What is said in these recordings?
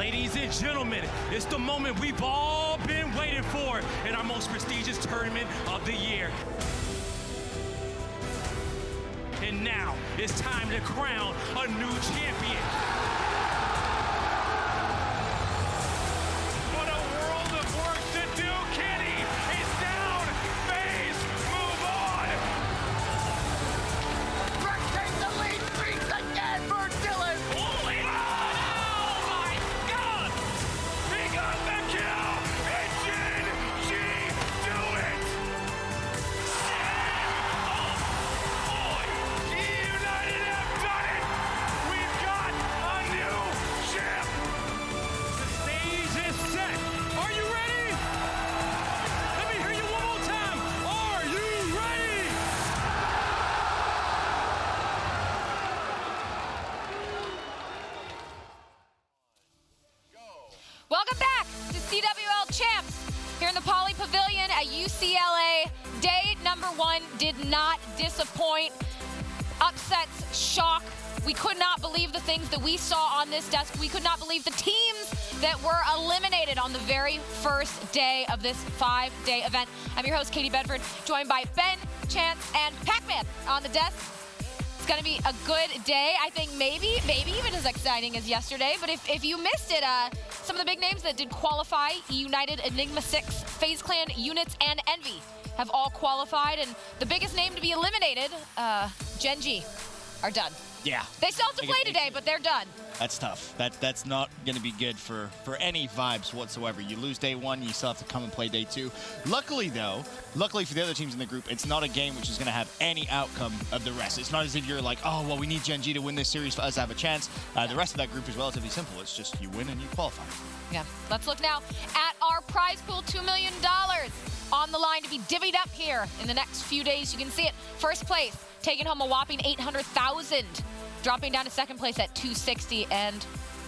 Ladies and gentlemen, it's the moment we've all been waiting for in our most prestigious tournament of the year. And now it's time to crown a new champion. What a world of work to do, Kenny! It's down, phase, move on! Take the lead, beats again for Dylan! Holy oh my God! He got the kill! And Gen G do it! Oh boy! United have done it! We've got a new champ! The stage is set! Are you ready? Let me hear you one more time! Are you ready? Welcome back to CWL Champs here in the Poly Pavilion at UCLA. Day number 1 did not disappoint. Upsets, shock. We could not believe the things that we saw on this desk. We could not believe the teams that were eliminated on the very first day of this 5-day event. I'm your host, Katie Bedford, joined by Ben, Chance, and Pac-Man on the desk. It's going to be a good day. I think maybe even as exciting as yesterday. But if you missed it, some of the big names that did qualify, United, Enigma 6, FaZe Clan, Units, and Envy have all qualified. And the biggest name to be eliminated, Gen G, are done. Yeah. They still have to play today, but they're done. That's tough. That's not going to be good for any vibes whatsoever. You lose day 1, you still have to come and play day 2. Luckily for the other teams in the group, it's not a game which is going to have any outcome of the rest. It's not as if you're like, oh, well, we need Gen G to win this series for us to have a chance. The rest of that group is relatively simple. It's just you win and you qualify. Yeah. Let's look now at our prize pool, $2 million on the line to be divvied up here in the next few days. You can see it. First place, taking home a whopping $800,000. Dropping down to second place at 260 and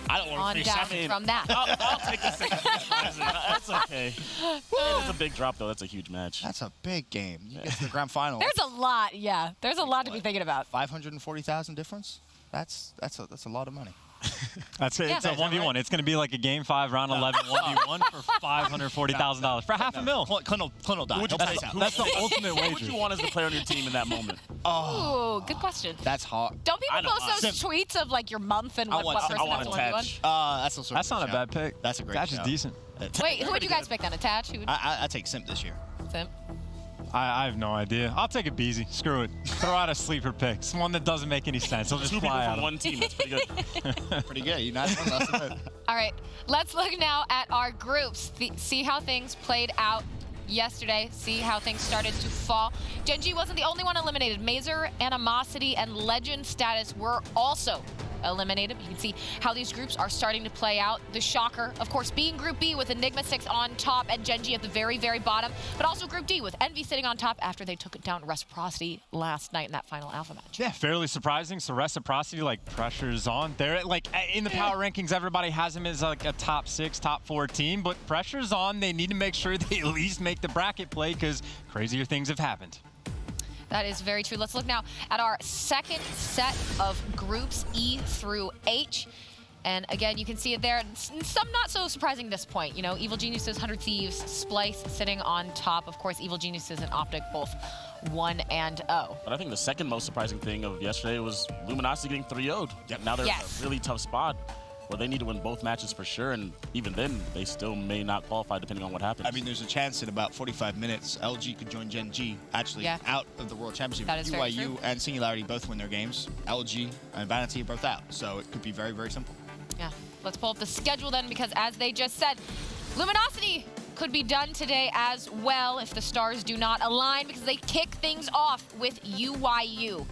I don't want on to down from that. I'll take the second place. That's okay. It is a big drop, though. That's a huge match. That's a big game. You get to the grand final. There's a lot, yeah. There's a lot to be thinking about. 540,000 difference? That's a lot of money. That's it. Yeah. It's a 1v1. It's going to be like a Game 5, round 11, 1v1 for $540,000 for half a mil. Clint will die. That's the ultimate Who would you wager. want as the player on your team in that moment? Ooh, good question. That's hot. Don't people I know, post those tweets of like your month and what person I want has to to win? attach. That's also That's not a bad pick. That's a great That's just shout. decent. Wait, who would you guys pick then? Attach? Who would I take Simp this year. Simp? I have no idea. I'll take it Beezy. Screw it. Throw out a sleeper pick. It's one that doesn't make any sense. He'll just 2 people fly out. from one team. That's pretty good. Pretty good. United won last night. All right, let's look now at our groups. See how things played out yesterday. See how things started to fall. Gen G wasn't the only one eliminated. Mazer, Animosity, and Legend Status were also eliminated. You can see how these groups are starting to play out. The shocker, of course, being Group B with Enigma 6 on top and Gen G at the very, very bottom, but also Group D with Envy sitting on top after they took it down to Reciprocity last night in that final alpha match. Yeah, fairly surprising. So Reciprocity, like, pressure's on. They're like in the power rankings, everybody has them as like a top 6, top 4 team, but pressure's on. They need to make sure they at least make the bracket play because crazier things have happened. That is very true. Let's look now at our second set of groups, E through H. And again, you can see it there. Some not so surprising at this point. You know, Evil Geniuses, 100 Thieves, Splice sitting on top. Of course, Evil Geniuses and Optic both 1 and 0. But I think the second most surprising thing of yesterday was Luminosity getting 3-0'd. Now they're in a really tough spot where they need to win both matches for sure, and even then, they still may not qualify depending on what happens. I mean, there's a chance in about 45 minutes, LG could join Gen G, actually out of the World Championship. That is very true. UYU and Singularity both win their games. LG and Vanity are both out, so it could be very, very simple. Yeah, let's pull up the schedule then, because as they just said, Luminosity could be done today as well if the stars do not align, because they kick things off with UYU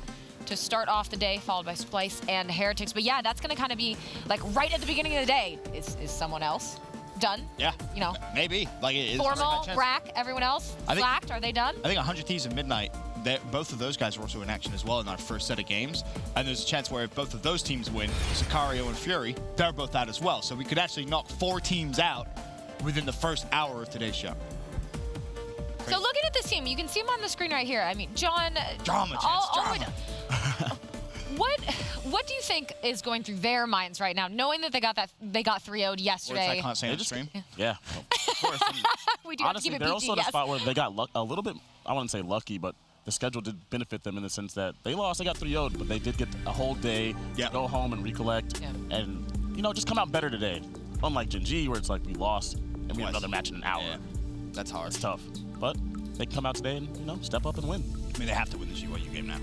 to start off the day, followed by Splice and Heretics. But yeah, that's going to kind of be like right at the beginning of the day. Is someone else done? Yeah. You know, maybe. Like it is. Formal, Rack, everyone else, Slacked, are they done? I think 100 Thieves and Midnight, both of those guys were also in action as well in our first set of games. And there's a chance where if both of those teams win, Sicario and Fury, they're both out as well. So we could actually knock 4 teams out within the first hour of today's show. So looking at this team, you can see them on the screen right here. I mean, John. Drama, Chance, drama. What do you think is going through their minds right now, knowing that they got 3-0'd yesterday? Words I can't say on the stream. Yeah, of course. We do Honestly, have to keep it they're PG, also at a spot where they got a little bit, I wouldn't say lucky, but the schedule did benefit them in the sense that they lost, they got 3-0'd, but they did get a whole day to go home and recollect and, you know, just come out better today. Unlike Gen G, where it's like we lost and we have another match in an hour. Yeah. That's hard. It's tough. But they come out today and, you know, step up and win. I mean, they have to win this UYU game now.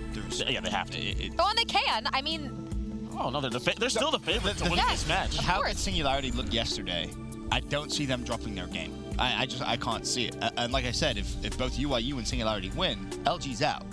Yeah, they have to. Oh, and they can. I mean... Oh, no, they're still the favorite to win this match. How did Singularity look yesterday? I don't see them dropping their game. I can't see it. And like I said, if both UYU and Singularity win, LG's out.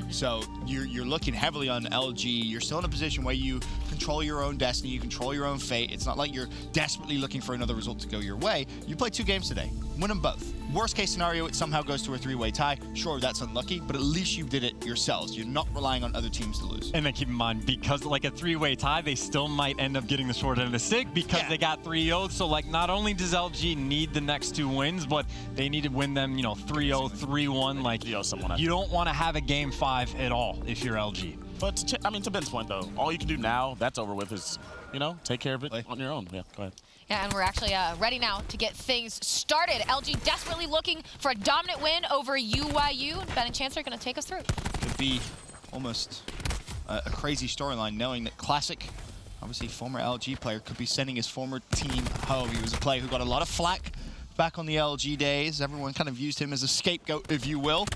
So you're looking heavily on LG. You're still in a position where you control your own destiny, you control your own fate. It's not like you're desperately looking for another result to go your way. You play 2 games today. Win them both. Worst case scenario, it somehow goes to a 3-way tie. Sure, that's unlucky, but at least you did it yourselves. You're not relying on other teams to lose. And then keep in mind, because like a 3-way tie, they still might end up getting the short end of the stick because they got 3-0'd. So like not only does LG need the next 2 wins, but they need to win them, you know, 3-0, 3-1. Like you don't want to have a game 5 at all if you're LG. But to Ben's point though, all you can do now, that's over with, is, you know, take care of it on your own. Yeah, go ahead. Yeah, and we're actually ready now to get things started. LG desperately looking for a dominant win over UYU. Ben and Chance are going to take us through. Could be almost a crazy storyline, knowing that Classic, obviously former LG player, could be sending his former team home. He was a player who got a lot of flack back on the LG days. Everyone kind of used him as a scapegoat, if you will.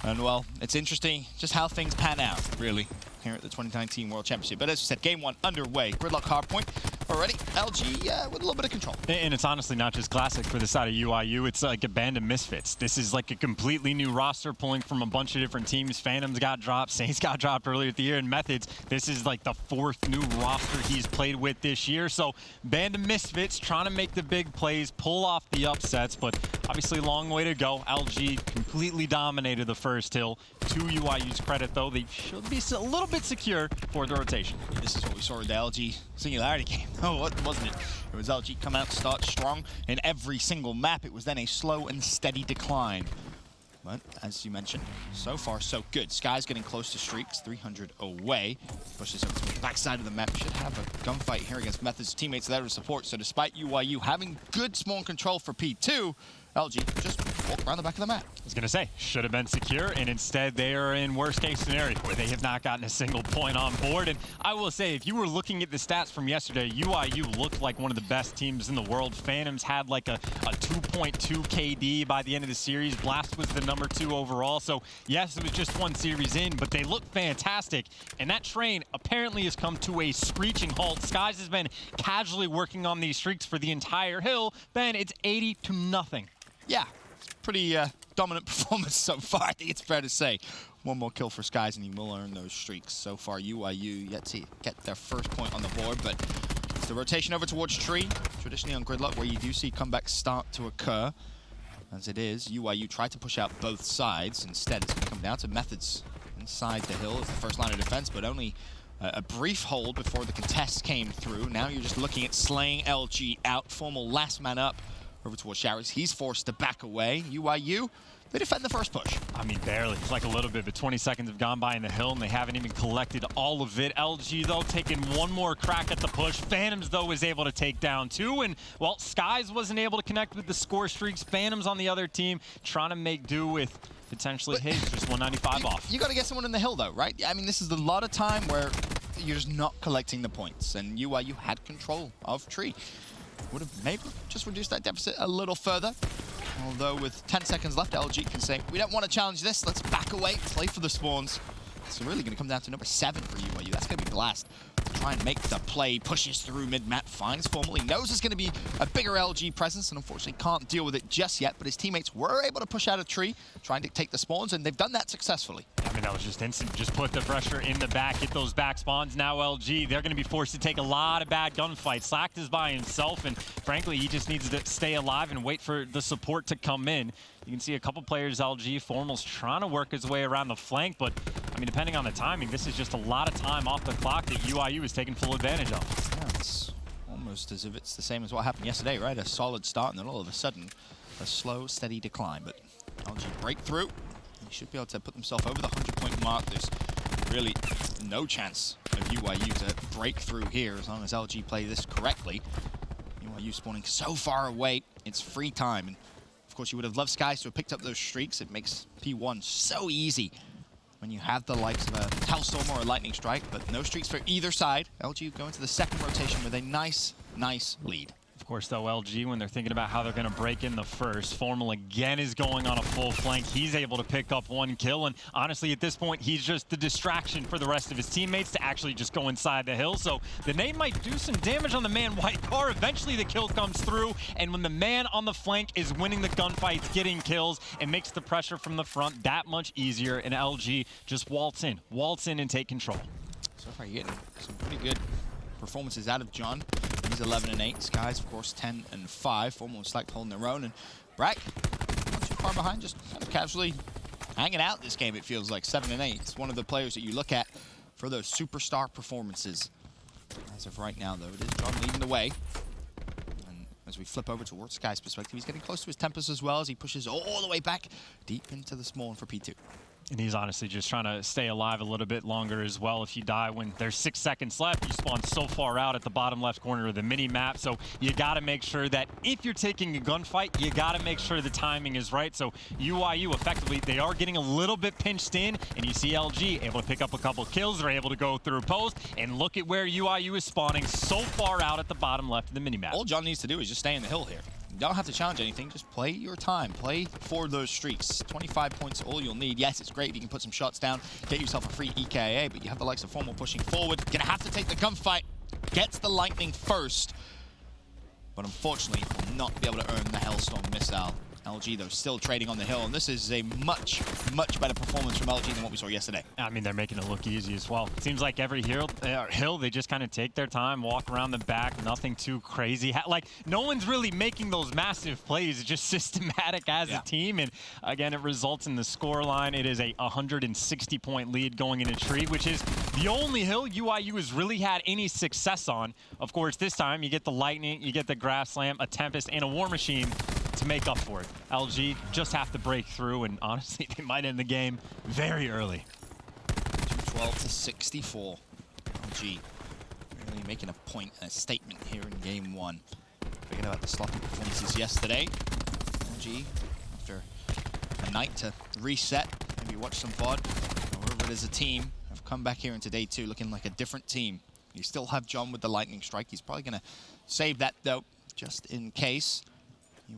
And, well, it's interesting just how things pan out, really, here at the 2019 World Championship. But as you said, Game 1 underway. Gridlock hardpoint already. LG with a little bit of control. And it's honestly not just Classic for the side of UYU. It's like a band of misfits. This is like a completely new roster pulling from a bunch of different teams. Phantoms got dropped. Saints got dropped earlier in the year. And Methods, this is like the 4th new roster he's played with this year. So band of misfits trying to make the big plays, pull off the upsets. But obviously long way to go. LG completely dominated the first hill. To UYU's credit, though, they should be a little bit secure for the rotation. This is what we saw in the LG Singularity game. Oh, wasn't it? It was LG come out, start strong in every single map. It was then a slow and steady decline. But as you mentioned, so far so good. Sky's getting close to streaks, 300 away. Pushes up to the backside of the map. Should have a gunfight here against Method's teammates there to support. So despite UYU having good small control for P2, LG just walk around the back of the map. I was going to say, should have been secure, and instead they are in worst case scenario where they have not gotten a single point on board. And I will say, if you were looking at the stats from yesterday, UYU looked like one of the best teams in the world. Phantoms had like a 2.2 KD by the end of the series. Blast was the #2 overall. So yes, it was just one series in, but they look fantastic. And that train apparently has come to a screeching halt. Skies has been casually working on these streaks for the entire hill. Ben, it's 80-0. Yeah, pretty dominant performance so far, I think it's fair to say. One more kill for Skies and he will earn those streaks. So far, UYU yet to get their first point on the board, but it's the rotation over towards Tree. Traditionally on Gridlock, where you do see comebacks start to occur. As it is, UYU tried to push out both sides. Instead, it's going to come down to Methods inside the hill as the first line of defense, but only a brief hold before the contest came through. Now you're just looking at slaying LG out. Formal last man up over towards Showers. He's forced to back away. UYU, they defend the first push. I mean, barely. It's like a little bit, but 20 seconds have gone by in the hill, and they haven't even collected all of it. LG, though, taking one more crack at the push. Phantoms, though, is able to take down 2. And, well, Skies wasn't able to connect with the score streaks. Phantoms on the other team trying to make do with potentially his, just 195 off. You got to get someone in the hill, though, right? I mean, this is a lot of time where you're just not collecting the points, and UYU had control of Tree. Would have maybe just reduced that deficit a little further. Although with 10 seconds left, LG can say, we don't want to challenge this. Let's back away, play for the spawns. It's really going to come down to #7 for UYU. That's going to be Blast. Try and make the play, pushes through mid-map, finds Formally, knows it's going to be a bigger LG presence, and unfortunately can't deal with it just yet, but his teammates were able to push out a Tree, try and dictate the spawns, and they've done that successfully. I mean, that was just instant. Just put the pressure in the back, get those back spawns. Now LG, they're going to be forced to take a lot of bad gunfights. Slacked is by himself, and frankly, he just needs to stay alive and wait for the support to come in. You can see a couple players, LG, Formal's trying to work his way around the flank, but I mean, depending on the timing, this is just a lot of time off the clock that UYU is taking full advantage of. Yeah, it's almost as if it's the same as what happened yesterday, right? A solid start, and then all of a sudden, a slow, steady decline. But LG breakthrough. They should be able to put themselves over the 100-point mark. There's really no chance of UYU to break through here as long as LG play this correctly. UYU spawning so far away, it's free time. And of course, you would have loved Skies to have picked up those streaks. It makes P1 so easy when you have the likes of a Hellstorm or a Lightning Strike, but no streaks for either side. LG go into the second rotation with a nice lead. Of course, though, LG, when they're thinking about how they're going to break in the first, Formal again is going on a full flank. He's able to pick up 1 kill, and honestly, at this point, he's just the distraction for the rest of his teammates to actually just go inside the hill. So the nade might do some damage on the man white car. Eventually, the kill comes through, and when the man on the flank is winning the gunfights, getting kills, it makes the pressure from the front that much easier, and LG just waltz in and take control. So far, you're getting some pretty good performances out of John. He's 11-8. Skies, of course, 10-5. Formal and Slack holding their own. And Brack, not too far behind, just kind of casually hanging out this game, it feels like. 7-8. It's one of the players that you look at for those superstar performances. As of right now, though, it is John leading the way. And as we flip over towards Sky's perspective, he's getting close to his Tempest as well as he pushes all the way back deep into the spawn for P2. And he's honestly just trying to stay alive a little bit longer as well. If you die when there's 6 seconds left, you spawn so far out at the bottom left corner of the mini-map. So you got to make sure that if you're taking a gunfight, you got to make sure the timing is right. So UYU, effectively, they are getting a little bit pinched in, and you see LG able to pick up a couple kills. They're able to go through post, and look at where UYU is spawning so far out at the bottom left of the mini-map. All John needs to do is just stay in the hill here. You don't have to challenge anything, just play your time. Play for those streaks. 25 points all you'll need. Yes, it's great if you can put some shots down, get yourself a free EKA, but you have the likes of Formal pushing forward. Gonna have to take the gunfight. Gets the Lightning first, but unfortunately will not be able to earn the Hellstorm missile. LG, though, still trading on the hill, and this is a much better performance from LG than what we saw yesterday. I mean, they're making it look easy as well. It seems like every hill, they just kind of take their time, walk around the back, nothing too crazy. Like, no one's really making those massive plays. It's just systematic as a team, and again, it results in the score line. It is a 160-point lead going into Tree, which is the only hill UYU has really had any success on. Of course, this time, you get the Lightning, you get the Grass Slam, a Tempest, and a War Machine to make up for it. LG just have to break through, and honestly, they might end the game very early. 212-64. LG really making a point and a statement here in game 1. Forget about the sloppy performances yesterday. LG, after a night to reset, maybe watch some VOD, however it is a team, have come back here into day 2 looking like a different team. You still have John with the Lightning Strike. He's probably going to save that, though, just in case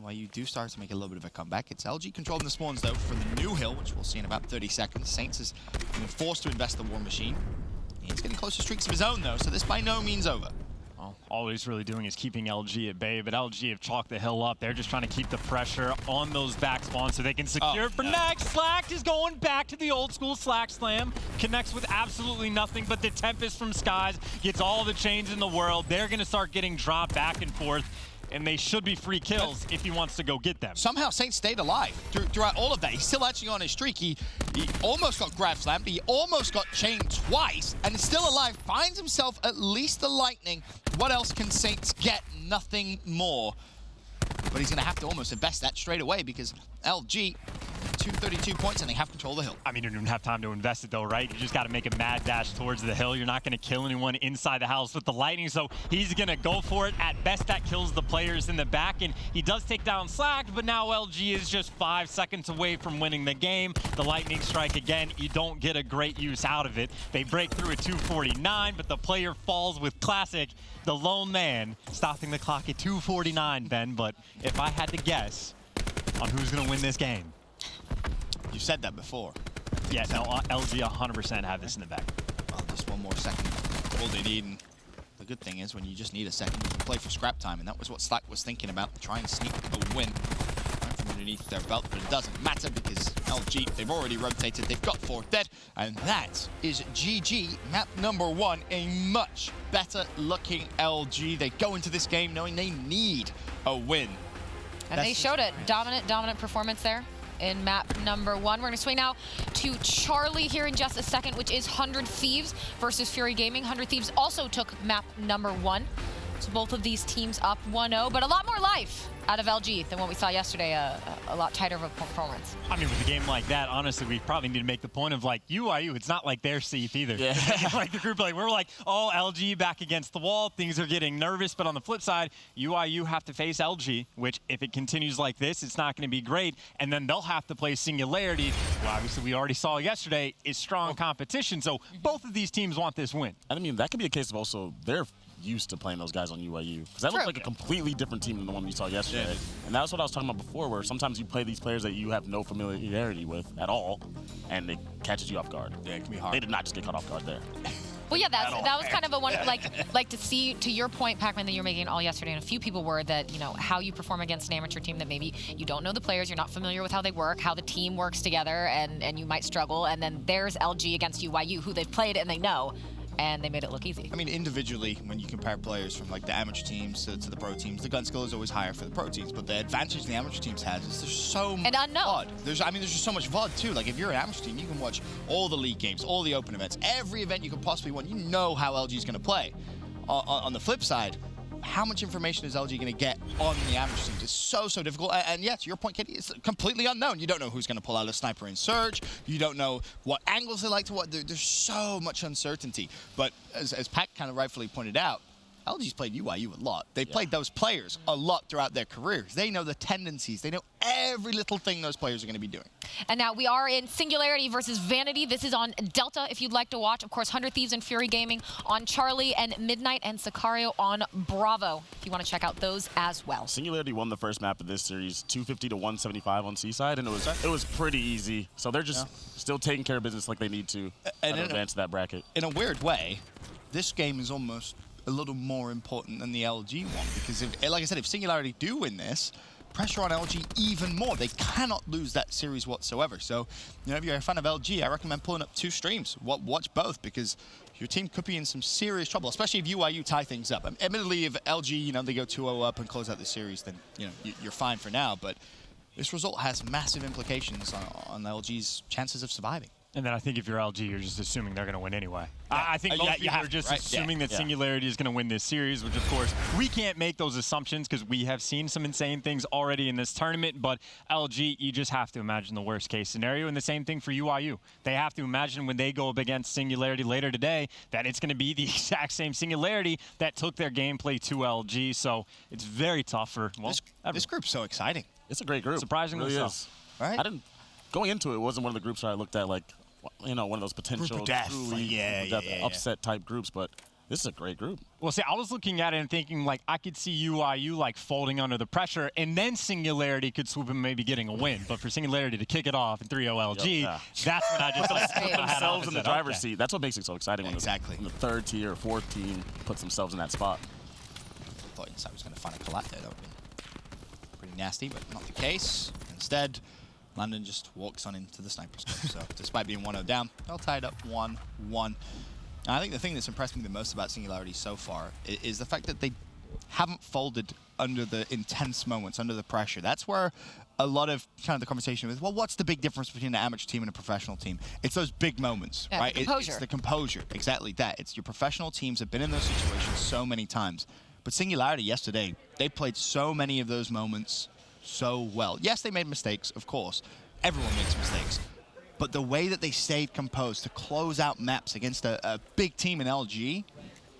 UYU do start to make a little bit of a comeback. It's LG controlling the spawns, though, for the new hill, which we'll see in about 30 seconds. Saints has been forced to invest the War Machine. He's getting close to streaks of his own, though, so this by no means over. Well, all he's really doing is keeping LG at bay, but LG have chalked the hill up. They're just trying to keep the pressure on those back spawns so they can secure it for next. Slack is going back to the old school Slack Slam. Connects with absolutely nothing but the Tempest from Skies. Gets all the chains in the world. They're going to start getting dropped back and forth, and they should be free kills if he wants to go get them. Somehow Saints stayed alive throughout all of that. He's still actually on his streak. He almost got grab slammed, he almost got chained twice, and is still alive, finds himself at least the Lightning. What else can Saints get? Nothing more. But he's gonna have to almost invest that straight away because LG, 232 points, and they have control of the hill. I mean, you don't even have time to invest it, though, right? You just got to make a mad dash towards the hill. You're not going to kill anyone inside the house with the Lightning, so he's going to go for it. At best, that kills the players in the back, and he does take down Slack, but now LG is just 5 seconds away from winning the game. The Lightning Strike, again, you don't get a great use out of it. They break through at 249, but the player falls with Classic, the lone man, stopping the clock at 249, Ben. But if I had to guess on who's going to win this game, You said that before. yeah, no, LG 100% have this in the bag. Well, just one more second. All they need. And the good thing is when you just need a second, you can play for scrap time. And that was what Slack was thinking about, try and sneak a win right from underneath their belt. But it doesn't matter because LG, they've already rotated. They've got 4 dead. And that is GG, map number 1. A much better looking LG. They go into this game knowing they need a win. And they showed it. Dominant performance there in map number 1. We're going to swing now to Charlie here in just a second, which is 100 Thieves versus Fury Gaming. 100 Thieves also took map number 1. start. Both of these teams up 1-0, but a lot more life out of LG than what we saw yesterday. A lot tighter of a performance. I mean, with a game like that, honestly, we probably need to make the point of, like, UYU, it's not like they're safe either. Yeah. Like the group, like, we're like, oh, LG back against the wall. Things are getting nervous. But on the flip side, UYU have to face LG, which if it continues like this, it's not going to be great. And then they'll have to play Singularity. Well, obviously, we already saw yesterday is strong competition. So both of these teams want this win. And I mean, that could be a case of also they're used to playing those guys on UYU. Because that looked like a completely different team than the one we saw yesterday. Yeah. And that's what I was talking about before, where sometimes you play these players that you have no familiarity with at all, and it catches you off guard. Yeah, it can be hard. They did not just get caught off guard there. Well, yeah, that was kind of a one, like to see, to your point, Pac-Man, that you're making all yesterday, and a few people were, that, you know, how you perform against an amateur team that maybe you don't know the players, you're not familiar with how they work, how the team works together, and you might struggle. And then there's LG against UYU, who they've played and they know, and they made it look easy. I mean, individually, when you compare players from like the amateur teams to the pro teams, the gun skill is always higher for the pro teams. But the advantage the amateur teams has is there's so much VOD. There's just so much VOD too. Like if you're an amateur team, you can watch all the league games, all the open events, every event you could possibly want. You know how LG is going to play. On the flip side, how much information is LG going to get on the amateur teams? It's so difficult. And yeah, to your point, Katie, it's completely unknown. You don't know who's going to pull out a sniper in search. You don't know what angles they like to what. There's so much uncertainty. But as Pat kind of rightfully pointed out, LG's played UYU a lot. They've played those players a lot throughout their careers. They know the tendencies. They know every little thing those players are going to be doing. And now we are in Singularity versus Vanity. This is on Delta if you'd like to watch. Of course, 100 Thieves and Fury Gaming on Charlie and Midnight, and Sicario on Bravo if you want to check out those as well. Singularity won the first map of this series, 250 to 175 on Seaside, and it was pretty easy. So they're just still taking care of business like they need to advance that bracket. In a weird way, this game is almost a little more important than the LG one, because like I said, if Singularity do win this, pressure on LG even more. They cannot lose that series whatsoever. So, you know, if you're a fan of LG, I recommend pulling up 2 streams. Watch both, because your team could be in some serious trouble, especially if UYU tie things up. Admittedly, if LG, you know, they go 2-0 up and close out the series, then, you know, you're fine for now. But this result has massive implications on LG's chances of surviving. And then I think if you're LG, you're just assuming they're going to win anyway. Yeah. I think most people are just assuming that Singularity is going to win this series, which, of course, we can't make those assumptions because we have seen some insane things already in this tournament. But LG, you just have to imagine the worst-case scenario. And the same thing for UYU. They have to imagine when they go up against Singularity later today that it's going to be the exact same Singularity that took their gameplay to LG. So it's very tough for, well, this group's so exciting. It's a great group. Surprisingly so. Right? Going into it, wasn't one of the groups that I looked at like, you know, one of those potential upset type groups, but this is a great group. Well, see, I was looking at it and thinking, like, I could see UYU, like, folding under the pressure, and then Singularity could swoop in, maybe getting a win. But for Singularity to kick it off in 3-0 LG, that's when I just, like, put themselves in the driver's seat. That's what makes it so exciting when when the third tier or fourth team puts themselves in that spot. I thought Inside was going to find a collat there. That would be pretty nasty, but not the case. Instead, London just walks on into the sniper scope. So despite being 1-0 down, they'll tie it up 1-1. I think the thing that's impressed me the most about Singularity so far is the fact that they haven't folded under the intense moments, under the pressure. That's where a lot of kind of the conversation is, well, what's the big difference between an amateur team and a professional team? It's those big moments, right? It's the composure, exactly that. It's your professional teams have been in those situations so many times. But Singularity yesterday, they played so many of those moments so well. Yes, they made mistakes, of course. Everyone makes mistakes. But the way that they stayed composed to close out maps against a big team in LG,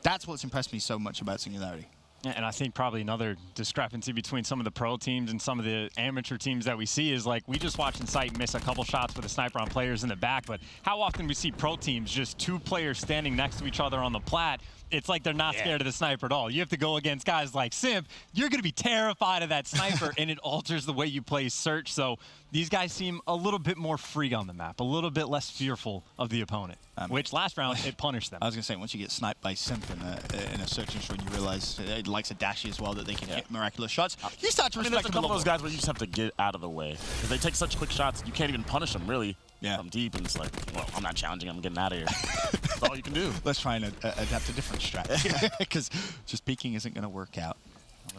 that's what's impressed me so much about Singularity. Yeah, and I think probably another discrepancy between some of the pro teams and some of the amateur teams that we see is, like, we just watch Insight miss a couple shots with a sniper on players in the back, but how often we see pro teams just 2 players standing next to each other on the plat? It's like they're not scared of the sniper at all. You have to go against guys like Simp. You're going to be terrified of that sniper, and it alters the way you play search. So these guys seem a little bit more free on the map, a little bit less fearful of the opponent, which last round, it punished them. I was going to say, once you get sniped by Simp in a search and you realize it likes a dashy as well, that they can hit miraculous shots. You start to respect there's a couple of those guys where you just have to get out of the way. Because they take such quick shots, you can't even punish them, really. From deep, and it's like, well, I'm not challenging, I'm getting out of here. That's all you can do. Let's try and adapt a different strategy, because just peeking isn't going to work out.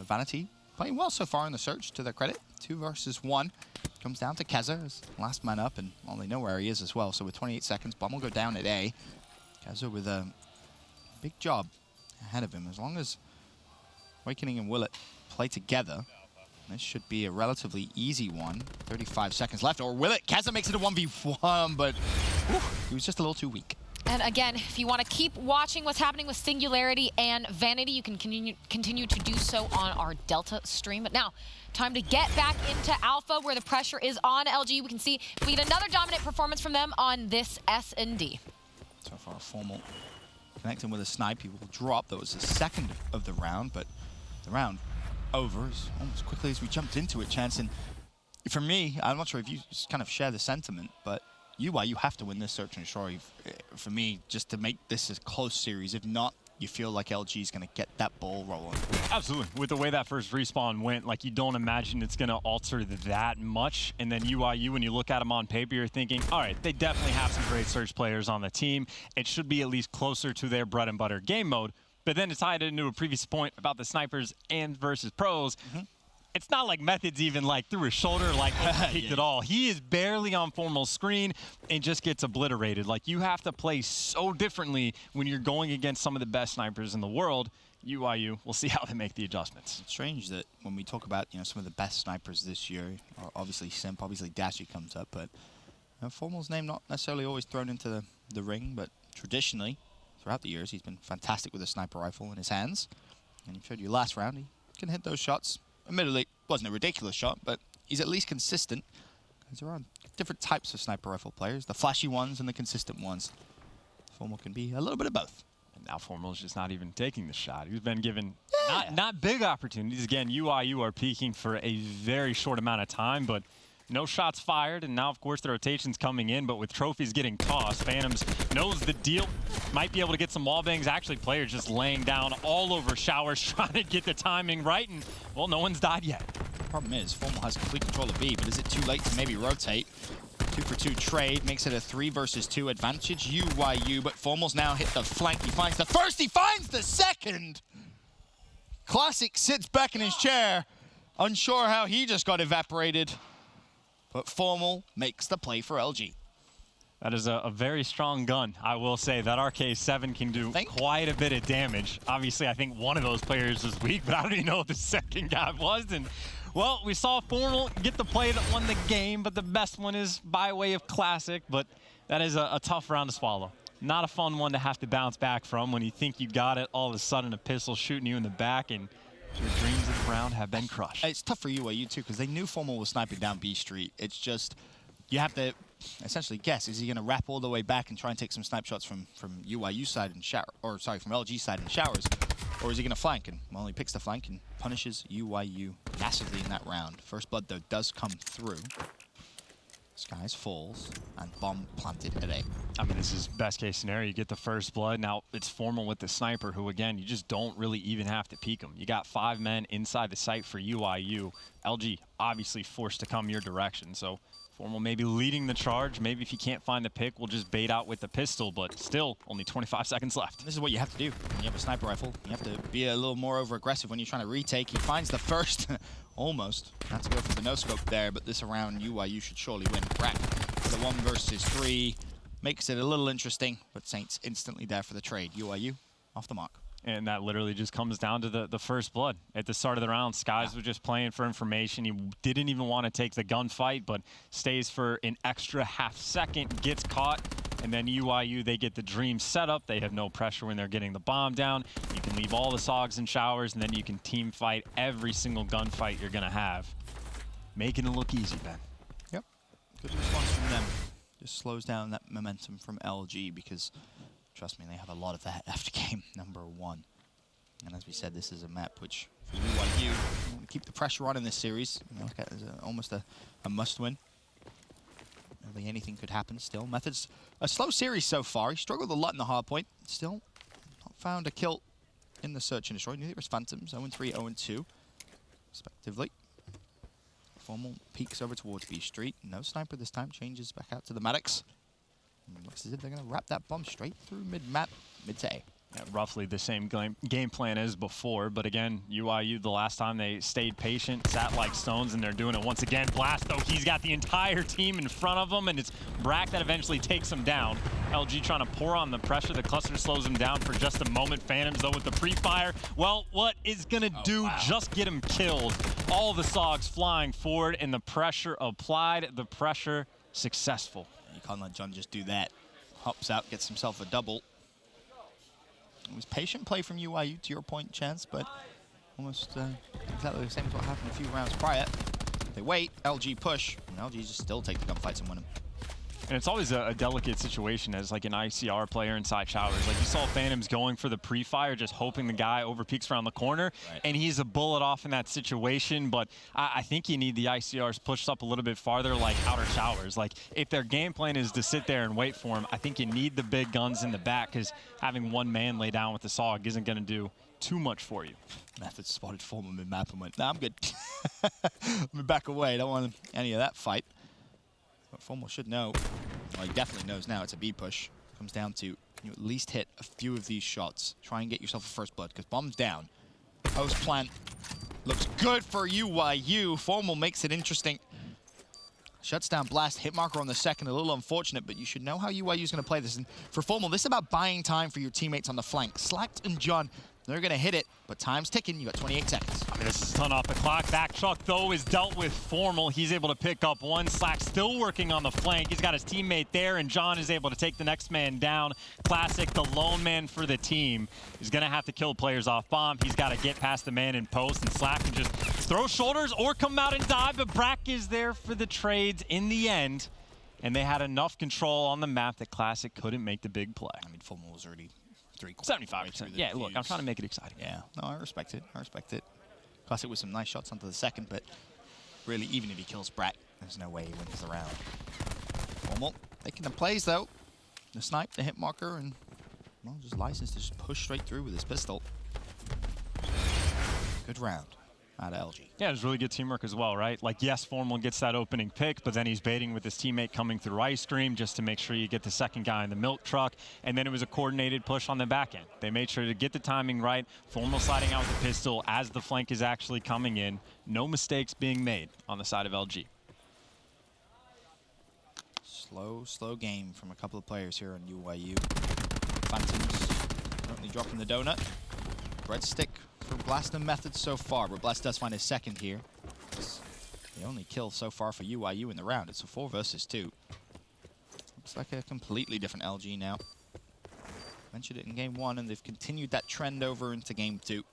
Vanity playing well so far in the search, to their credit. 2 versus 1. Comes down to Keza as last man up, and well, they know where he is as well. So with 28 seconds, Bomb will go down at A. Keza with a big job ahead of him. As long as Awakening and Willet play together. This should be a relatively easy one. 35 seconds left, or Willet. Keza makes it a 1v1, but he was just a little too weak. And again, if you want to keep watching what's happening with Singularity and Vanity, you can continue to do so on our Delta stream. But now, time to get back into Alpha, where the pressure is on LG. We can see if we get another dominant performance from them on this S&D. So far, Formal connecting with a snipe. He will drop. That was the second of the round, but the round over as almost quickly as we jumped into it, Chance. And for me, I'm not sure if you just kind of share the sentiment, but UYU have to win this search and destroy for me just to make this a close series. If not, you feel like LG is going to get that ball rolling. Absolutely. With the way that first respawn went, like, you don't imagine it's going to alter that much. And then UYU, when you look at them on paper, you're thinking, all right, they definitely have some great search players on the team. It should be at least closer to their bread and butter game mode. But then to tie it into a previous point about the snipers and versus pros, it's not like Method's even like through his shoulder, like peeked at all. He is barely on Formal's screen and just gets obliterated. Like, you have to play so differently when you're going against some of the best snipers in the world. UYU, we'll see how they make the adjustments. It's strange that when we talk about, some of the best snipers this year, obviously Simp, obviously Dashy comes up, but Formal's name not necessarily always thrown into the ring, but traditionally, throughout the years, he's been fantastic with a sniper rifle in his hands. And he showed you last round, he can hit those shots. Admittedly, wasn't a ridiculous shot, but he's at least consistent. There are different types of sniper rifle players, the flashy ones and the consistent ones. Formal can be a little bit of both. And now Formal's just not even taking the shot. He's been given not big opportunities. Again, UYU are peaking for a very short amount of time, but no shots fired, and now, of course, the rotation's coming in, but with trophies getting tossed, Phantoms knows the deal. Might be able to get some wall bangs. Actually, players just laying down all over Showers, trying to get the timing right, and, well, no one's died yet. The problem is, Formal has complete control of B, but is it too late to maybe rotate? 2-for-2 trade makes it a 3 versus 2 advantage. UYU, but Formal's now hit the flank. He finds the first, he finds the second! Classic sits back in his chair, unsure how he just got evaporated. But Formal makes the play for LG. That is a very strong gun. I will say that RK7 can do quite a bit of damage. Obviously, I think one of those players is weak, but I don't even know what the second guy was. And, well, we saw Formal get the play that won the game, but the best one is by way of classic. But that is a tough round to swallow. Not a fun one to have to bounce back from when you think you got it. All of a sudden, a pistol shooting you in the back, and your dreams of the round have been crushed. It's tough for UYU, too, because they knew Formal was sniping down B Street. It's just, you have to essentially guess, is he going to wrap all the way back and try and take some snipe shots from UYU side and from LG side and Showers, or is he going to flank? And, well, he picks the flank and punishes UYU massively in that round. First blood, though, does come through. Skies falls, and bomb planted at A. I mean, this is best case scenario. You get the first blood. Now, it's Formal with the sniper, who, again, you just don't really even have to peek him. You got 5 men inside the site for UYU. LG, obviously forced to come your direction. So, Formal maybe leading the charge. Maybe if you can't find the pick, we'll just bait out with the pistol. But still, only 25 seconds left. This is what you have to do when you have a sniper rifle. You have to be a little more over-aggressive when you're trying to retake. He finds the first, almost. Not to go for the no-scope there, but this round, UYU should surely win. Brack, the 1 versus 3. Makes it a little interesting, but Saints instantly there for the trade. UYU, off the mark. And that literally just comes down to the first blood. At the start of the round, Skies was just playing for information. He didn't even want to take the gunfight, but stays for an extra half second, gets caught, and then UYU, they get the dream set up. They have no pressure when they're getting the bomb down. You can leave all the SOGs and Showers, and then you can team fight every single gunfight you're going to have. Making it look easy, Ben. Yep. Good response from them. Just slows down that momentum from LG because, trust me, they have a lot of that after game number 1. And as we said, this is a map which, for UYU, you want to keep the pressure on in this series. It's almost a must-win. Really anything could happen still. Method's a slow series so far. He struggled a lot in the hard point. Still not found a kill in the search and destroy. Neither was Phantoms, 0-3, 0-2, respectively. Formal peeks over towards B Street. No sniper this time. Changes back out to the Maddox. Looks as if they're going to wrap that bomb straight through mid-map, mid to A. Yeah, roughly the same game plan as before, but again, UYU, the last time they stayed patient, sat like stones, and they're doing it once again. Blast, though, he's got the entire team in front of him, and it's Brack that eventually takes him down. LG trying to pour on the pressure. The cluster slows him down for just a moment. Phantoms, though, with the pre-fire. Well, what is going to do? Wow. Just get him killed. All the Sogs flying forward, and the pressure applied, the pressure successful. You can't let John just do that. Hops out, gets himself a double. It was patient play from UYU, to your point, Chance, but almost exactly the same as what happened a few rounds prior. They wait, LG push, and LG just still take the gunfights and win them. And it's always a delicate situation as like an ICR player inside showers. Like you saw Phantoms going for the pre-fire, just hoping the guy overpeaks around the corner, and he's a bullet off in that situation. But I think you need the ICRs pushed up a little bit farther, like outer showers. Like if their game plan is to sit there and wait for him, I think you need the big guns in the back, because having one man lay down with the SOG isn't going to do too much for you. Method spotted Formal mid-map and went, nah, I'm good. I'm back away, don't want any of that fight. But Formal should know, well, he definitely knows now it's a B push. Comes down to you at least hit a few of these shots. Try and get yourself a first blood, because bomb's down. Post plant looks good for UYU. Formal makes it interesting. Shuts down Blast, hit marker on the second, a little unfortunate, but you should know how UYU is going to play this. And for Formal, this is about buying time for your teammates on the flank. Slacked and John, they're going to hit it, but time's ticking. You got 28 seconds. I mean, this is a ton off the clock. Back truck, though, is dealt with Formal. He's able to pick up one. Slack still working on the flank. He's got his teammate there, and John is able to take the next man down. Classic, the lone man for the team. He's going to have to kill players off bomb. He's got to get past the man in post, and Slack can just throw shoulders or come out and dive, but Brack is there for the trades in the end, and they had enough control on the map that Classic couldn't make the big play. I mean, Formal was already 75%. Yeah, look, I'm trying to make it exciting. Yeah, no, I respect it. I respect it. Classic with some nice shots onto the second, but really, even if he kills Brack, there's no way he wins the round. Formal making the plays, though. The snipe, the hit marker, and, well, just licensed to just push straight through with his pistol. Good round out of LG. Yeah, it was really good teamwork as well, right? Like, yes, Formal gets that opening pick, but then he's baiting with his teammate coming through Ice Cream just to make sure you get the second guy in the milk truck. And then it was a coordinated push on the back end. They made sure to get the timing right. Formal sliding out with the pistol as the flank is actually coming in. No mistakes being made on the side of LG. Slow game from a couple of players here on UYU. Phantoms currently dropping the donut. Breadstick for Blast and Method so far, but Blast does find his second here. It's the only kill so far for UYU in the round. It's a 4 versus 2. Looks like a completely different LG now. Mentioned it in game 1, and they've continued that trend over into game 2.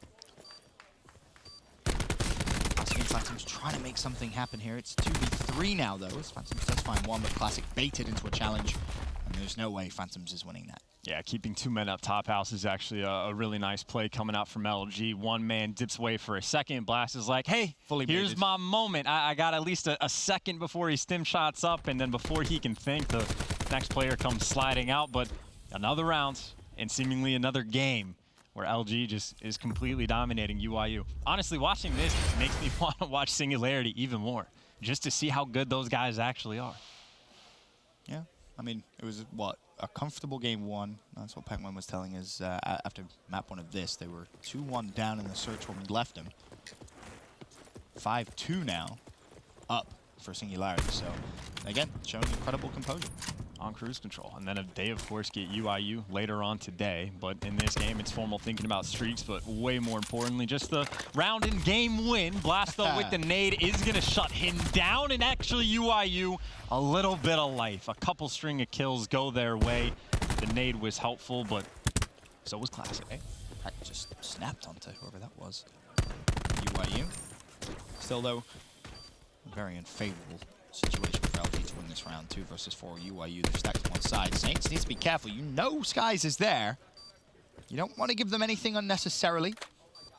Phantoms trying to make something happen here. It's 2v3 now, though, as Phantoms does find one, but Classic baited into a challenge, and there's no way Phantoms is winning that. Yeah, keeping 2 men up top house is actually a really nice play coming out from LG. One man dips away for a second. Blast is like, hey, here's my moment. I got at least a second before he stim shots up, and then before he can think, the next player comes sliding out. But another round and seemingly another game where LG just is completely dominating UYU. Honestly, watching this makes me want to watch Singularity even more, just to see how good those guys actually are. Yeah, I mean, it was, what, a comfortable game 1. That's what Penguin was telling us after map 1 of this. They were 2-1 down in the search when we left them. 5-2 now, up for Singularity. So, again, showing incredible composure. On cruise control. And then they, of course, get UYU later on today. But in this game, it's Formal thinking about streaks, but way more importantly, just the round and game win. Blast, though, with the nade is going to shut him down. And actually, UYU, a little bit of life. A couple string of kills go their way. The nade was helpful, but so was Classic. That just snapped onto whoever that was. UYU. Still, though, a very unfavorable situation for LG to win this round. 2 versus 4. UYU, they're stacked to one side. Saints needs to be careful. You know Skies is there. You don't want to give them anything unnecessarily.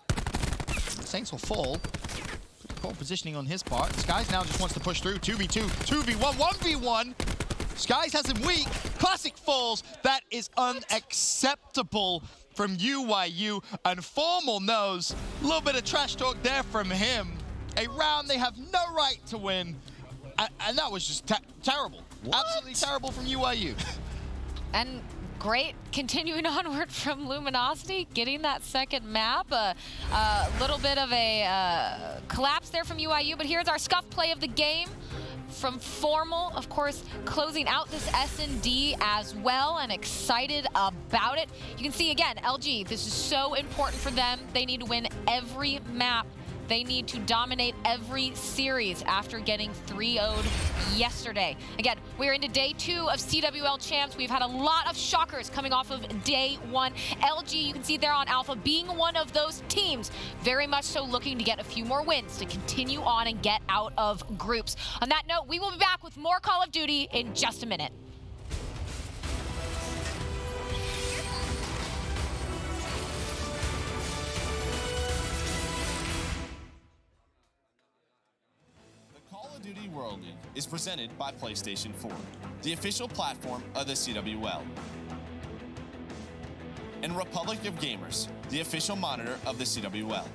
The Saints will fall. Pretty poor positioning on his part. Skies now just wants to push through. 2v2, 2v1, 1v1. Skies has him weak. Classic falls. That is unacceptable from UYU. And Formal knows. A little bit of trash talk there from him. A round they have no right to win. And that was just terrible. What? Absolutely terrible from UYU. And Great, continuing onward from Luminosity, getting that second map. A little bit of a collapse there from UYU, but here's our scuff play of the game from Formal, of course, closing out this S&D as well, and excited about it. You can see, again, LG, this is so important for them. They need to win every map. They need to dominate every series after getting 3-0'd yesterday. Again, we're into day 2 of CWL Champs. We've had a lot of shockers coming off of day 1. LG, you can see there on Alpha, being one of those teams, very much so looking to get a few more wins to continue on and get out of groups. On that note, we will be back with more Call of Duty in just a minute. Call of Duty World League is presented by PlayStation 4, the official platform of the CWL, and Republic of Gamers, the official monitor of the CWL.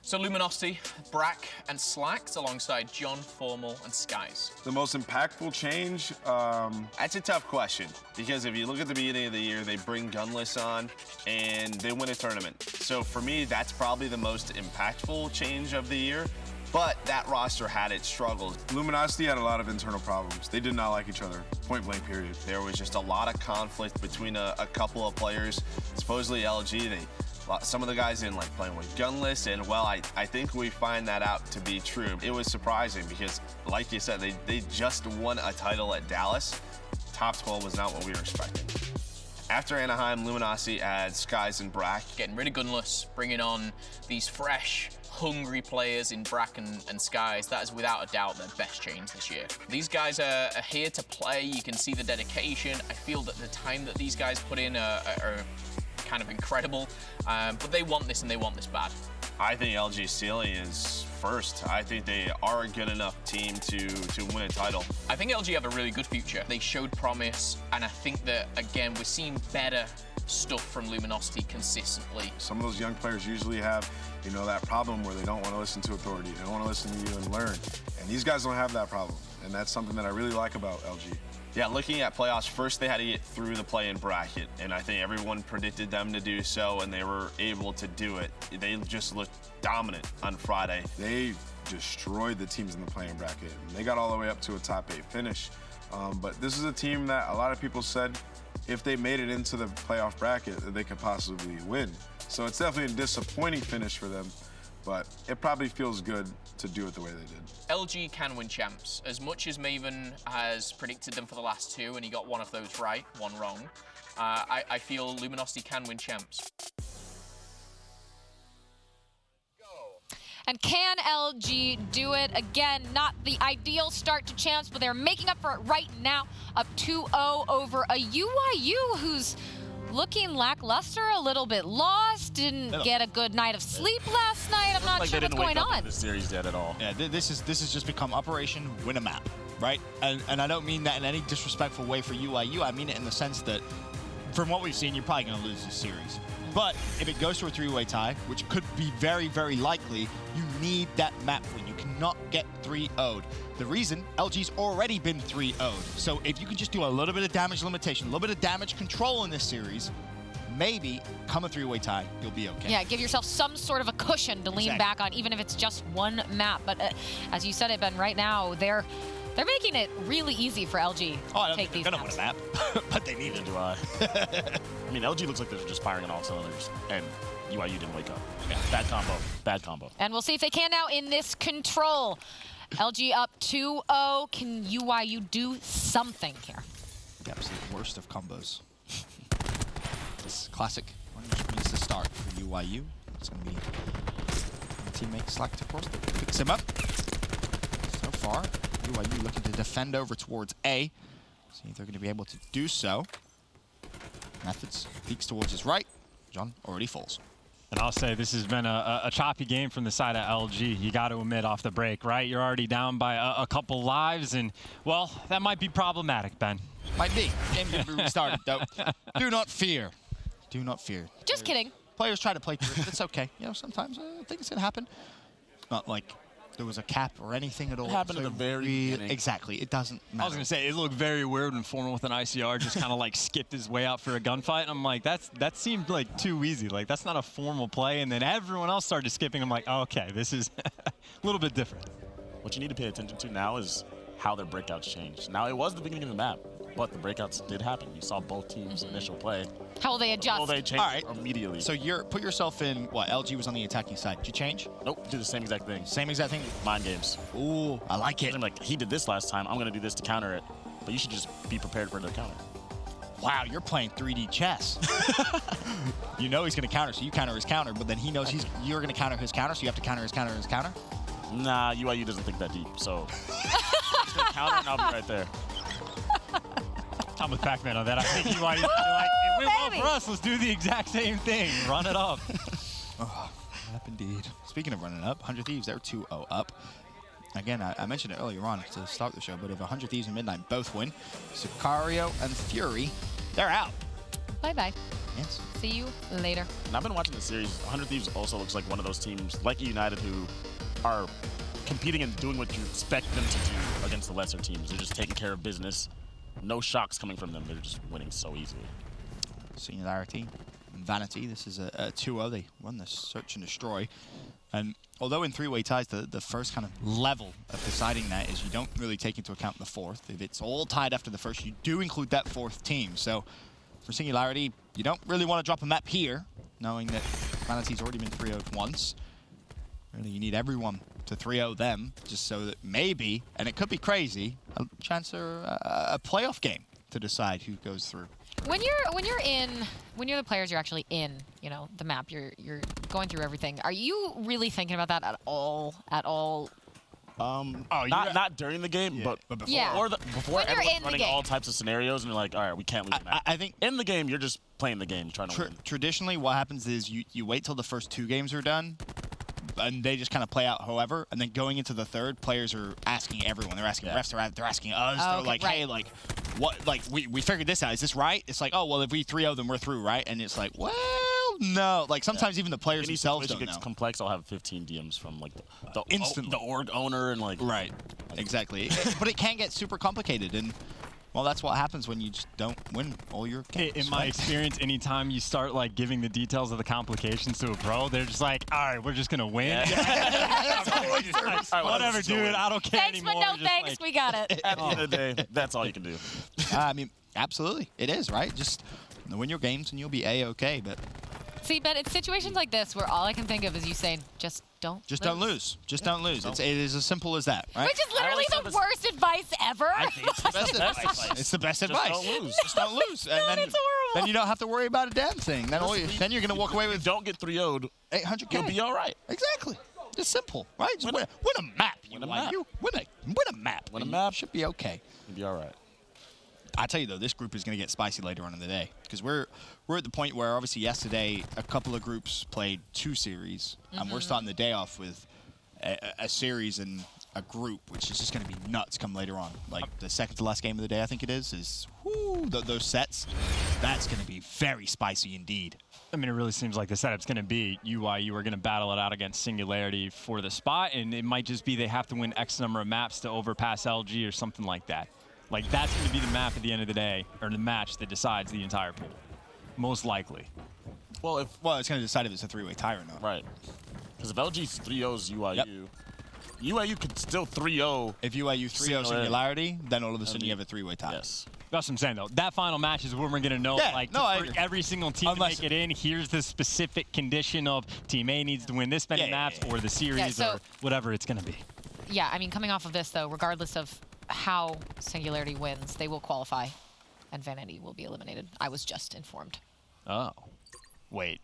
So Luminosity, Brack, and Slacks alongside John, Formal, and Skies. The most impactful change? That's a tough question, because if you look at the beginning of the year, they bring Gunless on, and they win a tournament. So for me, that's probably the most impactful change of the year. But that roster had its struggles. Luminosity had a lot of internal problems. They did not like each other, point blank period. There was just a lot of conflict between a couple of players. Supposedly LG, some of the guys didn't like playing with Gunless, and well, I think we find that out to be true. It was surprising because, like you said, they just won a title at Dallas. Top 12 was not what we were expecting. After Anaheim, Luminosity adds Skies and Brack. Getting rid of Gunless, bringing on these fresh, hungry players in Brack and Skies. That is without a doubt their best change this year. These guys are here to play. You can see the dedication. I feel that the time that these guys put in are kind of incredible, but they want this and they want this bad. I think LG's ceiling is first. I think they are a good enough team to win a title. I think LG have a really good future. They showed promise, and I think that, again, we're seeing better stuff from Luminosity consistently. Some of those young players usually have, you know, that problem where they don't want to listen to authority. They don't want to listen to you and learn. And these guys don't have that problem. And that's something that I really like about LG. Yeah, looking at playoffs, first they had to get through the play-in bracket, and I think everyone predicted them to do so, and they were able to do it. They just looked dominant on Friday. They destroyed the teams in the play-in bracket. They got all the way up to a top 8 finish. But this is a team that a lot of people said if they made it into the playoff bracket, that they could possibly win. So it's definitely a disappointing finish for them, but it probably feels good to do it the way they did. LG can win champs. As much as Maven has predicted them for the last 2, and he got one of those right, one wrong, I feel Luminosity can win champs. And can LG do it? Again, not the ideal start to champs, but they're making up for it right now, up 2-0 over a UYU who's looking lackluster, a little bit lost, didn't get a good night of sleep last night. I'm not sure what's going on. This series yet at all. Yeah, this has just become Operation Win a Map, right? And I don't mean that in any disrespectful way for UYU. I mean it in the sense that from what we've seen, you're probably going to lose this series. But if it goes to a 3-way tie, which could be very, very likely, you need that map win. You cannot get 3-0'd. The reason, LG's already been 3-0'd. So if you can just do a little bit of damage limitation, a little bit of damage control in this series, maybe come a 3-way tie, you'll be okay. Yeah, give yourself some sort of a cushion to lean back on, even if it's just one map. But as you said it, Ben, right now, they're making it really easy for LG to take these maps. They're going to win a map, but they need it. Do I? I mean, LG looks like they're just firing on all cylinders, and UYU didn't wake up. Yeah, bad combo. Bad combo. And we'll see if they can now in this control. LG up 2-0. Can UYU do something here? The absolute worst of combos. This classic one which means to start for UYU. It's going to be teammate select, of course, that picks him up. So far, UYU looking to defend over towards A. See if they're going to be able to do so. Methods peeks towards his right. John already falls. And I'll say this has been a choppy game from the side of LG. You got to admit off the break, right? You're already down by a couple lives, and, well, that might be problematic, Ben. Might be. Game could be restarted, though. Do not fear. Do not fear. Just kidding. Players try to play through it. It's okay. You know, sometimes things can happen. It's not like there was a cap or anything at all. It happened at the very beginning. Exactly. It doesn't matter. I was going to say, it looked very weird when Formal with an ICR just kind of like skipped his way out for a gunfight. And I'm like, that seemed like too easy. Like, that's not a formal play. And then everyone else started skipping. I'm like, oh, okay, this is a little bit different. What you need to pay attention to now is how their breakouts changed. Now, it was the beginning of the map, but the breakouts did happen. You saw both teams' initial play. How will they adjust? Well, they changed immediately. So put yourself in, what, LG was on the attacking side. Did you change? Nope, do the same exact thing. Same exact thing? Mind games. Ooh, I like it. I'm like, he did this last time, I'm going to do this to counter it. But you should just be prepared for another counter. Wow, you're playing 3D chess. You know he's going to counter, so you counter his counter, but then he knows you're going to counter his counter, so you have to counter his counter his counter? Nah, UYU doesn't think that deep, so just gonna counter and I'll be right there. I'm with Pac-Man on that. I think UYU like, it went well for us. Let's do the exact same thing. Run it up. Oh, up indeed. Speaking of running up, 100 Thieves, they're 2-0 up. Again, I mentioned it earlier on to start the show, but if 100 Thieves and Midnight both win, Sicario and Fury, they're out. Bye-bye. Yes. See you later. And I've been watching the series. 100 Thieves also looks like one of those teams, like United, who are competing and doing what you expect them to do against the lesser teams. They're just taking care of business. No shocks coming from them. They're just winning so easily. Singularity, Vanity. This is a 2-0. They won the Search and Destroy. And although in 3-way ties, the first kind of level of deciding that is you don't really take into account the fourth. If it's all tied after the first, you do include that fourth team. So for Singularity, you don't really want to drop a map here, knowing that Vanity's already been 3-0'd once. Really, you need everyone to 3-0 them, just so that maybe, and it could be crazy, a chance or a playoff game to decide who goes through. When you're the players, you're actually in, you know, the map. You're going through everything. Are you really thinking about that at all? Not during the game, but before. Yeah. Before when you're everyone's in the running game. all types of scenarios, and you're like, all right, we can't lose the map. I think in the game, you're just playing the game, trying to win. Traditionally, what happens is you wait till the first 2 games are done, and they just kind of play out however. And then going into the third, players are asking everyone. They're asking refs. They're asking us. Oh, they're like, right. hey, like, what? Like, we figured this out. Is this right? It's like, oh, well, if we 3-0, then we're through, right? And it's like, well, no. Like, sometimes even the players themselves don't know. If it gets complex, I'll have 15 DMs from, like, Instantly. the org owner and, like... Right. Exactly. But it can get super complicated, and... Well, that's what happens when you just don't win all your games. In my experience, anytime you start like giving the details of the complications to a pro, they're just like, all right, we're just going to win. Whatever, dude. I don't care Thanks, anymore. but no Just thanks. like- We got it. At the end of the day, that's all you can do. I mean, absolutely. It is, right? Just win your games and you'll be A-okay, but... See, but it's situations like this where all I can think of is you saying, just don't lose. Don't lose. Just don't lose. It is as simple as that, right? Which is literally the worst advice ever. I think it's the best advice. It's the best Just advice. don't lose. Just don't lose. And then, it's horrible. then you don't have to worry about a damn thing. Then, then you're going to walk away with Don't get 3-0'd. 800K. You'll be all right. Exactly. Just simple, right? Just win a map. Win a map. Win a map. Win a map. Should be okay. You'll be all right. I tell you though, this group is going to get spicy later on in the day because we're at the point where obviously yesterday a couple of groups played 2 series, and we're starting the day off with a series and a group, which is just going to be nuts come later on. Like the second to last game of the day, I think it is those sets. That's going to be very spicy indeed. I mean, it really seems like the setup's going to be UYU are going to battle it out against Singularity for the spot, and it might just be they have to win X number of maps to overpass LG or something like that. Like, that's going to be the map at the end of the day, or the match that decides the entire pool. Most likely. Well, it's going to decide if it's a 3-way tie or not. Right. Because if LG 3-0's UYU, UYU could still 3-0. If UYU 3-0 Singularity, then all of a sudden you have a 3-way tie. Yes. That's what I'm saying, though. That final match is when we're going to know, for every single team to make it in, here's the specific condition of Team A needs to win this many maps or the series or whatever it's going to be. Yeah, I mean, coming off of this, though, regardless of how Singularity wins, they will qualify, and Vanity will be eliminated. I was just informed. Oh. Wait.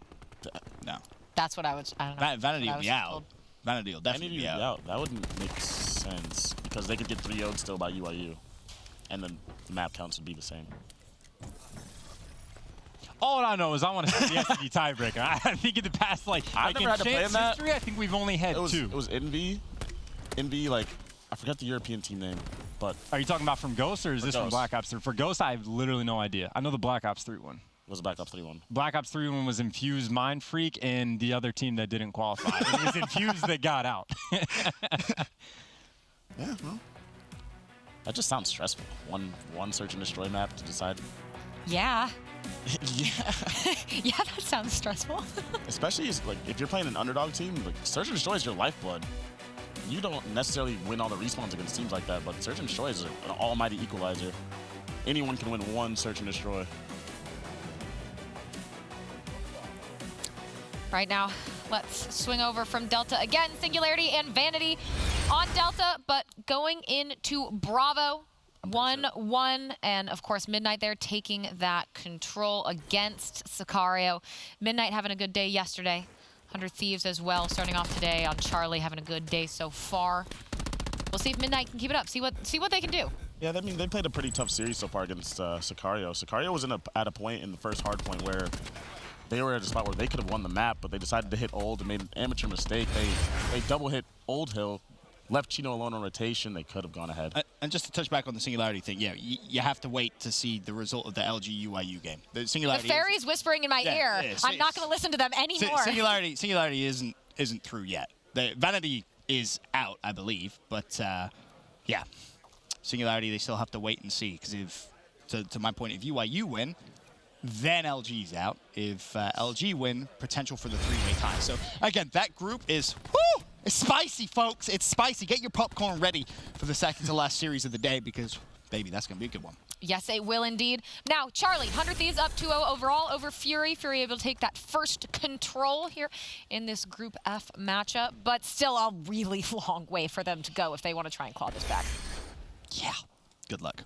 No. That's what I was, I don't know. Vanity will be out. Vanity will definitely be out. That wouldn't make sense because they could get 3-0'd still by UYU, and then the map counts would be the same. All I know is I want to see the SCD tiebreaker. I think in the past, I've never had to play in that. history, I think we've only had 2. It was Envy. Envy, I forgot the European team name, but... Are you talking about from Ghost, or is this from Black Ops 3? For Ghost, I have literally no idea. I know the Black Ops 3 one. It was a Black Ops 3 one. Black Ops 3 one was Infused Mind Freak and the other team that didn't qualify. It was Infused that got out. Yeah, well... That just sounds stressful. One search and destroy map to decide. Yeah. Yeah. Yeah, that sounds stressful. Especially if you're playing an underdog team, search and destroy is your lifeblood. You don't necessarily win all the respawns against teams like that, but search and destroy is an almighty equalizer. Anyone can win one search and destroy. Right now, let's swing over from Delta again. Singularity and Vanity on Delta, but going into Bravo. 1-1, and of course Midnight there taking that control against Sicario. Midnight having a good day yesterday. 100 Thieves as well, starting off today on Charlie, having a good day so far. We'll see if Midnight can keep it up. See what they can do. Yeah, I mean they played a pretty tough series so far against Sicario. Sicario was at a point in the first hard point where they were at a spot where they could have won the map, but they decided to hit Old and made an amateur mistake. They double hit Old Hill. Left Chino alone on rotation, they could have gone ahead. And just to touch back on the Singularity thing, yeah, you have to wait to see the result of the LG UYU game. The Singularity. The fairy is whispering in my ear. I'm not going to listen to them anymore. Singularity isn't through yet. The Vanity is out, I believe, but yeah, Singularity they still have to wait and see because if, to my point, if UYU win, then LG's out. If LG win, potential for the 3-way tie. So again, that group is whoo. It's spicy, folks. It's spicy. Get your popcorn ready for the second to last series of the day because, baby, that's going to be a good one. Yes, it will indeed. Now, Charlie, 100 Thieves up 2-0 overall over Fury. Fury able to take that first control here in this Group F matchup, but still a really long way for them to go if they want to try and claw this back. Yeah. Good luck.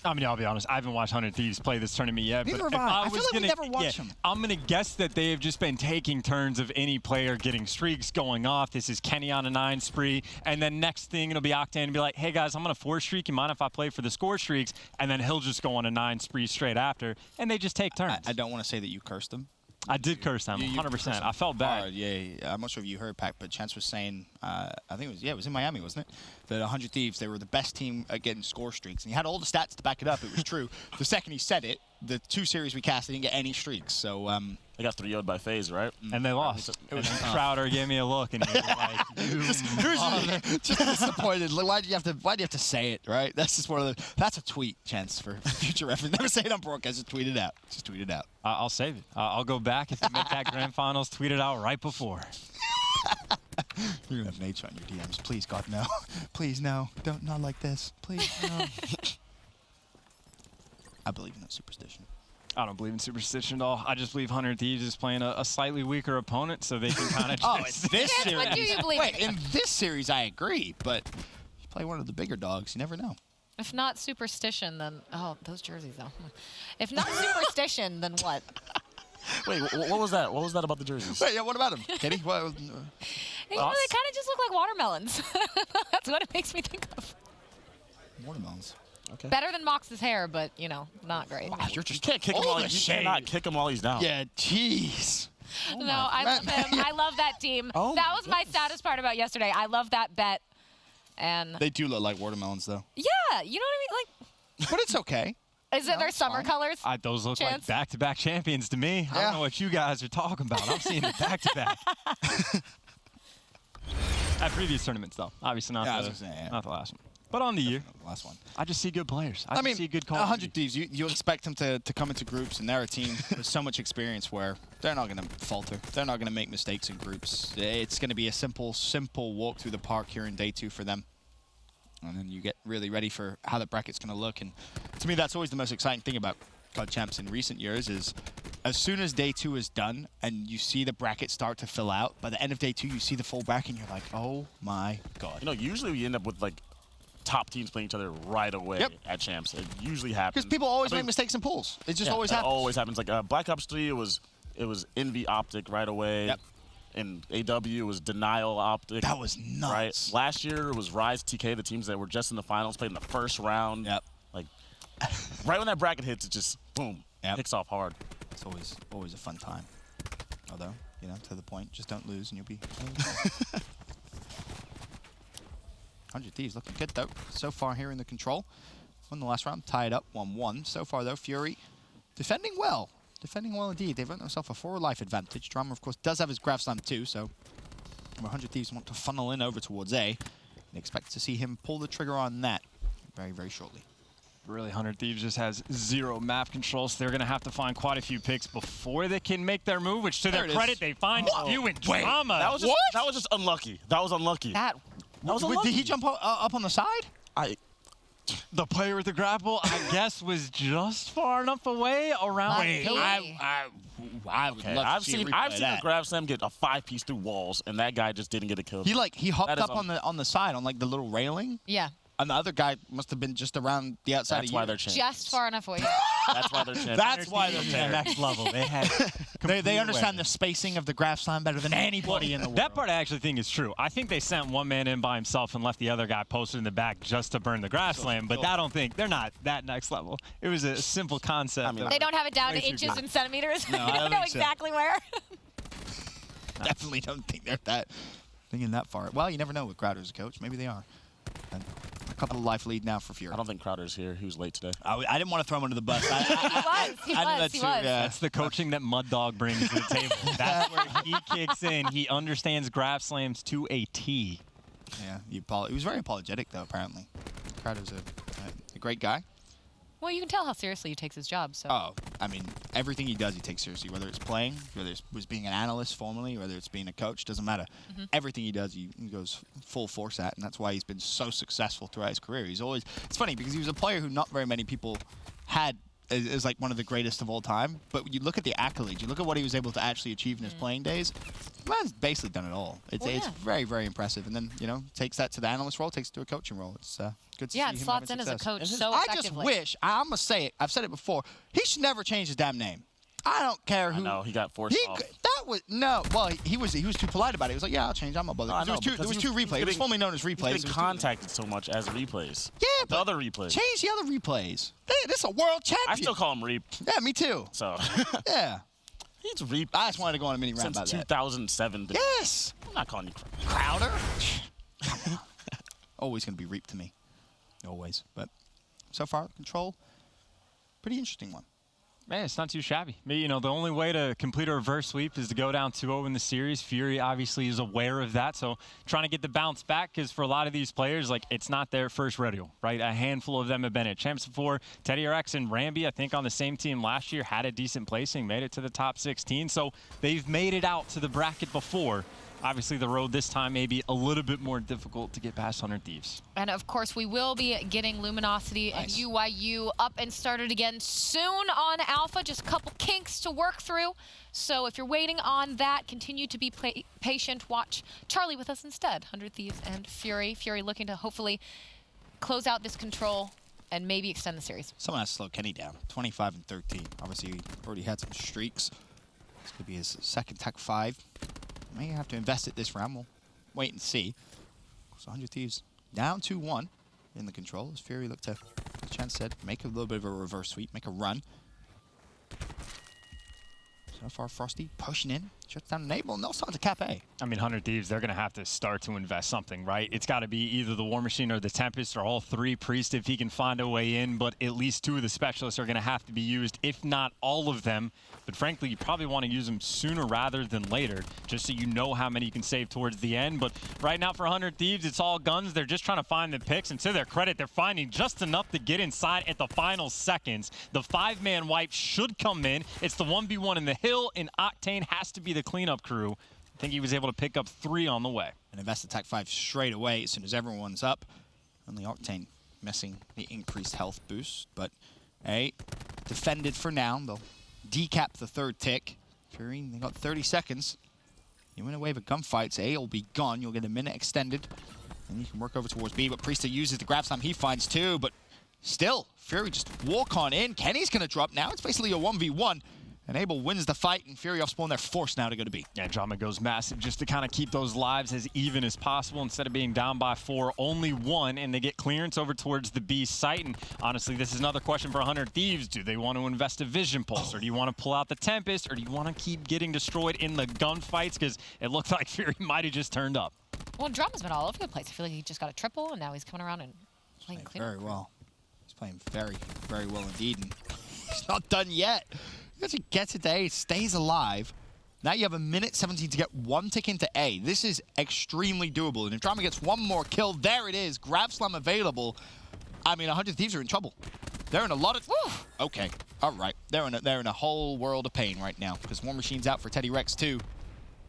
I mean, I'll be honest. I haven't watched 100 Thieves play this tournament yet. Neither but have I. I feel like we never watched them. I'm going to guess that they have just been taking turns of any player getting streaks going off. This is Kenny on a 9 spree. And then next thing, it'll be Octane and be like, hey, guys, I'm on a 4 streak. You mind if I play for the score streaks? And then he'll just go on a 9 spree straight after. And they just take turns. I don't want to say that you cursed them. I did curse them, 100%. I felt bad. Yeah, I'm not sure if you heard, Pac, but Chance was saying, I think it was in Miami, wasn't it? That 100 Thieves, they were the best team at getting score streaks. And he had all the stats to back it up. It was true. The second he said it, the 2 series we cast, they didn't get any streaks. So they got 3-0'd by FaZe, right? And they lost. It was Crowder gave me a look, and he was like, just disappointed. Like, why do you have to say it, right? That's just one of the. That's a tweet, Chance, for future reference. Never say it on broadcast. Just tweet it out. Just tweet it out. I'll save it. I'll go back if you make that grand finals. Tweet it out right before. You're gonna have Nate on your DMs. Please, God, no. Please, no. Not like this. Please, no. I believe in that superstition. I don't believe in superstition at all. I just believe 100 Thieves is playing a slightly weaker opponent, so they can kind of Oh, in this series. What do you believe Wait, in? in this series, I agree, but you play one of the bigger dogs, you never know. If not superstition, then those jerseys though. If not superstition, then what? Wait, what was that? What was that about the jerseys? Wait, yeah, what about him, Kitty? What, You know, they kind of just look like watermelons. That's what it makes me think of. watermelons. Okay. Better than Mox's hair, but you know, not great. Wow, you're just You can't kick him while you cannot kick him while he's down. Yeah, jeez. No, I love him. I love that team. Oh, that was my saddest part about yesterday. I love that bet. And They do look like watermelons, though. yeah, you know what I mean? But it's okay. Like, is it their summer colors? Those look Chance? like back-to-back champions to me. I Yeah. don't know what you guys are talking about. I'm seeing it back-to-back. At previous tournaments, though. Obviously not, Yeah, I was gonna say, yeah. not the last one. But on the year, Last one. I just see good players. I mean, just see good 100 Thieves, you expect them to come into groups, and they're a team with so much experience where they're not going to falter. They're not going to make mistakes in groups. It's going to be a simple walk through the park here in day 2 for them. And then you get really ready for how the bracket's going to look. And to me, that's always the most exciting thing about COD Champs in recent years is as soon as day 2 is done and you see the bracket start to fill out, by the end of day 2, you see the full bracket and you're like, oh my God. You know, usually we end up with, like, top teams playing each other right away at Champs. It usually happens. Because people always make mistakes in pools. It just always that happens. always happens. Like Black Ops 3, it was Envy Optic right away. Yep. And AW, it was Denial Optic. That was nuts. Right. Last year, it was Rise TK, the teams that were just in the finals, played in the first round. Yep. Like, right when that bracket hits, it just, boom, Yep. kicks off hard. It's always a fun time. Although, you know, to the point, just don't lose and you'll be... 100 Thieves looking good, though, so far here in the control. Won the last round, tied up 1-1. So far, though, Fury defending well. Defending well indeed. They've earned themselves a 4 life advantage. Drama, of course, does have his Grav Slam too, so 100 Thieves want to funnel in over towards A. And expect to see him pull the trigger on that very, very shortly. Really, 100 Thieves just has 0 map control, so they're going to have to find quite a few picks before they can make their move, which to their credit, they find you in Drama. That was just unlucky. That was unlucky. That was Wait, unlucky. did he jump up on the side? The player with the grapple, I guess, was just far enough away around. Wait, I would love to I've see seen a Grav Slam get a 5-piece through walls, and that guy just didn't get a kill. He hopped That is up on the side on like the little railing. yeah, And the other guy must have been just around the outside That's of why you. they're champions. just far enough away. That's why they're champions. That's why they're the next level. They had They understand the spacing of the Graf Slam better than anybody in the world. that part I actually think is true. I think they sent one man in by himself and left the other guy posted in the back just to burn the grass slam, but I don't think they're not that next level. It was a simple concept. I mean, They don't have it down Way to too inches good. and centimeters. No, I they don't know think so. exactly where. Definitely don't think they're thinking that far. Well, you never know with Crowder as a coach. Maybe they are. And a couple of life lead now for Fury. I don't think Crowder's here. He was late today. I didn't want to throw him under the bus. He was. He I knew was. that He too, was. yeah. That's the coaching that Mud Dog brings to the table. That's where he kicks in. He understands grab slams to a T. Yeah, he was very apologetic though. Apparently, Crowder's a great guy. Well, you can tell how seriously he takes his job. So. Oh, I mean, everything he does, he takes seriously. Whether it's playing, whether it was being an analyst formerly, whether it's being a coach, doesn't matter. Everything he does, he goes full force at, and that's why he's been so successful throughout his career. It's funny because he was a player who not very many people had as like one of the greatest of all time. But when you look at the accolades, you look at what he was able to actually achieve in his playing days, the man's basically done it all. It's very, very impressive. And then, takes that to the analyst role, takes it to a coaching role. It's good to see him and slots in having as a success. coach so I effectively. just wish, I'm going to say it, I've said it before, he should never change his damn name. I don't care who. No, he got forced off. He was too polite about it. He was like, yeah, I'll change. I'm not bothered. No, I know, There was two replays. It was formerly known as replays. He's It getting was two- contacted so much as replays. Yeah, The but other replays. change the other replays. This is a world champion. I still call him Reap. Yeah, me too. So Yeah. He's reaped. I just wanted to go on a mini rant since about 2007. that. Yes! I'm not calling you Crowder? Always going to be reaped to me. Always. But so far, control, pretty interesting one. Man, it's not too shabby. You know, the only way to complete a reverse sweep is to go down 2-0 in the series. Fury obviously is aware of that, so trying to get the bounce back, because for a lot of these players, like, it's not their first rodeo, right? A handful of them have been at Champs before. Teddy RX and Ramby, I think on the same team last year, had a decent placing, made it to the top 16, so they've made it out to the bracket before. Obviously, the road this time may be a little bit more difficult to get past 100 Thieves. And of course, we will be getting Luminosity and UYU up and started again soon on Alpha. Just a couple kinks to work through. So if you're waiting on that, continue to be patient. Watch Charlie with us instead. 100 Thieves and Fury. Fury looking to hopefully close out this control and maybe extend the series. Someone has to slow Kenny down. 25 and 13. Obviously, he already had some streaks. This could be his second Tech 5. May have to invest it this round. We'll wait and see. So 100 Thieves down 2-1 in the control as Fury looked to, as Chan said, make a little bit of a reverse sweep, make a run. So far, Frosty pushing in, shuts down Enable, and they'll start to cap A. I mean, 100 Thieves, they're going to have to start to invest something, right? It's got to be either the War Machine or the Tempest or all three. Priest, if he can find a way in, but at least two of the specialists are going to have to be used, if not all of them. But frankly, you probably want to use them sooner rather than later, just so you know how many you can save towards the end. But right now for 100 Thieves, it's all guns. They're just trying to find the picks, and to their credit, they're finding just enough to get inside at the final seconds. The 5-man wipe should come in. It's the 1v1 in the hill, and Octane has to be the cleanup crew. I think he was able to pick up 3 on the way. And invest attack 5 straight away as soon as everyone's up. Only Octane missing the increased health boost, but A, defended for now. They'll decap the third tick. Fury, they got 30 seconds. You win a wave of gunfights, A will be gone. You'll get a minute extended, and you can work over towards B. But Priesta uses the grab slam. He finds 2, but still, Fury just walk on in. Kenny's going to drop now. It's basically a 1v1. And Abel wins the fight, and Fury off spawn. They're forced now to go to B. Yeah, drama goes massive just to kind of keep those lives as even as possible. Instead of being down by 4, only 1, and they get clearance over towards the B site. And honestly, this is another question for 100 Thieves. Do they want to invest a Vision Pulse, or do you want to pull out the Tempest, or do you want to keep getting destroyed in the gunfights? Because it looked like Fury might have just turned up. Well, drama's been all over the place. I feel like he just got a triple, and now he's coming around and playing clean. Very well. He's playing very, very well indeed, and he's not done yet. He actually gets it to A, stays alive. Now you have a minute 17 to get 1 tick into A. This is extremely doable. And if Drama gets 1 more kill, there it is. Grab slam available. I mean, 100 Thieves are in trouble. They're in a lot of... Okay, all right. They're in a whole world of pain right now because War Machine's out for Teddy Rex too.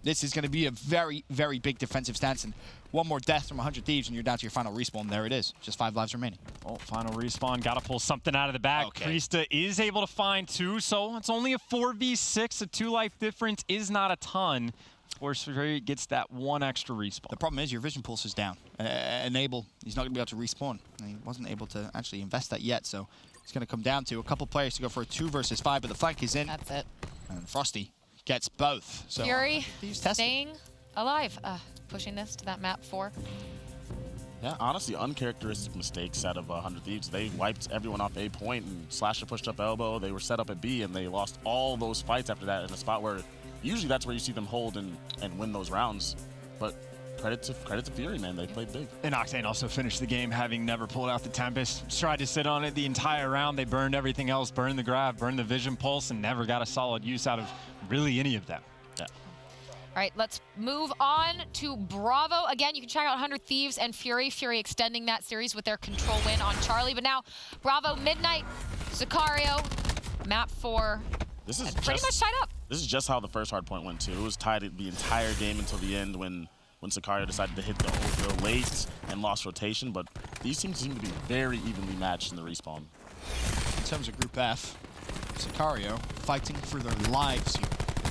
This is going to be a very, very big defensive stance. And 1 more death from 100 Thieves and you're down to your final respawn. There it is. Just 5 lives remaining. Oh, final respawn. Got to pull something out of the bag. Okay. Priesta is able to find 2, so it's only a 4v6. A 2-life difference is not a ton. Of course, Fury gets that 1 extra respawn. The problem is your vision pulse is down. Enable, he's not going to be able to respawn. And he wasn't able to actually invest that yet, so it's going to come down to a couple players to go for a 2 versus 5, but the flank is in. That's it. And Frosty gets both. So Fury staying alive, pushing this to that map 4. Yeah, honestly, uncharacteristic mistakes out of 100 Thieves. They wiped everyone off A point, and Slasher pushed up elbow. They were set up at B, and they lost all those fights after that in a spot where usually that's where you see them hold and win those rounds. But credit to Fury, man. They played big. And Octane also finished the game having never pulled out the Tempest. Tried to sit on it the entire round. They burned everything else, burned the grab, burned the Vision Pulse, and never got a solid use out of really any of them. Yeah. All right, let's move on to Bravo. Again, you can check out 100 Thieves and Fury. Fury extending that series with their control win on Charlie. But now, Bravo, Midnight, Sicario, map 4. This is pretty much tied up. This is just how the first hard point went, too. It was tied the entire game until the end when Sicario decided to hit the overkill late and lost rotation. But these teams seem to be very evenly matched in the respawn. in terms of Group F, Sicario fighting for their lives here.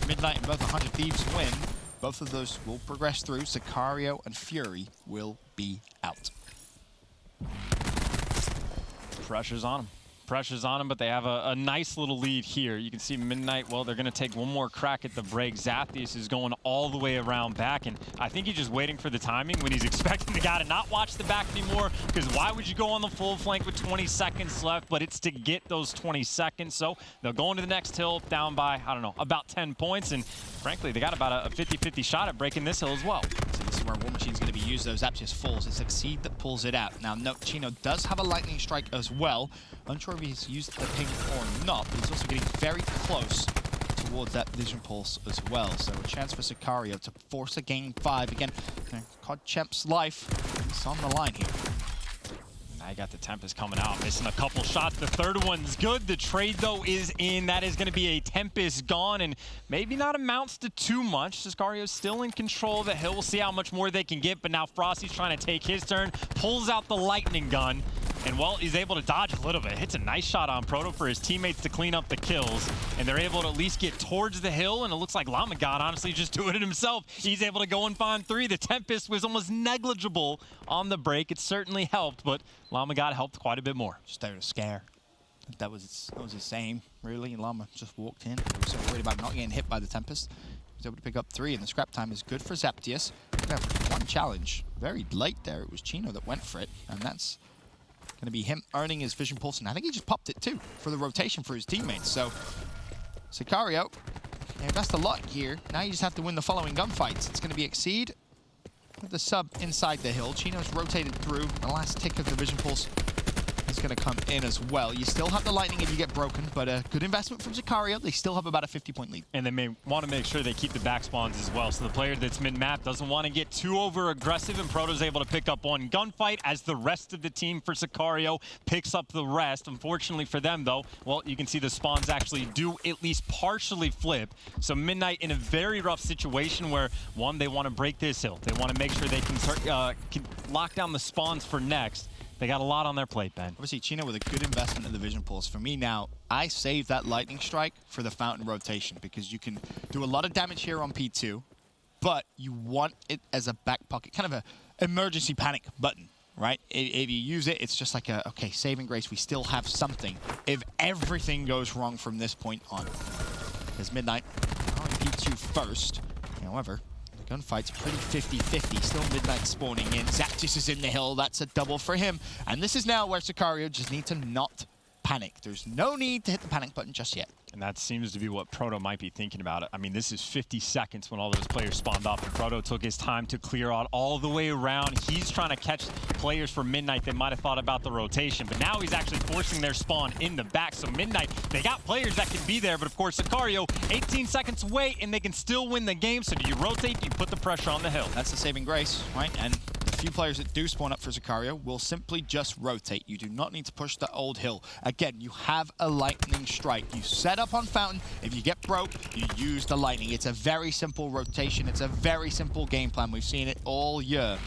Midnight and both 100 Thieves win. Both of those will progress through. Sicario and Fury will be out. Pressure's on him. Pressure's on them, but they have a nice little lead here. You can see Midnight, well, they're going to take one more crack at the break. Zaptius is going all the way around back, and I think he's just waiting for the timing when he's expecting the guy to not watch the back anymore, because why would you go on the full flank with 20 seconds left? But it's to get those 20 seconds. So they'll go into the next hill down by, I don't know, about 10 points, and frankly, they got about a 50-50 shot at breaking this hill as well. So this is where War Machine's going to be used. Those Zaptius falls. It's Exceed that pulls it out. Now, no, Chino does have a lightning strike as well. Unsure if he's used the ping or not, but he's also getting very close towards that vision pulse as well. So a chance for Sicario to force a game 5. Again, COD Champs' life is on the line here. I got the Tempest coming out, missing a couple shots. The third one's good. The trade, though, is in. That is going to be a Tempest gone, and maybe not amounts to too much. Sicario's still in control of the hill. We'll see how much more they can get, but now Frosty's trying to take his turn, pulls out the lightning gun, and, well, he's able to dodge a little bit. Hits a nice shot on Proto for his teammates to clean up the kills, and they're able to at least get towards the hill, and it looks like Llama God honestly just doing it himself. He's able to go and find 3. The Tempest was almost negligible on the break. It certainly helped, but Llama God helped quite a bit more. Just there to scare. That was his same, really. Llama just walked in. He was so worried about not getting hit by the Tempest. He was able to pick up 3, and the scrap time is good for Zaptius. One challenge. Very late there. It was Chino that went for it, and that's going to be him earning his vision pulse, and I think he just popped it too for the rotation for his teammates. So Sicario, best of luck here. Now you just have to win the following gunfights. It's going to be Exceed with the sub inside the hill. Chino's rotated through. The last tick of the vision pulse is going to come in as well. You still have the lightning if you get broken, but a good investment from Sicario. They still have about a 50-point lead. And they may want to make sure they keep the back spawns as well. So the player that's mid-map doesn't want to get too over-aggressive, and Proto's able to pick up one gunfight as the rest of the team for Sicario picks up the rest. Unfortunately for them, though, well, you can see the spawns actually do at least partially flip. So Midnight in a very rough situation where, one, they want to break this hill. They want to make sure they can lock down the spawns for next. They got a lot on their plate, Ben. Obviously, Chino with a good investment in the vision pulse. For me now, I save that lightning strike for the fountain rotation because you can do a lot of damage here on P2, but you want it as a back pocket, kind of a emergency panic button, right? If you use it, it's just like a, okay, saving grace, we still have something if everything goes wrong from this point on. Because Midnight on P2 first. However, gunfight's pretty 50-50. Still Midnight spawning in. Zaptius is in the hill. That's a double for him. And this is now where Sicario just needs to not panic. There's no need to hit the panic button just yet. And that seems to be what Proto might be thinking about it. I mean, this is 50 seconds when all those players spawned up, and Proto took his time to clear out all the way around. He's trying to catch players for Midnight that might have thought about the rotation, but now he's actually forcing their spawn in the back. So Midnight, they got players that can be there, but of course Sicario, 18 seconds away, and they can still win the game. So do you rotate? Do you put the pressure on the hill? That's the saving grace, right? And the few players that do spawn up for Sicario will simply just rotate. You do not need to push the old hill. Again, you have a lightning strike. You set up on fountain. If you get broke, you use the lightning. It's a very simple rotation. It's a very simple game plan. We've seen it all year.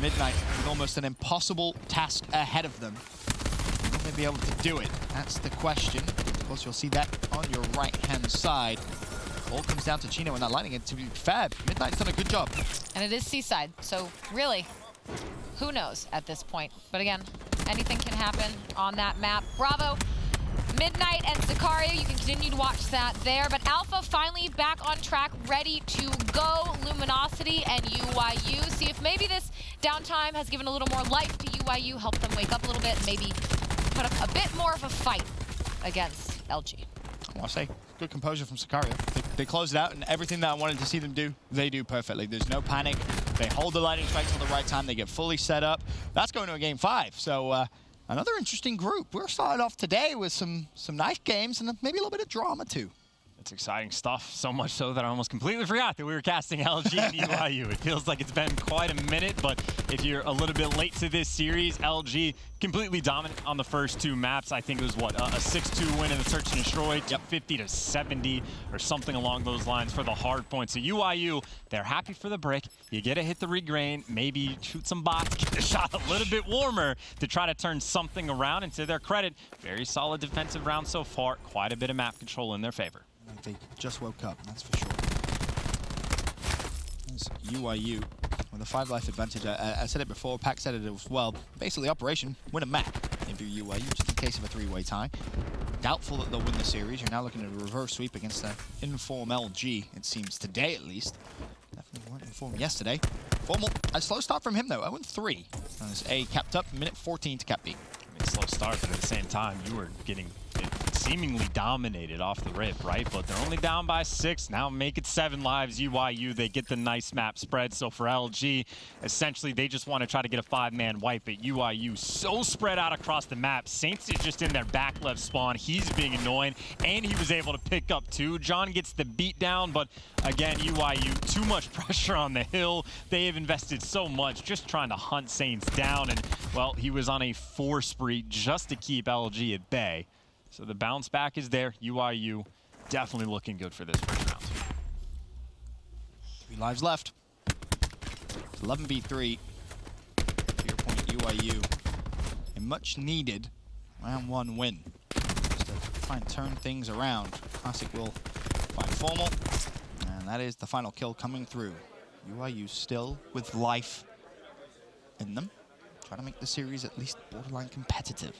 Midnight with almost an impossible task ahead of them. Will they be able to do it? That's the question. Of course, you'll see that on your right-hand side. All comes down to Chino and that lightning. And to be fair, Midnight's done a good job. And it is Seaside, so really, who knows at this point? But again, anything can happen on that map. Bravo. Midnight and Sicario, you can continue to watch that there. But Alpha finally back on track, ready to go. Luminosity and UYU. See if maybe this downtime has given a little more life to UYU, help them wake up a little bit, maybe put up a bit more of a fight against LG. I want to say, good composure from Sicario. They close it out, and everything that I wanted to see them do, they do perfectly. There's no panic. They hold the lightning strike till the right time. They get fully set up. That's going to a game 5. So another interesting group. We're starting off today with some nice games and maybe a little bit of drama too. It's exciting stuff, so much so that I almost completely forgot that we were casting LG and UYU. It feels like it's been quite a minute, but if you're a little bit late to this series, LG completely dominant on the first 2 maps. I think it was, what, a 6-2 win in the Search and Destroy, 50-70 or something along those lines for the hard points. So UYU, they're happy for the break. You get to hit the regrain, maybe shoot some bots, get the shot a little bit warmer to try to turn something around. And to their credit, very solid defensive round so far. Quite a bit of map control in their favor. They just woke up, that's for sure. There's UYU with a 5 life advantage. I said it before, Pac said it as well. Basically, operation, win a map. something through UYU, just in case of a three-way tie. Doubtful that they'll win the series. You're now looking at a reverse sweep against the inform LG, it seems, today at least. Definitely weren't informed yesterday. Formal, a slow start from him though, 0-3. As A capped up, minute 14 to cap B. I mean, slow start, but at the same time, you were getting seemingly dominated off the rip, right? But they're only down by 6. Now make it 7 lives. UYU, they get the nice map spread. So for LG, essentially, they just want to try to get a 5-man wipe at UYU. So spread out across the map. Saints is just in their back left spawn. He's being annoying, and he was able to pick up 2. John gets the beat down, but again, UYU, too much pressure on the hill. They have invested so much just trying to hunt Saints down, and, well, he was on a 4 spree just to keep LG at bay. So the bounce back is there. UYU definitely looking good for this first round. 3 lives left. 11v3. To your point, UYU, a much needed round 1 win. Just to try and turn things around. Classic will find Formal. And that is the final kill coming through. UYU still with life in them. Try to make the series at least borderline competitive.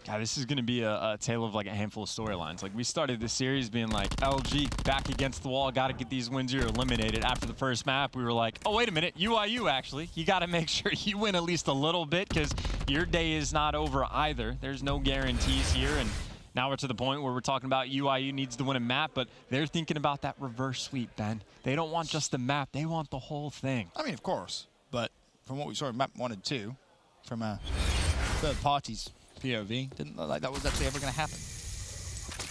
God, this is going to be a tale of like a handful of storylines. Like, we started the series being like, LG back against the wall, got to get these wins, you're eliminated. After the first map, we were like, oh, wait a minute, UYU actually. You got to make sure you win at least a little bit because your day is not over either. There's no guarantees here. And now we're to the point where we're talking about UYU needs to win a map, but they're thinking about that reverse sweep, Ben. They don't want just the map. They want the whole thing. I mean, of course. But from what we saw in map 1 and 2, from a third party's POV, didn't look like that was actually ever going to happen.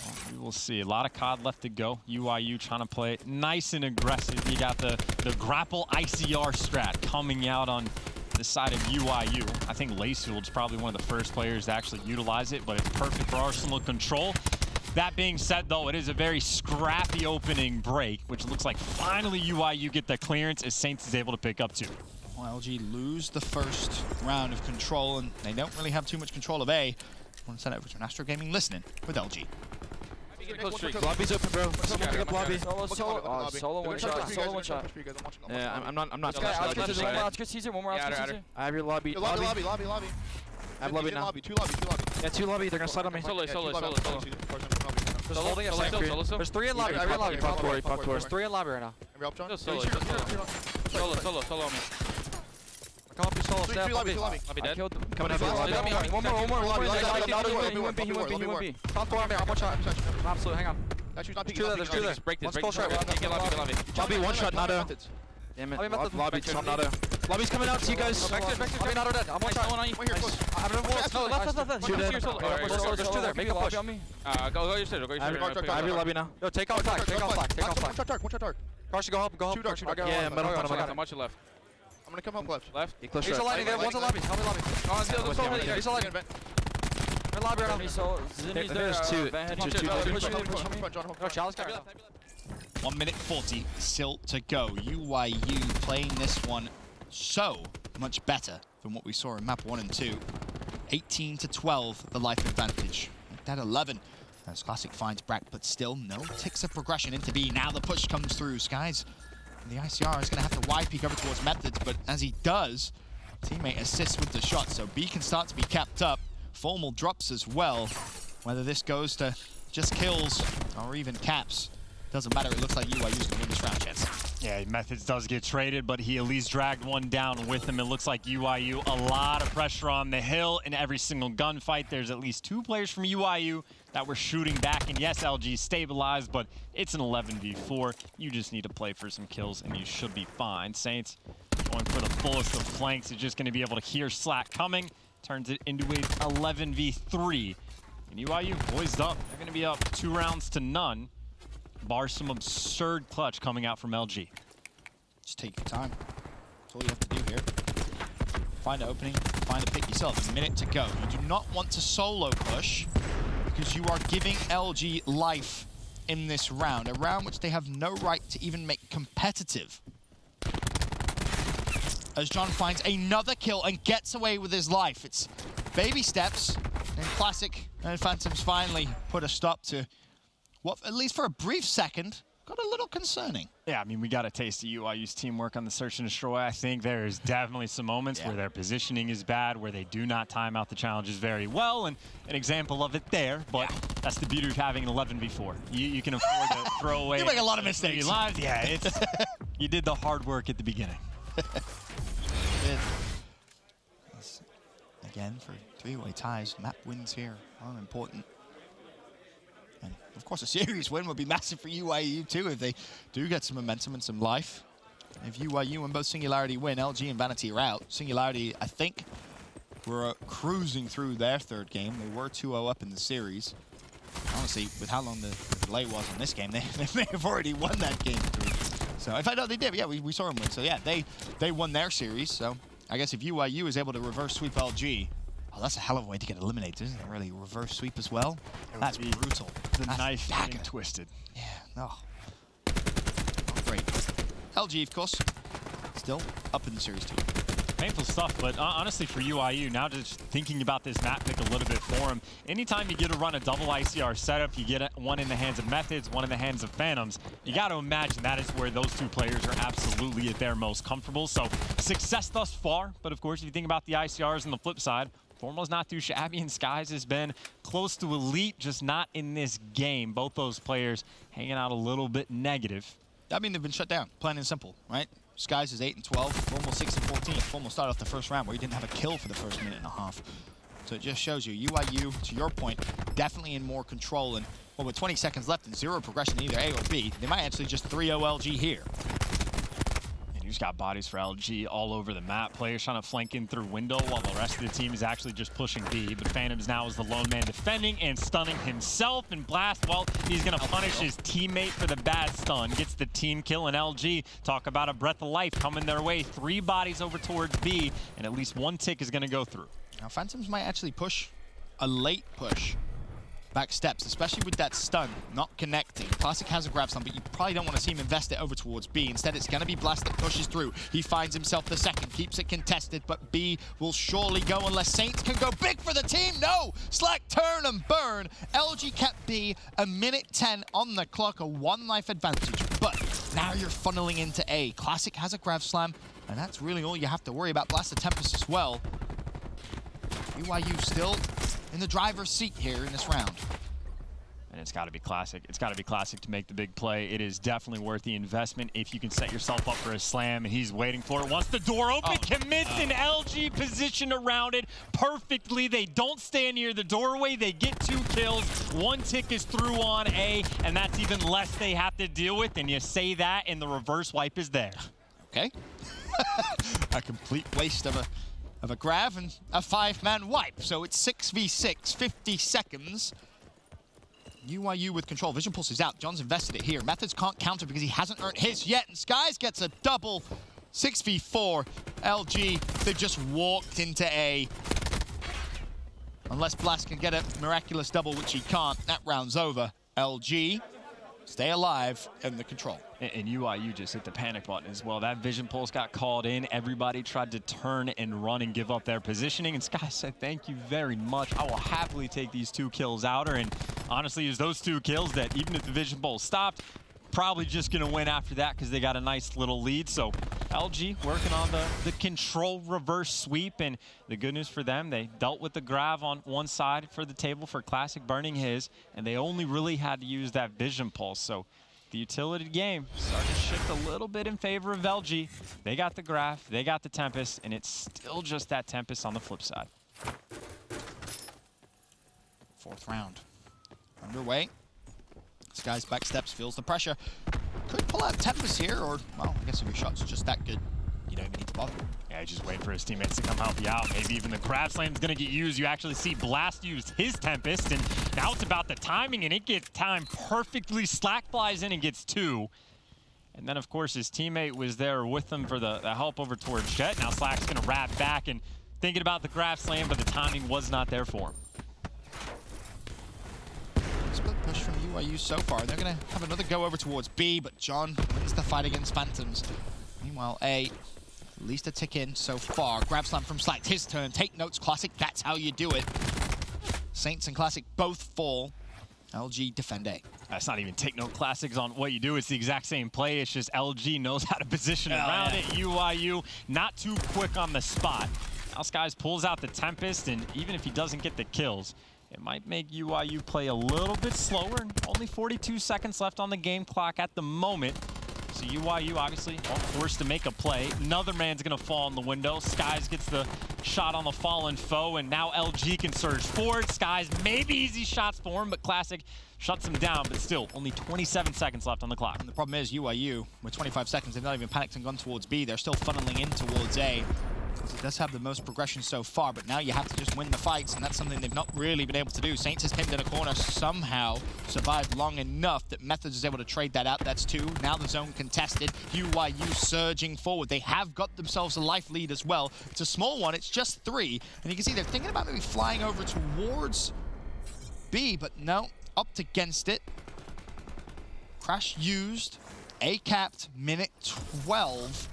Well, we will see. A lot of COD left to go. UYU trying to play nice and aggressive. You got the grapple ICR strat coming out on the side of UYU. I think Lacefield's probably one of the first players to actually utilize it, but it's perfect for Arsenal control. That being said, though, it is a very scrappy opening break, which looks like finally UYU get the clearance as Saints is able to pick up 2. Well, LG lose the first round of control, and they don't really have too much control of A. I want to send it over to Astro Gaming listening with LG. Lobby's open, bro. Someone pick up lobby. Solo one shot. Yeah, I'm not. Outskirts Caesar, one more outskirts Caesar. I have your lobby. Lobby. I have lobby now. Two lobby. Yeah, 2 lobby. They're gonna slide on me. Solo. Just holding it. There's 3 in lobby. Pop tour. There's 3 in lobby right now. Solo on me. Come up your solo. Stay up. Lobby dead. Coming up. One more. He went B. Top 4 on me. I'm one shot. Absolutely. Hang on. There's 2 there. Break this. Full shot. Lobby 1 shot. Nado. Damn it. Lobby. Top Nado. Lobby's coming out to you guys. Back to Nado dead. I'm one shot. I'm in wall. Left. 2 dead. There's 2 there. Make a push. Go your stairs. I have your lobby now. Yo, take off flag. One shot dark. Carson, go help. Yeah, middle. How much left? I'm gonna come home left. He's a lighting there. One's a lobby. Help me lobby. He's a lighting. They're lobby right now. There's 2. Chalice guy. 1 minute 40 still to go. UYU playing this one so much better than what we saw in map 1 and 2. 18-12, the life advantage. That 11 as Classic finds Brack, but still no ticks of progression into B. Now the push comes through. Skies, the ICR is going to have to wide peek over towards Methods, but as he does, teammate assists with the shot, so B can start to be capped up. Formal drops as well. Whether this goes to just kills or even caps, doesn't matter. It looks like UYU's going to win this round, Chance. Yeah, Methods does get traded, but he at least dragged one down with him. It looks like UYU, a lot of pressure on the hill in every single gunfight. There's at least 2 players from UYU that were shooting back, and yes, LG stabilized, but it's an 11v4. You just need to play for some kills, and you should be fine. Saints going for the fullest of flanks. Is just going to be able to hear Slack coming. Turns it into a 11v3. And UYU poised up. They're going to be up 2 rounds to none. Bar some absurd clutch coming out from LG. Just take your time. That's all you have to do here. Find an opening, find a pick yourself. A minute to go. You do not want to solo push because you are giving LG life in this round. A round which they have no right to even make competitive. As John finds another kill and gets away with his life. It's baby steps and Classic and Phantoms finally put a stop to what, at least for a brief second, got a little concerning. Yeah, I mean, we got a taste of UYU's teamwork on the search and destroy. I think there's definitely some moments where their positioning is bad, where they do not time out the challenges very well, and an example of it there, but that's the beauty of having an 11v4. You can afford to throw away. You make a lot of mistakes. Lives. Yeah, it's you did the hard work at the beginning. Again, for three-way ties, map wins here are important. And of course, a series win would be massive for UYU too if they do get some momentum and some life. If UYU and both Singularity win, LG and Vanity are out. Singularity, I think, were cruising through their third game. They were 2-0 up in the series. Honestly, with how long the delay was on this game, they may have already won that game through. So, in fact, no, they did. Yeah, we saw them win. So, yeah, they won their series. So, I guess if UYU is able to reverse sweep LG, oh, that's a hell of a way to get eliminated, isn't it? Really, reverse sweep as well. That's brutal. The knife getting twisted. Yeah, no. Great. LG, of course, still up in the series too. Painful stuff, but honestly for UYU, now just thinking about this map pick a little bit for them, anytime you get to run a double ICR setup, you get one in the hands of Methods, one in the hands of Phantoms, you got to imagine that is where those two players are absolutely at their most comfortable. So success thus far, but of course if you think about the ICRs on the flip side, Formal's not too shabby, and Skies has been close to elite, just not in this game. Both those players hanging out a little bit negative. I mean, they've been shut down, plain and simple, right? Skies is 8-12, Formal 6-14. Formal started off the first round where he didn't have a kill for the first minute and a half. So it just shows you, UYU, to your point, definitely in more control. And well, with 20 seconds left and zero progression in either A or B, they might actually just 3-0 LG here. And you just got bodies for LG all over the map. Players trying to flank in through window while the rest of the team is actually just pushing B. But Phantoms now is the lone man defending and stunning himself. And Blast, well, he's going to punish his teammate for the bad stun. Gets the team kill, and LG, talk about a breath of life coming their way. 3 bodies over towards B, and at least 1 tick is going to go through. Now, Phantoms might actually push a late push back steps, especially with that stun not connecting. Classic has a grab stun, but you probably don't want to see him invest it over towards B. Instead, it's going to be Blast that pushes through. He finds himself the second, keeps it contested, but B will surely go unless Saints can go big for the team. No! Slack, turn, and burn. LG kept B, a minute 10 on the clock, a 1 life advantage. But now you're funneling into A. Classic has a grab slam, and that's really all you have to worry about. Blast the Tempest as well. UYU still in the driver's seat here in this round. And it's got to be Classic. It's got to be Classic to make the big play. It is definitely worth the investment if you can set yourself up for a slam, and he's waiting for it. Once the door open, commits an LG position around it perfectly. They don't stand near the doorway. They get 2 kills. 1 tick is through on A, and that's even less they have to deal with. And you say that, and the reverse wipe is there. Okay. A complete waste of a grab and a 5-man wipe. So it's 6v6, 50 seconds. UYU with control. Vision Pulse is out. John's invested it here. Methods can't counter because he hasn't earned his yet. And Skies gets a double. 6v4. LG, they've just walked into A. Unless Blast can get a miraculous double, which he can't, that round's over. LG, stay alive in the control. And UYU just hit the panic button as well. That Vision Pulse got called in. Everybody tried to turn and run and give up their positioning. And Sky said, thank you very much. I will happily take these 2 kills outer. And honestly, it was those 2 kills that even if the Vision Pulse stopped, probably just going to win after that because they got a nice little lead. So LG working on the control reverse sweep. And the good news for them, they dealt with the grav on one side for the table for Classic burning his. And they only really had to use that Vision Pulse. So the utility game starting to shift a little bit in favor of LG. They got the Graph, they got the Tempest, and it's still just that Tempest on the flip side. 4th round underway. Skies back steps, feels the pressure. Could pull out Tempest here, or, well, I guess if your shot's just that good, you don't even need to bother. Yeah, just wait for his teammates to come help you out. Maybe even the grab slam's gonna get used. You actually see Blast use his Tempest, and now it's about the timing, and it gets timed perfectly. Slack flies in and gets 2. And then, of course, his teammate was there with him for the help over towards Jet. Now Slack's gonna wrap back and thinking about the grab slam, but the timing was not there for him. Split push from UYU so far. They're gonna have another go over towards B, but John wins the fight against Phantoms. Meanwhile, A, at least a tick in so far. Grab slam from Slack, his turn. Take notes, Classic, that's how you do it. Saints and Classic both fall. LG defend A. That's not even take no classics on what you do. It's the exact same play. It's just LG knows how to position around it. UYU not too quick on the spot. Now Skies pulls out the Tempest, and even if he doesn't get the kills, it might make UYU play a little bit slower. Only 42 seconds left on the game clock at the moment. So UYU obviously forced to make a play. Another man's gonna fall in the window. Skies gets the shot on the fallen foe, and now LG can surge forward. Skies, maybe easy shots for him, but Classic shuts him down, but still only 27 seconds left on the clock. And the problem is UYU, with 25 seconds, they've not even panicked and gone towards B. They're still funneling in towards A. It does have the most progression so far, but now you have to just win the fights, and that's something they've not really been able to do. Saints is pinned in a corner, somehow survived long enough that Methods is able to trade that out. That's 2. Now the zone contested. UYU surging forward. They have got themselves a life lead as well. It's a small one. It's just 3. And you can see they're thinking about maybe flying over towards B, but no, upped against it. Crash used. A capped, minute 12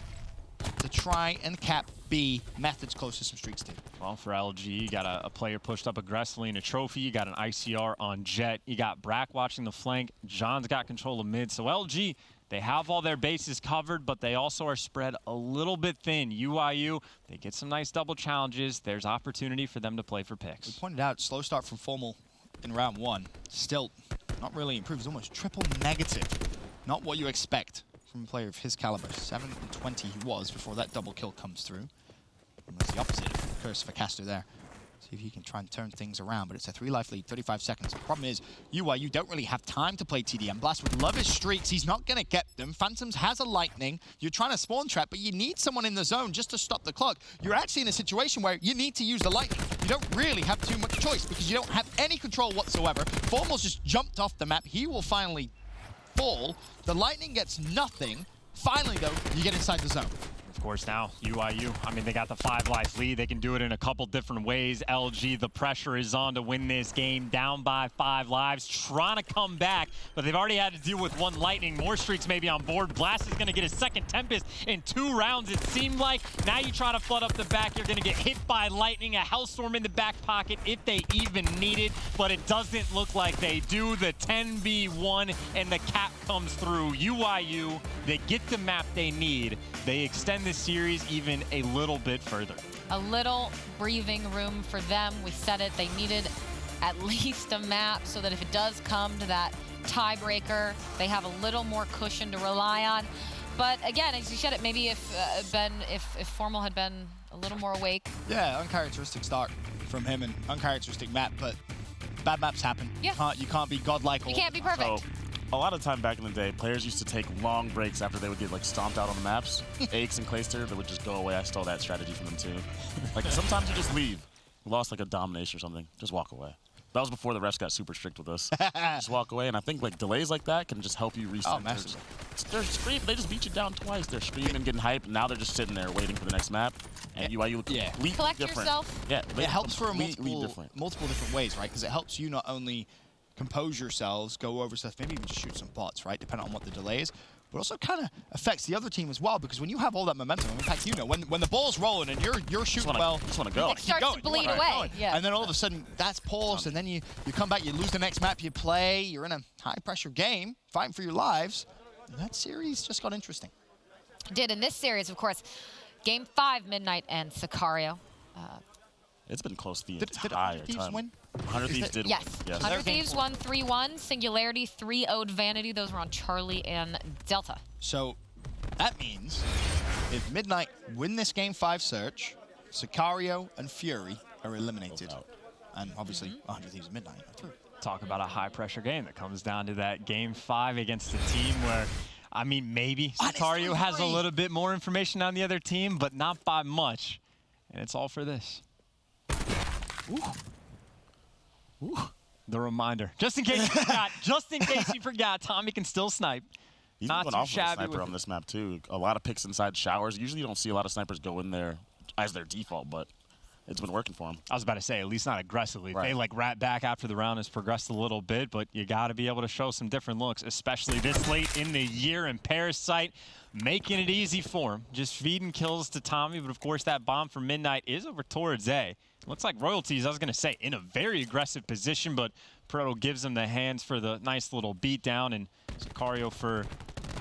to try and cap B. Methods close to some streaks too. Well, for LG, you got a player pushed up aggressively in a trophy. You got an ICR on Jet. You got Brack watching the flank. John's got control of mid. So LG, they have all their bases covered, but they also are spread a little bit thin. UYU, they get some nice double challenges. There's opportunity for them to play for picks. We pointed out, slow start from Formal in round 1. Still not really improved. It's almost triple negative. Not what you expect from a player of his caliber. 7-20 he was before that double kill comes through. And that's the opposite of Curse for Caster there. See if he can try and turn things around, but it's a 3-life lead, 35 seconds. The problem is, UYU don't really have time to play TDM. Blast would love his streaks. He's not going to get them. Phantoms has a lightning. You're trying to spawn trap, but you need someone in the zone just to stop the clock. You're actually in a situation where you need to use the lightning. You don't really have too much choice because you don't have any control whatsoever. Formal's just jumped off the map. He will finally fall. The lightning gets nothing. Finally, though, you get inside the zone. Of course, now UYU, I mean, they got the 5-life lead. They can do it in a couple different ways. LG, the pressure is on to win this game, down by 5 lives, trying to come back, but they've already had to deal with 1 lightning. More streaks maybe on board. Blast is going to get a second Tempest in 2 rounds, it seemed like. Now you try to flood up the back, you're going to get hit by lightning, a Hellstorm in the back pocket if they even need it, but it doesn't look like they do. The 10v1 and the cap comes through. UYU, they get the map they need. They extend this series even a little bit further. A little breathing room for them. We said it, they needed at least a map so that if it does come to that tiebreaker, they have a little more cushion to rely on. But again, as you said it, maybe if Formal had been a little more awake. Yeah, uncharacteristic start from him and uncharacteristic map, but bad maps happen. Yeah. You can't be godlike. You can't be perfect. So, a lot of time back in the day, players used to take long breaks after they would get like stomped out on the maps. Aches and Clayster, they would just go away. I stole that strategy from them too. Like sometimes you just leave. We lost like a domination or something. Just walk away. That was before the refs got super strict with us. Just walk away, and I think like deleys like that can just help you reset. Oh, massively. They're screaming. They just beat you down twice. They're screaming and getting hyped. And now they're just sitting there waiting for the next map. And UYU look completely Collect different. yourself. Yeah, It helps for multiple different. different ways, right? Because it helps you not only compose yourselves, go over stuff, maybe even just shoot some bots, right? Depending on what the delay is. But also kind of affects the other team as well, because when you have all that momentum, in fact, you know, when the ball's rolling and you're shooting well, just want to go. It starts to bleed away. Yeah. And then all of a sudden, that's paused, and then you come back, you lose the next map you play, you're in a high-pressure game, fighting for your lives. And that series just got interesting. Did in this series, of course, Game 5, Midnight and Sicario. It's been close the Did entire Thieves time. win? 100 Thieves did Yes. win. 100 Thieves won 3-1. Singularity 3-0'd Vanity. Those were on Charlie and Delta. So that means if Midnight win this Game 5 search, Sicario and Fury are eliminated. And obviously, 100 Thieves and Midnight are through. Talk about a high-pressure game that comes down to that Game 5 against a team where, I mean, maybe Sicario has a little bit more information on the other team, but not by much. And it's all for this. Ooh. Ooh. The reminder. Just in case you forgot. Just in case you forgot, Tommy can still snipe. He's not going too off with a shabby sniper on this map, too. A lot of picks inside showers. Usually you don't see a lot of snipers go in there as their default, but it's been working for him. I was about to say, at least not aggressively. Right. They like rat back after the round has progressed a little bit, but you got to be able to show some different looks, especially this late in the year. And Parasite making it easy for him. Just feeding kills to Tommy, but of course that bomb from Midnight is over towards A. Looks like Royalties, I was going to say, in a very aggressive position, but Proto gives him the hands for the nice little beatdown, and Sicario for,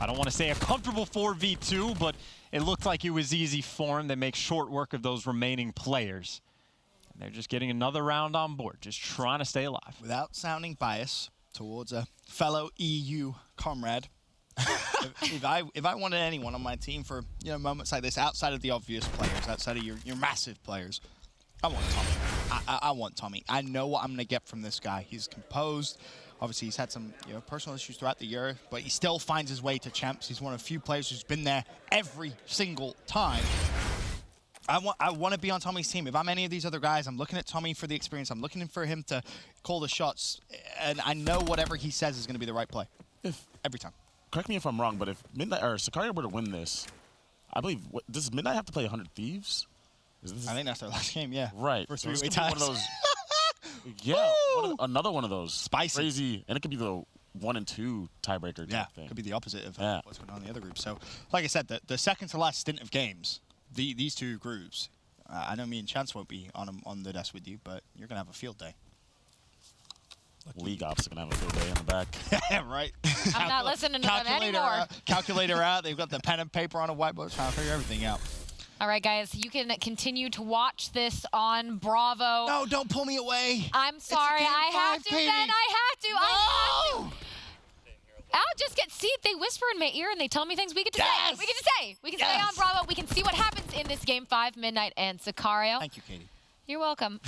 I don't want to say a comfortable 4v2, but it looked like it was easy for him. They make short work of those remaining players. And they're just getting another round on board, just trying to stay alive. Without sounding bias towards a fellow EU comrade, if I wanted anyone on my team for moments like this, outside of the obvious players, outside of your massive players, I want Tommy. I want Tommy. I know what I'm going to get from this guy. He's composed. Obviously, he's had some personal issues throughout the year, but he still finds his way to champs. He's one of the few players who's been there every single time. I want to be on Tommy's team. If I'm any of these other guys, I'm looking at Tommy for the experience. I'm looking for him to call the shots, and I know whatever he says is going to be the right play every time. Correct me if I'm wrong, but if Midnight or Sicario were to win this, I believe, does Midnight have to play 100 Thieves? I think that's their last game, yeah. Right. For So this 3 could be one of those. Yeah, another one of those. Spicy. Crazy, and it could be the 1 and 2 tiebreaker type thing. Could be the opposite of what's going on in the other group. So, like I said, the second to last stint of games, these two groups, I know me and Chance won't be on the desk with you, but you're going to have a field day. League Ops are going to have a field day in the back. Yeah, right. I'm not listening to them anymore. Calculator out. They've got the pen and paper on a whiteboard trying to figure everything out. All right, guys, you can continue to watch this on Bravo. No, don't pull me away. I'm sorry. I have to, Katie. Ben. I have to. No! I have to. I'll just see if they whisper in my ear and they tell me things we get to say. We get to say. We can stay on Bravo. We can see what happens in this game 5, Midnight and Sicario. Thank you, Katie. You're welcome.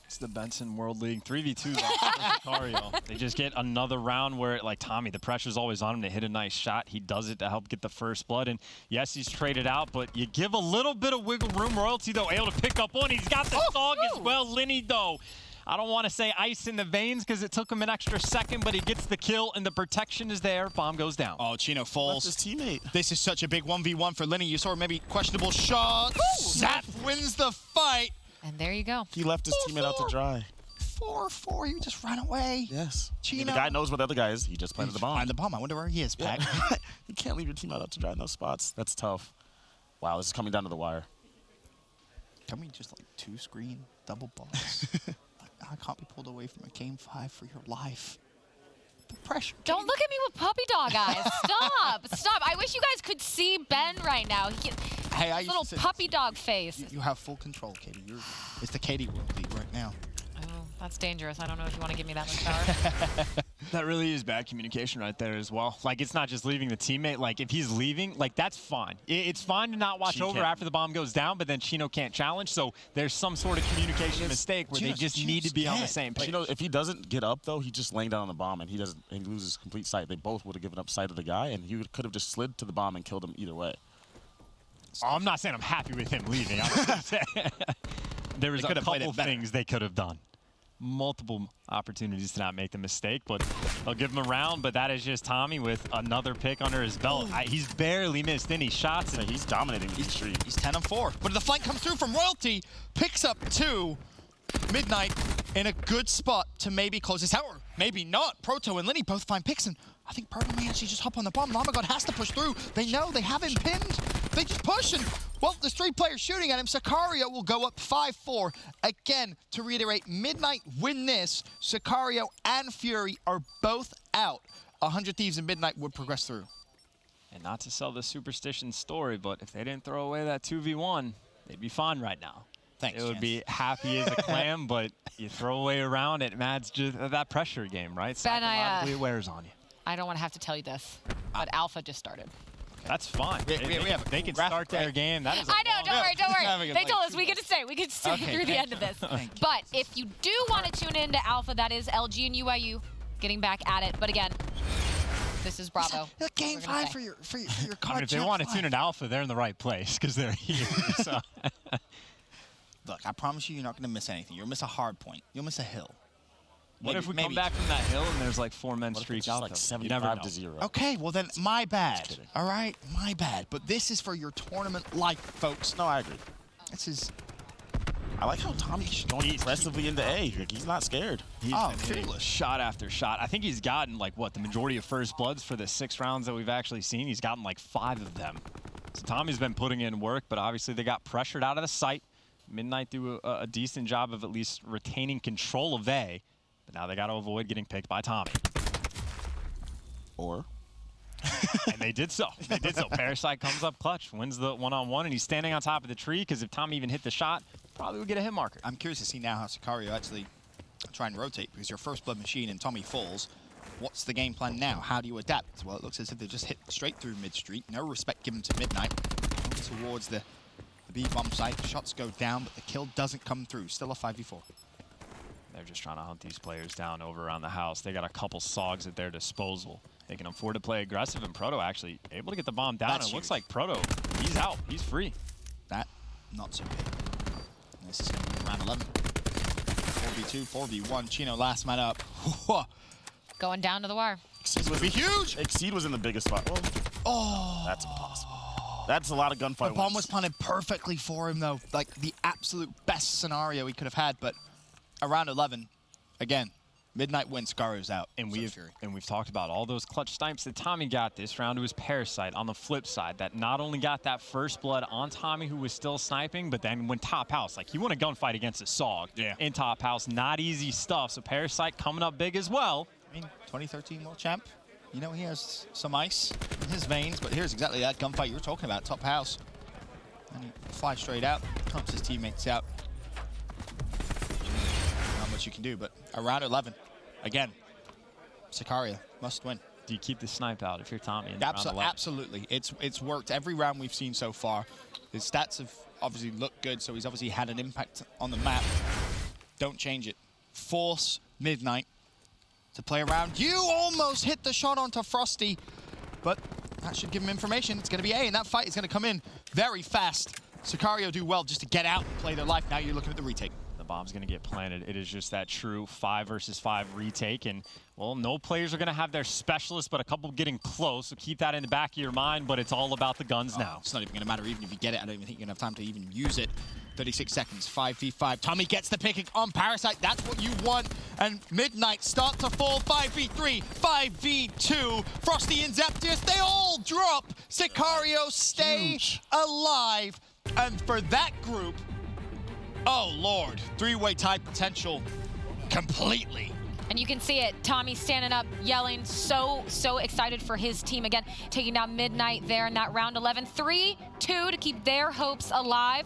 It's the Benson World League 3v2 Sicario. They just get another round where, like Tommy, the pressure's always on him to hit a nice shot. He does it to help get the first blood. And yes, he's traded out, but you give a little bit of wiggle room. Royalty, though, able to pick up one. He's got the dog as well. Linny, though, I don't want to say ice in the veins because it took him an extra second, but he gets the kill and the protection is there. Bomb goes down. Oh, Chino falls. That's his teammate. This is such a big 1v1 for Linny. You saw maybe questionable shots. Zap wins the fight. And there you go. He left his teammate out to dry. 4-4. He just ran away. Yes. Chino. The guy knows where the other guy is. He just planted the bomb. Planted the bomb. I wonder where he is, Pac. You can't leave your team out to dry in those spots. That's tough. Wow, this is coming down to the wire. Can we just, like, 2-screen double balls? I can't be pulled away from a game 5 for your life. The pressure. Don't look at me with puppy dog eyes. Stop. Stop. I wish you guys could see Ben right now. Hey, I his little puppy dog face. You have full control, Katie. It's the Katie World League right now. Oh, that's dangerous. I don't know if you want to give me that much power. That really is bad communication right there as well. Like, it's not just leaving the teammate. Like, if he's leaving, like, that's fine. It's fine to not watch over after the bomb goes down, but then Chino can't challenge. So there's some sort of communication mistake where they just need to be on the same page. You know, if he doesn't get up, though, he's just laying down on the bomb, and he loses complete sight. They both would have given up sight of the guy, and he could have just slid to the bomb and killed him either way. Oh, I'm not saying I'm happy with him leaving. I'm just saying there was a couple things they could have done. Multiple opportunities to not make the mistake, but they'll give him a round. But that is just Tommy with another pick under his belt. He's barely missed any shots, and he's dominating the street. He's 10-4. But the flank comes through from Royalty, picks up 2. Midnight in a good spot to maybe close this out, or maybe not. Proto and Linny both find picks, and I think Proto may actually just hop on the bomb. Lamagod has to push through. They know they have him pinned. They just push, and well, there's 3 players shooting at him. Sicario will go up 5-4. Again, to reiterate, Midnight win this. Sicario and Fury are both out. 100 Thieves and Midnight would progress through. And not to sell the Superstition story, but if they didn't throw away that 2v1, they'd be fine right now. Thanks, it would be happy as a clam, but you throw away around, it adds just that pressure game, right? Ben, Psychologically, it wears on you. I don't want to have to tell you this, but Alpha just started. That's fine. They can start their game. That is I know, don't worry. They told us we get to stay. We can stay through the end of this. But if you do want to tune in to Alpha, that is LG and UYU getting back at it. But again, this is Bravo. Game 5 for your I mean, if they want to tune in Alpha, they're in the right place because they're here. So. Look, I promise you're not going to miss anything. You'll miss a hard point. You'll miss a hill. What if we come back from that hill and there's like 4 men streak out? Like 75-0. Okay, well then, my bad. All right, my bad. But this is for your tournament life, folks. No, I agree. This is. I like how Tommy's going aggressively into A. Like, he's not scared. He's fearless. Shot after shot. I think he's gotten like the majority of first bloods for the 6 rounds that we've actually seen. He's gotten like 5 of them. So Tommy's been putting in work, but obviously they got pressured out of the site. Midnight do a decent job of at least retaining control of A. But now they got to avoid getting picked by Tommy. Or? And they did so. They did so. Parasite comes up clutch, wins the one-on-one, and he's standing on top of the tree because if Tommy even hit the shot, probably would get a hit marker. I'm curious to see now how Sicario actually try and rotate because your first blood machine and Tommy falls. What's the game plan now? How do you adapt? Well, it looks as if they just hit straight through mid-street. No respect given to Midnight. Towards the B-bomb site. Shots go down, but the kill doesn't come through. Still a 5v4. They're just trying to hunt these players down over around the house. They got a couple SOGs at their disposal. They can afford to play aggressive, and Proto actually able to get the bomb down. It looks like Proto, he's out. He's free. That, not so big. This is going to be round 11. 4v2, 4v1. Chino last man up. Going down to the wire. Exceed would be huge. Exceed was in the biggest spot. Oh, that's impossible. That's a lot of gunfight. The bomb was planted perfectly for him, though. Like the absolute best scenario he could have had. But around 11, again, Midnight wins. Sicario's out. And we've talked about all those clutch snipes that Tommy got this round. It was Parasite on the flip side that not only got that first blood on Tommy, who was still sniping, but then when top house, like he won a gunfight against a SOG in top house, not easy stuff. So Parasite coming up big as well. I mean, 2013 world champ. You know, he has some ice in his veins, but here's exactly that gunfight you were talking about, top house. And he flies straight out, humps his teammates out. Not much you can do, but around 11, again, Sicario must win. Do you keep the snipe out if you're Tommy? Absolutely. It's worked every round we've seen so far. His stats have obviously looked good, so he's obviously had an impact on the map. Don't change it. Force Midnight to play around. You almost hit the shot onto Frosty, but that should give him information. It's going to be A, and that fight is going to come in very fast. Sicario do well just to get out and play their life. Now you're looking at the retake. The bomb's going to get planted. It is just that true 5 versus 5 retake, and, well, no players are going to have their specialists, but a couple getting close, so keep that in the back of your mind, but it's all about the guns now. It's not even going to matter. Even if you get it, I don't even think you're going to have time to even use it. 36 seconds, 5v5. Tommy gets the picking on Parasite. That's what you want. And Midnight start to fall. 5v3, 5v2. Frosty and Zeptius, they all drop. Sicario stay alive. And for that group, oh Lord, three-way tie potential completely. And you can see it. Tommy standing up, yelling, so excited for his team again, taking down Midnight there in that round 11. 3-2 to keep their hopes alive.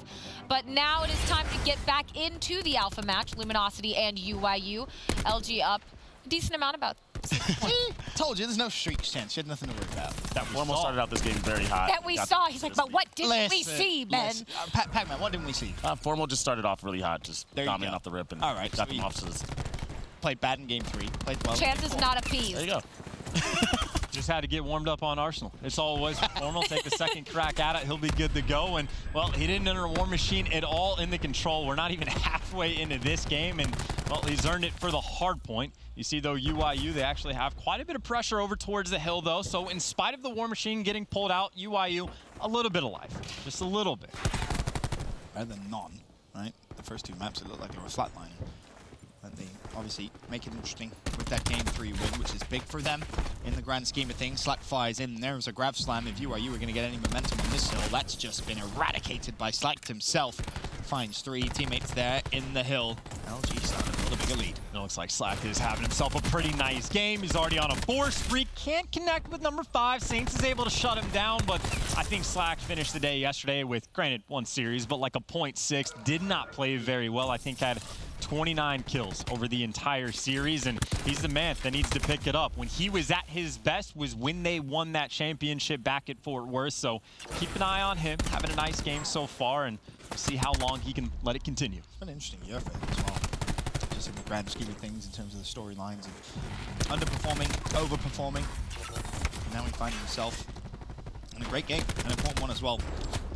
But now it is time to get back into the alpha match, Luminosity and UYU. LG up a decent amount, about 6 points. Told you, there's no streak chance. You had nothing to worry about. That Formal started out this game very hot. That we saw. He's like, but what didn't we see, Ben? Pac-Man, what didn't we see? Formal just started off really hot, just dominating off the rip, and all right, got them off to this. Played bad in game 3. Played well. Chances not appeased. There you go. Just had to get warmed up on Arsenal. It's all it was for Formal. Take the second crack at it. He'll be good to go. And, well, he didn't enter a war machine at all in the control. We're not even halfway into this game. And, well, he's earned it for the hard point. You see, though, UYU, they actually have quite a bit of pressure over towards the hill, though. So in spite of the war machine getting pulled out, UYU, a little bit of life. Just a little bit. Better than none, right? The first 2 maps, it looked like they were flatlining. And they obviously make it interesting with that game 3 win, which is big for them in the grand scheme of things. Slack flies in. There's a grab slam. If UYU are going to get any momentum on this hill, that's just been eradicated by Slack himself. Finds 3 teammates there in the hill. LG starting to build a bigger lead. It looks like Slack is having himself a pretty nice game. He's already on a 4 streak. Can't connect with number 5. Saints is able to shut him down, but I think Slack finished the day yesterday with, granted, 1 series, but like a 0.6. Did not play very well. I think had 29 kills over the entire series, and he's the man that needs to pick it up. When he was at his best was when they won that championship back at Fort Worth, so keep an eye on him. Having a nice game so far, and see how long he can let it continue. It's been an interesting year for him as well. Just in the grand scheme of things in terms of the storylines and underperforming, overperforming. And now he finds himself in a great game, an important one as well.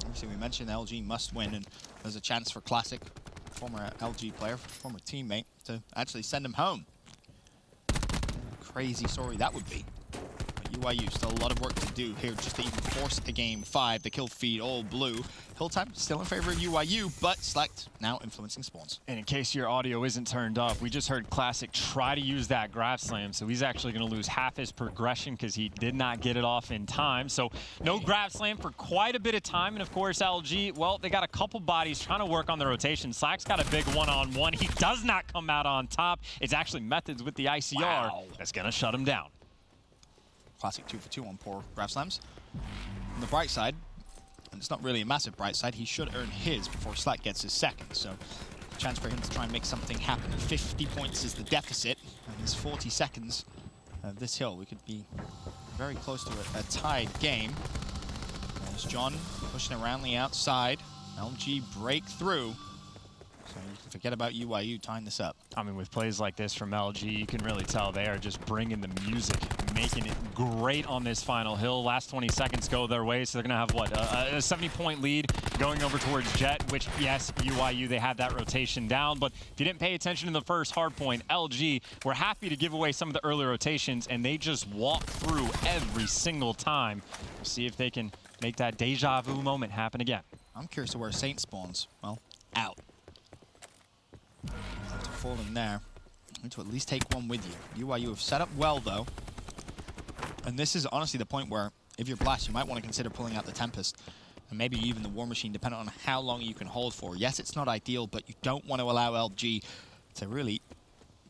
Obviously, we mentioned LG must win, and there's a chance for Classic, former LG player, former teammate, to actually send him home. Crazy story that would be. But UYU still a lot of work to do here just to even force a game 5. The kill feed all blue. Hill time still in favor of UYU, but Select now influencing spawns. And in case your audio isn't turned up, we just heard Classic try to use that grab slam, so he's actually going to lose half his progression because he did not get it off in time. So no grab slam for quite a bit of time. And of course, LG, well, they got a couple bodies trying to work on the rotation. Slack's got a big one-on-one. He does not come out on top. It's actually Methods with the ICR that's going to shut him down. Classic 2 for 2 on poor grab slams. On the bright side, and it's not really a massive bright side, he should earn his before Slack gets his second. So a chance for him to try and make something happen. 50 points is the deficit, and there's 40 seconds of this hill. We could be very close to a tied game. There's John pushing around the outside. LG break through. So you can forget about UYU tying this up. I mean, with plays like this from LG, you can really tell they are just bringing the music, making it great on this final hill. Last 20 seconds go their way, so they're going to have, what, a 70-point lead going over towards Jet, which, yes, UYU, they had that rotation down. But if you didn't pay attention in the first hard point, LG were happy to give away some of the early rotations, and they just walked through every single time. We'll see if they can make that deja vu moment happen again. I'm curious to where Saint spawns. Well, out. After falling there, you need to at least take one with you. UYU have set up well, though. And this is honestly the point where, if you're Blast, you might want to consider pulling out the Tempest. And maybe even the War Machine, depending on how long you can hold for. Yes, it's not ideal, but you don't want to allow LG to really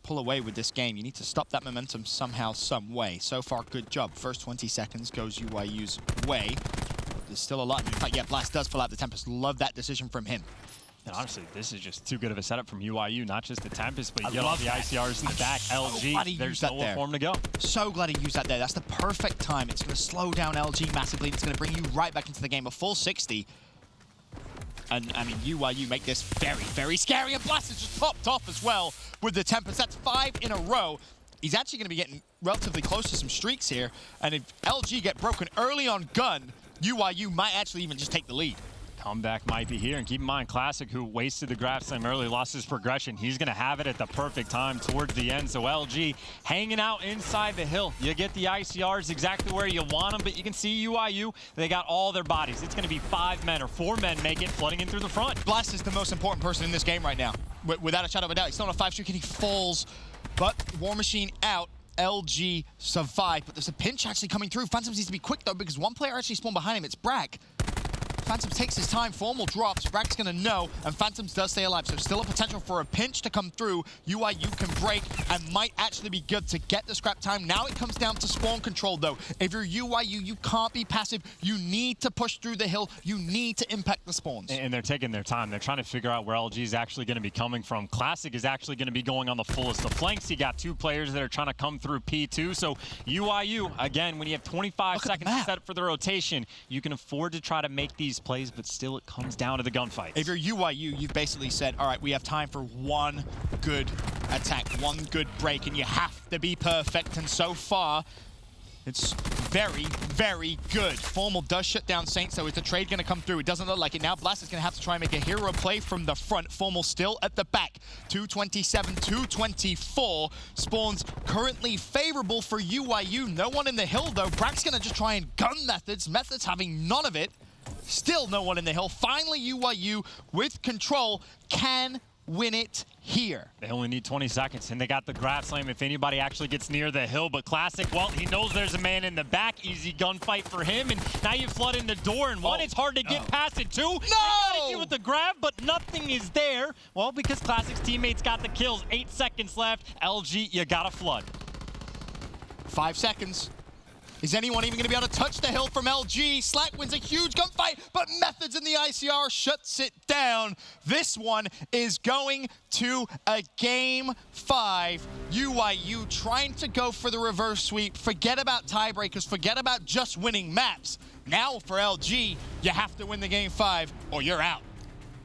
pull away with this game. You need to stop that momentum somehow, some way. So far, good job. First 20 seconds goes UYU's way. There's still a lot. In fact, yeah, Blast does pull out the Tempest. Love that decision from him. And honestly, this is just too good of a setup from UYU. Not just the Tempest, but you get all the ICRs in the back. LG, there's nowhere for him to go. So glad he used that there. That's the perfect time. It's going to slow down LG massively. It's going to bring you right back into the game. A full 60. And, I mean, UYU make this very, very scary. And Blast is just topped off as well with the Tempest. That's 5 in a row. He's actually going to be getting relatively close to some streaks here. And if LG get broken early on gun, UYU might actually even just take the lead. Comeback might be here, and keep in mind, Classic, who wasted the grab slam early, lost his progression. He's going to have it at the perfect time towards the end. So LG hanging out inside the hill. You get the ICRs exactly where you want them, but you can see UYU, they got all their bodies. It's going to be 5 men or 4 men make it, flooding in through the front. Blast is the most important person in this game right now, without a shadow of a doubt. He's still on a 5 streak and he falls, but War Machine out. LG survived, but there's a pinch actually coming through. Phantoms needs to be quick though, because one player actually spawned behind him. It's Bragg. Phantoms takes his time, Formal drops, Bragg's gonna know, and Phantoms does stay alive, so still a potential for a pinch to come through. UYU can break and might actually be good to get the scrap time. Now it comes down to spawn control though. If you're UYU, you can't be passive. You need to push through the hill. You need to impact the spawns. And they're taking their time. They're trying to figure out where LG is actually gonna be coming from. Classic is actually gonna be going on the fullest of flanks. You got 2 players that are trying to come through P2, so UYU, again, when you have 25 seconds set for the rotation, you can afford to try to make these plays, but still it comes down to the gunfight. If you're UYU, you've basically said, all right, we have time for one good attack, one good break, and you have to be perfect. And so far, it's very, very good. Formal does shut down Saint, so is the trade going to come through? It doesn't look like it. Now Blast is going to have to try and make a hero play from the front. Formal still at the back. 227, 224. Spawns currently favorable for UYU. No one in the hill, though. Bragg's going to just try and gun Methods. Methods having none of it. Still no one in the hill. Finally, UYU with control can win it here. They only need 20 seconds, and they got the grab slam if anybody actually gets near the hill. But Classic, well, he knows there's a man in the back. Easy gunfight for him, and now you flood in the door, and one, it's hard to get past it. 2, no! They got it with the grab, but nothing is there. Well, because Classic's teammates got the kills. 8 seconds left. LG, you gotta flood. 5 seconds. Is anyone even going to be able to touch the hill from LG? Slack wins a huge gunfight, but Methods in the ICR shuts it down. This one is going to a game 5. UYU trying to go for the reverse sweep. Forget about tiebreakers. Forget about just winning maps. Now for LG, you have to win the game 5 or you're out.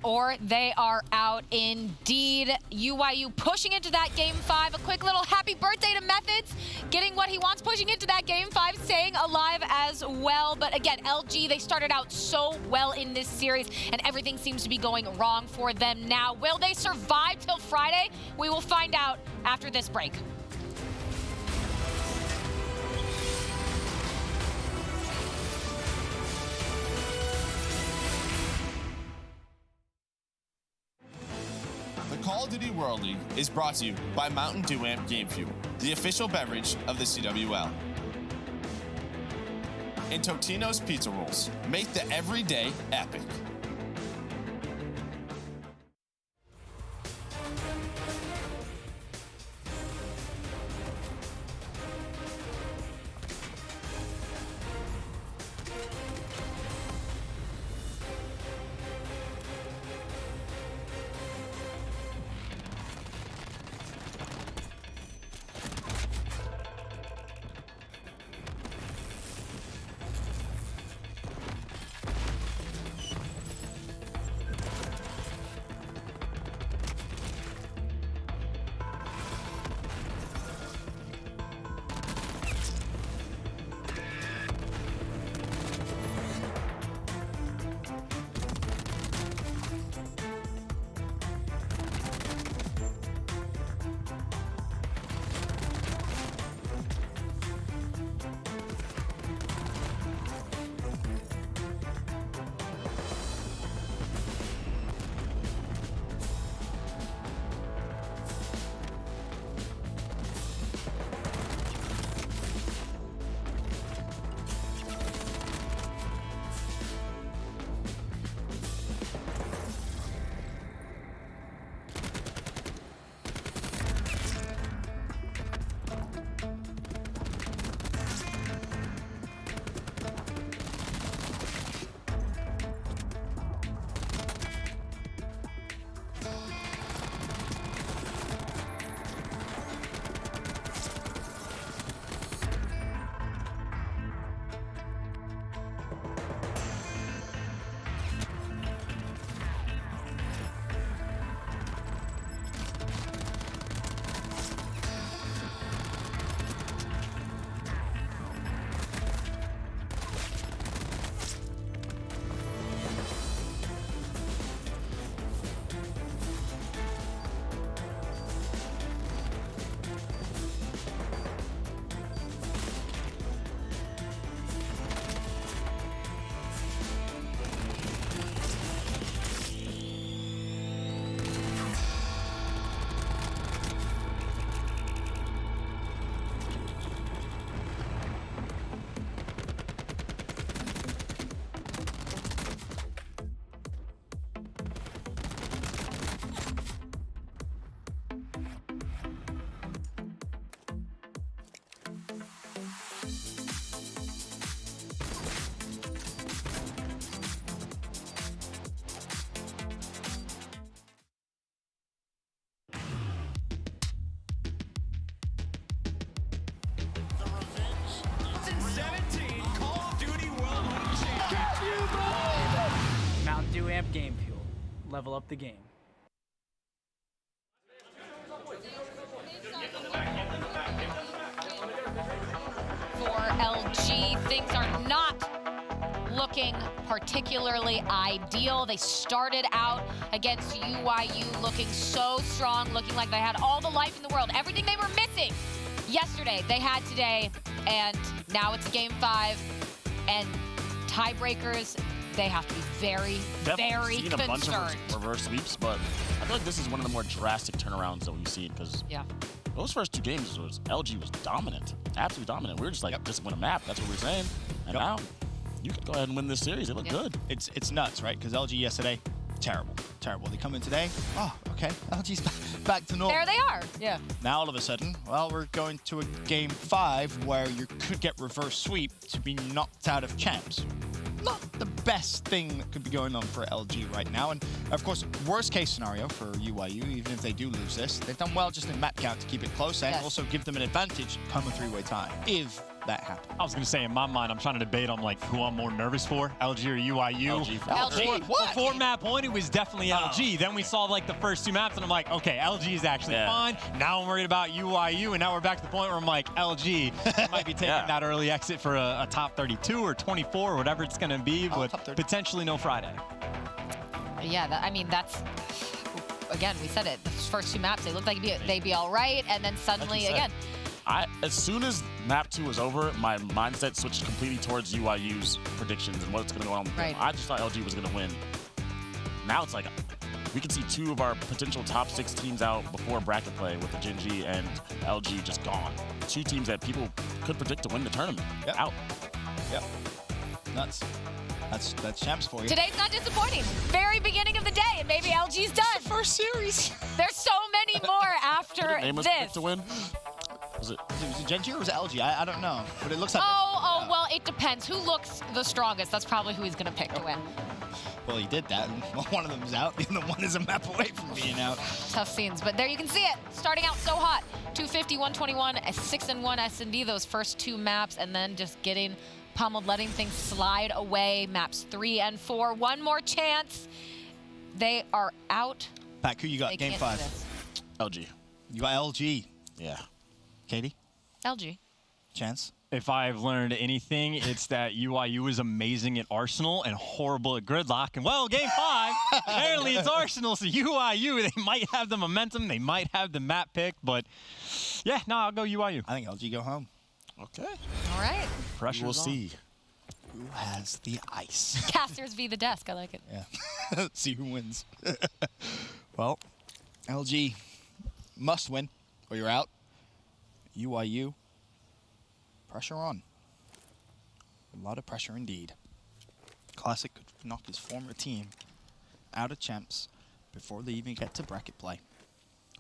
Or they are out indeed. UYU pushing into that game 5. A quick little happy birthday to Methods, getting what he wants, pushing into that game 5, staying alive as well. But again, LG, they started out so well in this series, and everything seems to be going wrong for them now. Will they survive till Friday? We will find out after this break. Call of Duty World League is brought to you by Mountain Dew Amp Game Fuel, the official beverage of the CWL. And Totino's Pizza Rolls make the everyday epic. Mountain Dew Amp Game Fuel. Level up the game. For LG, things are not looking particularly ideal. They started out against UYU looking so strong, looking like they had all the life in the world. Everything they were missing yesterday, they had today, and now it's game 5. And tiebreakers, they have to be very, very seen concerned. a bunch of reverse sweeps, but I feel like this is one of the more drastic turnarounds that we've seen, because those first 2 games LG was dominant, absolutely dominant. We were just like, just win a map. That's what we were saying. And now you can go ahead and win this series. They look good. It's nuts, right? Because LG yesterday, terrible. They come in today, oh, okay, LG's back to normal. There they are, yeah. Now all of a sudden, well, we're going to a game 5 where you could get reverse sweep to be knocked out of champs. Not the best thing that could be going on for LG right now. And of course, worst case scenario for UYU, even if they do lose this, they've done well just in map count to keep it close and also give them an advantage come a 3-way tie, if that happens. I was going to say, in my mind, I'm trying to debate on like who I'm more nervous for, LG or UYU. LG. Before map 1, it was definitely LG. Then we saw like the first 2 maps, and I'm like, okay, LG is actually fine. Now I'm worried about UYU, and now we're back to the point where I'm like, LG might be taking that early exit for a top 32 or 24 or whatever it's going to be, but potentially no Friday. Yeah, I mean, that's, again, we said it. The first 2 maps, they looked like they'd be all right, and then suddenly, again. As soon as map 2 was over, my mindset switched completely towards UYU's predictions and what's going to go on with them. I just thought LG was going to win. Now it's like, we could see 2 of our potential top 6 teams out before bracket play with the Gen G and LG just gone. 2 teams that people could predict to win the tournament. Out. Yep. Nuts. That's Champs for you. Today's not disappointing. Very beginning of the day, and maybe LG's done. First series. There's so many more after this. To win? Was it Gen G or was it LG? I don't know, but it looks like. Well, it depends. Who looks the strongest? That's probably who he's going to pick to win. Well, he did that, and one of them's out. The other one is a map away from being out. Tough scenes, but there you can see it. Starting out so hot. 250, 121, a 6-1 S&D, those first 2 maps, and then just getting pummeled, letting things slide away. Maps 3 and 4. One more chance. They are out. Pat, who you got? Game 5. LG. You got LG. Yeah. Katie? LG. Chance? If I've learned anything, it's that UYU is amazing at Arsenal and horrible at Gridlock. And, well, Game 5, apparently it's Arsenal, so UYU, they might have the momentum, they might have the map pick, but, yeah, no, I'll go UYU. I think LG go home. Okay. All right. Pressure's We'll see. Who has the ice? Casters v. the desk. I like it. Yeah. See who wins. Well, LG must win or you're out. UYU, pressure on. A lot of pressure indeed. Classic could knock his former team out of Champs before they even get to bracket play.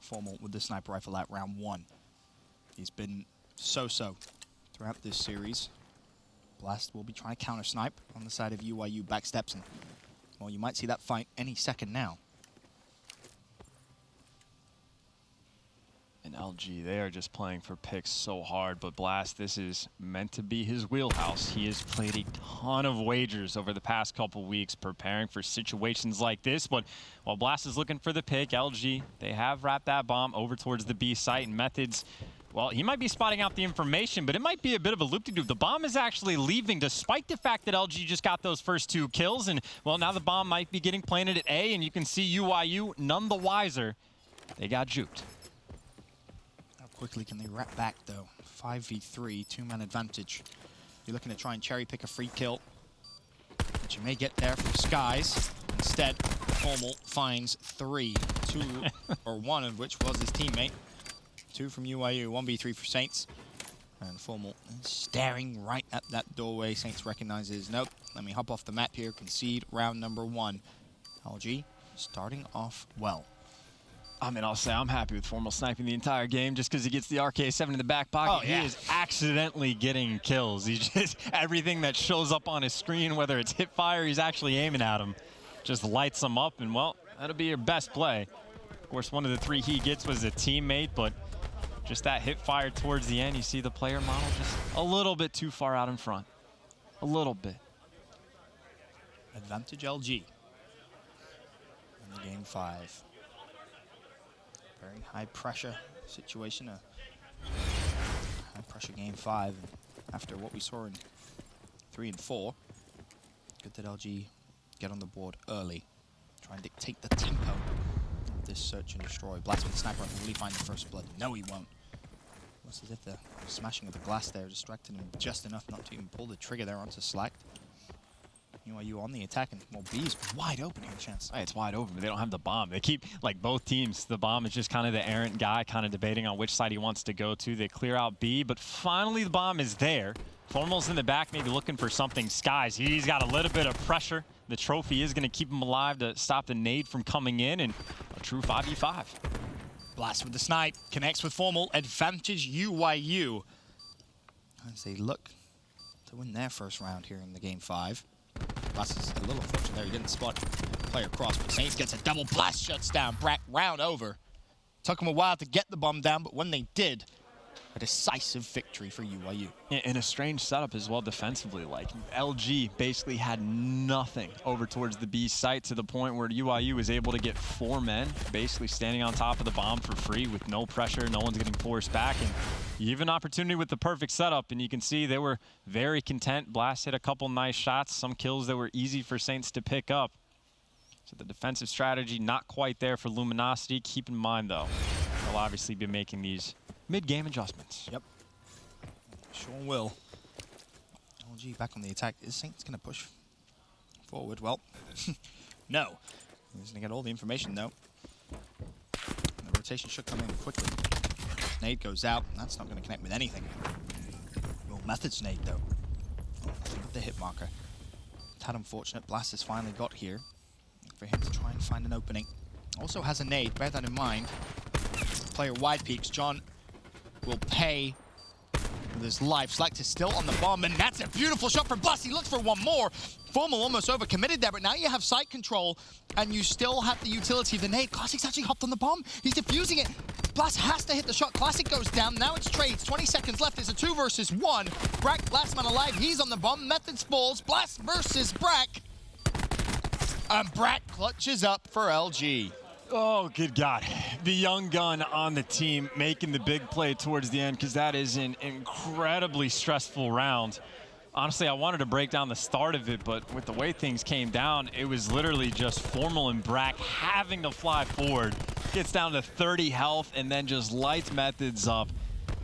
Formal with the sniper rifle at round 1. He's been so-so throughout this series. Blast will be trying to counter snipe on the side of UYU. Backsteps, and well, you might see that fight any second now. And LG, they are just playing for picks so hard, but Blast, this is meant to be his wheelhouse. He has played a ton of wagers over the past couple weeks preparing for situations like this, but while Blast is looking for the pick, LG, they have wrapped that bomb over towards the B site, and Methods, well, he might be spotting out the information, but it might be a bit of a loop-de-doop. The bomb is actually leaving despite the fact that LG just got those first 2 kills, and, well, now the bomb might be getting planted at A, and you can see UYU none the wiser. They got juked. Quickly can they wrap back though? 5v3, 2-man advantage. You're looking to try and cherry pick a free kill, but you may get there from Skies. Instead, Formal finds 3, 2 or 1 of which was his teammate. 2 from UYU, 1v3 for Saints. And Formal is staring right at that doorway. Saints recognizes, nope, let me hop off the map here, concede round number 1. LG starting off well. I mean, I'll say I'm happy with Formal sniping the entire game just because he gets the RK7 in the back pocket. Oh, yeah. He is accidentally getting kills. He just, everything that shows up on his screen, whether it's hip fire, he's actually aiming at him, just lights him up, and, well, that'll be your best play. Of course, one of the 3 he gets was a teammate, but just that hip fire towards the end, you see the player model just a little bit too far out in front. A little bit. Advantage LG in the game 5. Very high pressure situation, a high pressure game 5. After what we saw in 3 and 4, good that LG get on the board early. Try and dictate the tempo of this search and destroy. Blast with the sniper, will he find the first blood? No, he won't. Looks as if the smashing of the glass there distracted him just enough not to even pull the trigger there onto Slack. UYU on the attack, and well, B's wide open here, Chance. Hey, it's wide open, but they don't have the bomb. They keep, like both teams, the bomb is just kind of the errant guy, kind of debating on which side he wants to go to. They clear out B, but finally the bomb is there. Formal's in the back, maybe looking for something. Skies, he's got a little bit of pressure. The trophy is going to keep him alive to stop the nade from coming in, and a true 5v5. Blast with the snipe, connects with Formal, advantage UYU. As they look to win their first round here in the game 5. Blast is a little fortunate there, he didn't spot player cross, but Saints gets a double blast, shuts down Brack, round over. Took him a while to get the bomb down, but when they did, a decisive victory for UYU. In a strange setup as well defensively. Like, LG basically had nothing over towards the B site to the point where UYU was able to get 4 men basically standing on top of the bomb for free with no pressure. No one's getting forced back. And you have an opportunity with the perfect setup, and you can see they were very content. Blast hit a couple nice shots, some kills that were easy for Saints to pick up. So the defensive strategy not quite there for Luminosity. Keep in mind, though, they'll obviously be making these mid-game adjustments. Yep. Sure will. LG back on the attack. Is Saints going to push forward? Well, no. He's gonna get all the information though. And the rotation should come in quickly. Nade goes out. That's not gonna connect with anything. Well, Method's nade though. Nothing but the hit marker. Tad unfortunate. Blast has finally got here for him to try and find an opening. Also has a nade. Bear that in mind. Player wide peaks. John will pay with his life. Select is still on the bomb, and that's a beautiful shot from Blast. He looks for one more. Formal almost overcommitted there, but now you have site control, and you still have the utility of the nade. Classic's actually hopped on the bomb. He's defusing it. Blast has to hit the shot. Classic goes down. Now it's trades. 20 seconds left. It's a 2 versus 1. Brack, last man alive. He's on the bomb. Methods falls. Blast versus Brack. And Brack clutches up for LG. Oh, good God. The young gun on the team making the big play towards the end, because that is an incredibly stressful round. Honestly, I wanted to break down the start of it, but with the way things came down, it was literally just Formal and Brack having to fly forward. Gets down to 30 health and then just lights Methods up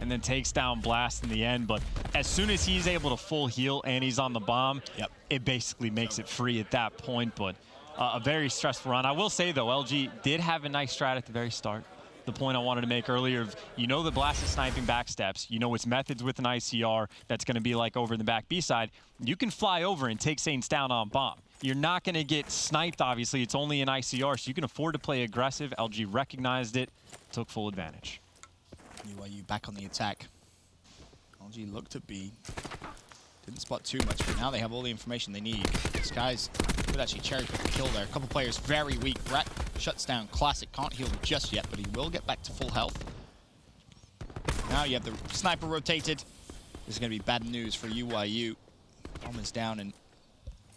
and then takes down Blast in the end. But as soon as he's able to full heal and he's on the bomb, it basically makes it free at that point. But a very stressful run. I will say, though, LG did have a nice strat at the very start. The point I wanted to make earlier of, you know, the Blast is sniping back steps. You know it's Methods with an ICR that's going to be like over in the back B side. You can fly over and take Saints down on bomb. You're not going to get sniped, obviously. It's only an ICR, so you can afford to play aggressive. LG recognized it, took full advantage. UYU back on the attack. LG looked at B. Didn't spot too much, but now they have all the information they need. Skies could actually cherry pick a kill there. A couple players very weak. Brack shuts down Classic. Can't heal just yet, but he will get back to full health. Now you have the sniper rotated. This is going to be bad news for UYU. Bomb is down and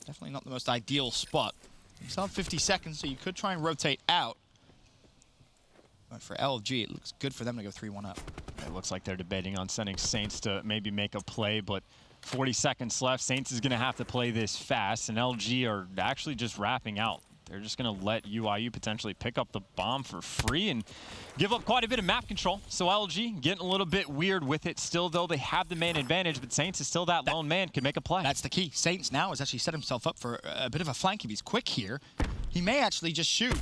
definitely not the most ideal spot. You still have 50 seconds, so you could try and rotate out. But for LG, it looks good for them to go 3-1 up. It looks like they're debating on sending Saints to maybe make a play, but 40 seconds left. Saints is going to have to play this fast, and LG are actually just wrapping out. They're just going to let UYU potentially pick up the bomb for free and give up quite a bit of map control. So LG getting a little bit weird with it still, though. They have the man advantage, but Saints is still that lone man, can make a play. That's the key. Saints now has actually set himself up for a bit of a flank. If he's quick here, he may actually just shoot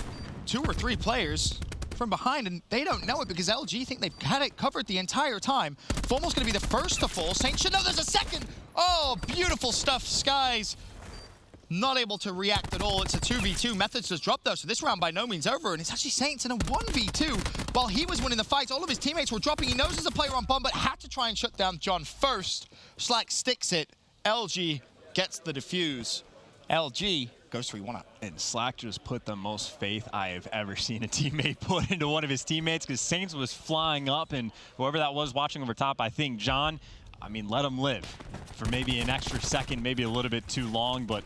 2 or 3 players from behind, and they don't know it because LG think they've had it covered the entire time. Formal's going to be the first to fall. Saints should know there's a second. Oh, beautiful stuff. Skies not able to react at all. It's a 2v2. Methods just dropped though, so this round by no means over, and it's actually Saints in a 1v2. While he was winning the fights, all of his teammates were dropping. He knows there's a player on bomb, but had to try and shut down John first. Slack sticks it. LG gets the defuse. LG goes 3-1 up. And Slack just put the most faith I have ever seen a teammate put into one of his teammates, because Saints was flying up, and whoever that was watching over top, I think John, I mean, let him live for maybe an extra second, maybe a little bit too long, but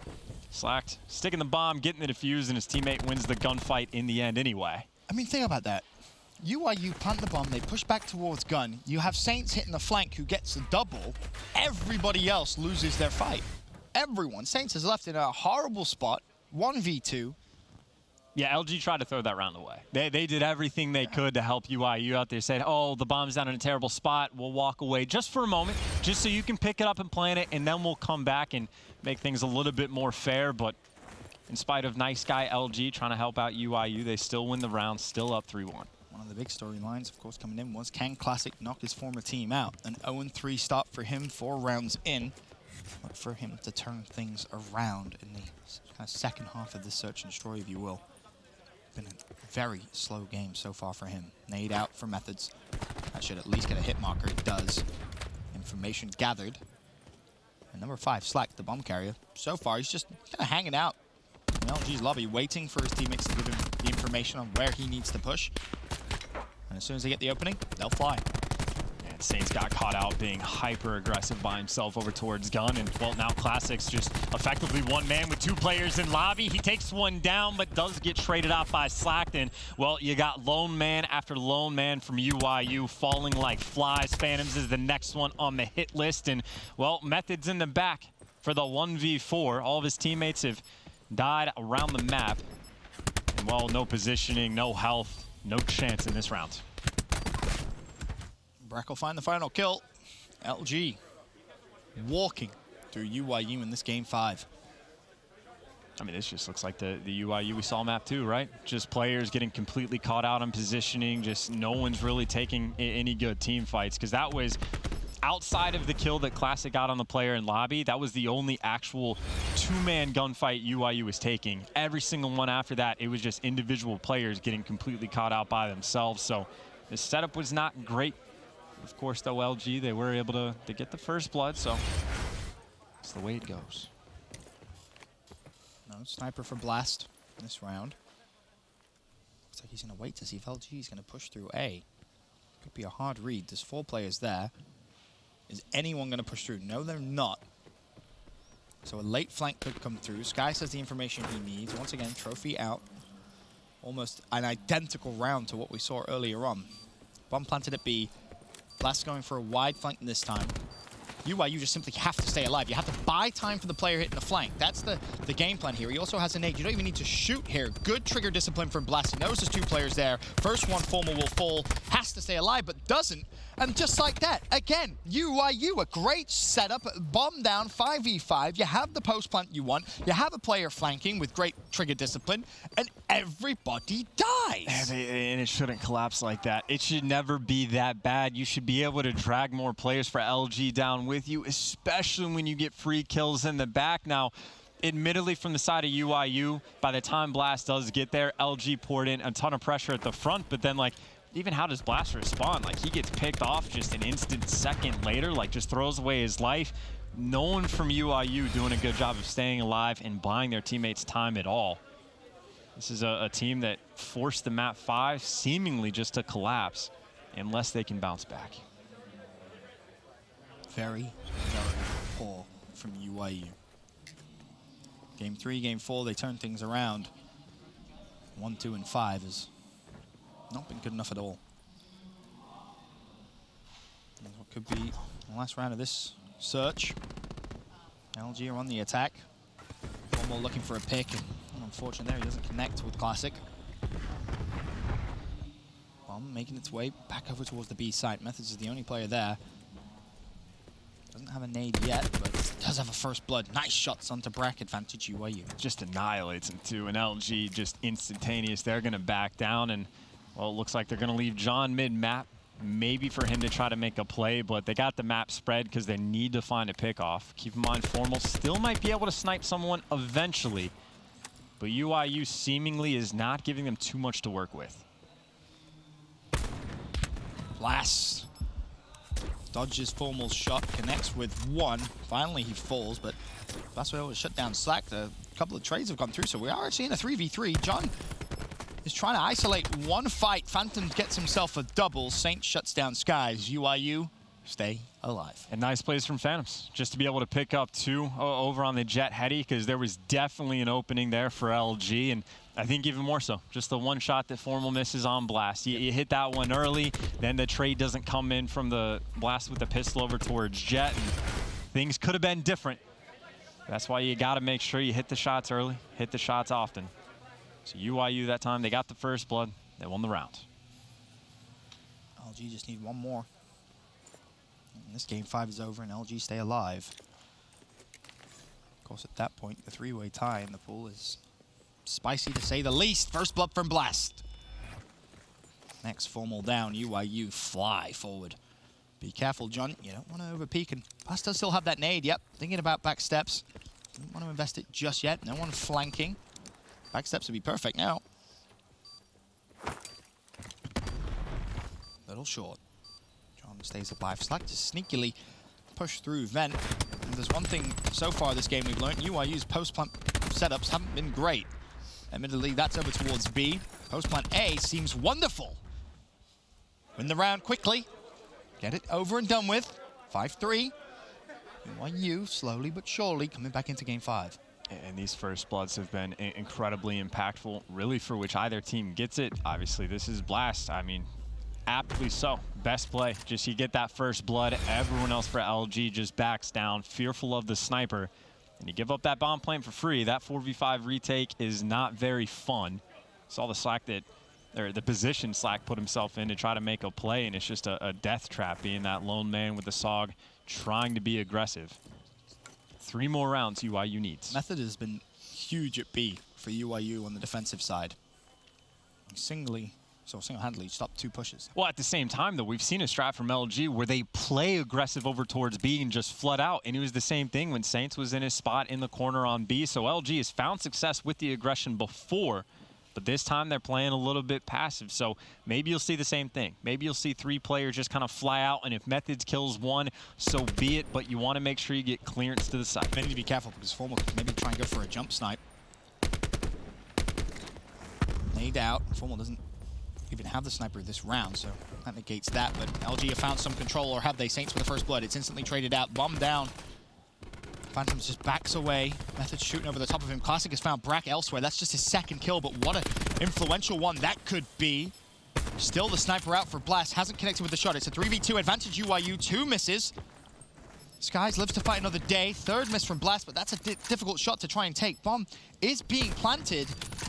Slack sticking the bomb, getting the defuse, and his teammate wins the gunfight in the end anyway. I mean, think about that. UYU plant the bomb, they push back towards gun. You have Saints hitting the flank who gets the double. Everybody else loses their fight. Everyone. Saints is left in a horrible spot. 1v2. Yeah, LG tried to throw that round away. They did everything they could to help UYU out there. Said, oh, the bomb's down in a terrible spot. We'll walk away just for a moment, just so you can pick it up and plant it, and then we'll come back and make things a little bit more fair. But in spite of nice guy LG trying to help out UYU, they still win the round, still up 3-1. One of the big storylines, of course, coming in was, can Classic knock his former team out? An 0-3 start for him, 4 rounds in. Look for him to turn things around in the kind of second half of this search and destroy, if you will. Been a very slow game so far for him. Nade out for Methods. That should at least get a hit marker. It does. Information gathered. And number 5, Slack, the bomb carrier. So far, he's just kind of hanging out in LG's lobby, waiting for his teammates to give him the information on where he needs to push. And as soon as they get the opening, they'll fly. And Saints got caught out being hyper aggressive by himself over towards gun, and well, now Classics just effectively one man with 2 players in lobby. He takes one down, but does get traded off by Slack. And well, you got lone man after lone man from UYU falling like flies. Phantoms is the next one on the hit list, and well, Methods in the back for the 1v4. All of his teammates have died around the map, and well, no positioning, no health, no chance in this round. Brack will find the final kill. LG walking through UYU in this game 5. I mean, this just looks like the UYU we saw map too, right? Just players getting completely caught out on positioning. Just no one's really taking any good team fights, because that was outside of the kill that Classic got on the player in lobby. That was the only actual two-man gunfight UYU was taking. Every single one after that, it was just individual players getting completely caught out by themselves. So the setup was not great. Of course, though, LG, they were able to get the first blood, so that's the way it goes. No sniper for Blast this round. Looks like he's going to wait to see if LG is going to push through A. Could be a hard read. There's 4 players there. Is anyone going to push through? No, they're not. So a late flank could come through. Sky says the information he needs. Once again, trophy out. Almost an identical round to what we saw earlier on. Bomb planted at B. Blast going for a wide flank this time. UYU just simply have to stay alive. You have to buy time for the player hitting the flank. That's the game plan here. He also has a nade. You don't even need to shoot here. Good trigger discipline from Blast. He knows there's 2 players there. First one, Formal will fall. Has to stay alive, but doesn't. And just like that, again, UYU, a great setup. Bomb down, 5v5. You have the post plant you want. You have a player flanking with great trigger discipline. And everybody dies. And it shouldn't collapse like that. It should never be that bad. You should be able to drag more players for LG down with you, especially when you get free kills in the back. Now, admittedly, from the side of UYU, by the time Blast does get there, LG poured in a ton of pressure at the front, but then, like, even how does Blast respond? Like, he gets picked off just an instant second later, like, just throws away his life. No one from UYU doing a good job of staying alive and buying their teammates time at all. This is a team that forced the map 5 seemingly just to collapse unless they can bounce back. Very, very poor from UYU. Game 3, Game 4, they turned things around. 1, 2, and 5 has not been good enough at all. And what could be the last round of this search. LG are on the attack. One more looking for a pick, and unfortunately there he doesn't connect with Classic. Bomb making its way back over towards the B site. Methods is the only player there. Doesn't have a nade yet, but does have a first blood. Nice shots onto bracket advantage UYU. Just annihilates him too, and LG just instantaneous. They're gonna back down, and well, it looks like they're gonna leave John mid-map, maybe for him to try to make a play, but they got the map spread because they need to find a pick-off. Keep in mind, Formal still might be able to snipe someone eventually, but UYU seemingly is not giving them too much to work with. Blast. Dodges Formal's shot, connects with 1. Finally, he falls, but Blast was shut down Slack. A couple of trades have gone through, so we are actually in a 3v3. John is trying to isolate 1 fight. Phantom gets himself a double. Saint shuts down Skies. UYU stay alive. And nice plays from Phantoms, just to be able to pick up 2 over on the Jet Heady, because there was definitely an opening there for LG, and I think even more so, just the 1 shot that Formal misses on Blast. You hit that one early, then the trade doesn't come in from the Blast with the pistol over towards Jet, and things could have been different. That's why you got to make sure you hit the shots early, hit the shots often. So UYU that time, they got the first blood, they won the round. LG just need 1 more. And this game 5 is over and LG stay alive. Of course, at that point, the 3-way tie in the pool is spicy to say the least. First blood from Blast. Next, Formal down. UYU fly forward. Be careful, John. You don't want to overpeak. And Blast does still have that nade. Yep, thinking about back steps. Don't want to invest it just yet. No one flanking. Back steps would be perfect now. Little short. John stays alive. Slack just sneakily push through vent. And there's one thing so far this game we've learned. UYU's post-plant setups haven't been great. Admittedly, that's over towards B. Post-plant A seems wonderful. Win the round quickly. Get it over and done with. 5-3. UYU slowly but surely coming back into game 5. And these first bloods have been incredibly impactful, really, for which either team gets it. Obviously, this is Blast. I mean, aptly so. Best play. Just you get that first blood. Everyone else for LG just backs down, fearful of the sniper. And you give up that bomb plant for free. That 4v5 retake is not very fun. Saw the Slack that, or the position Slack put himself in to try to make a play, and it's just a death trap, being that lone man with the SOG trying to be aggressive. 3 more rounds UYU needs. Method has been huge at B for UYU on the defensive side. Single-handedly stopped 2 pushes. Well, at the same time, though, we've seen a strat from LG where they play aggressive over towards B and just flood out. And it was the same thing when Saints was in his spot in the corner on B. So LG has found success with the aggression before, but this time they're playing a little bit passive. So maybe you'll see the same thing. Maybe you'll see 3 players just kind of fly out, and if Methods kills 1, so be it. But you want to make sure you get clearance to the side. They need to be careful because Formal could maybe try and go for a jump snipe. Nade out. Formal doesn't even have the sniper this round, so that negates that. But LG have found some control, or have they? Saints with the first blood. It's instantly traded out. Bomb down. Phantoms just backs away. Method's shooting over the top of him. Classic has found Brack elsewhere. That's just his 2nd kill, but what an influential one that could be. Still the sniper out for Blast. Hasn't connected with the shot. It's a 3v2 advantage UYU. 2 misses. Skies lives to fight another day. 3rd miss from Blast, but that's a difficult shot to try and take. Bomb is being planted,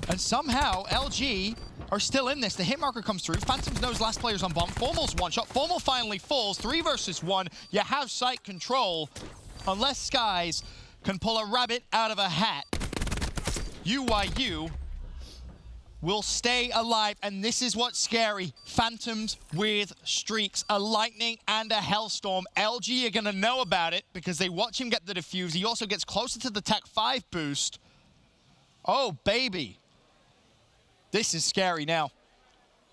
and somehow LG are still in this. The hit marker comes through. Phantoms knows last player's on Bomb. Formal's 1 shot. Formal finally falls. 3 versus 1. You have site control. Unless Skies can pull a rabbit out of a hat, UYU will stay alive, and this is what's scary. Phantoms with streaks, a lightning and a hellstorm. LG are gonna know about it because they watch him get the defuse. He also gets closer to the Tech 5 boost. Oh, baby. This is scary now.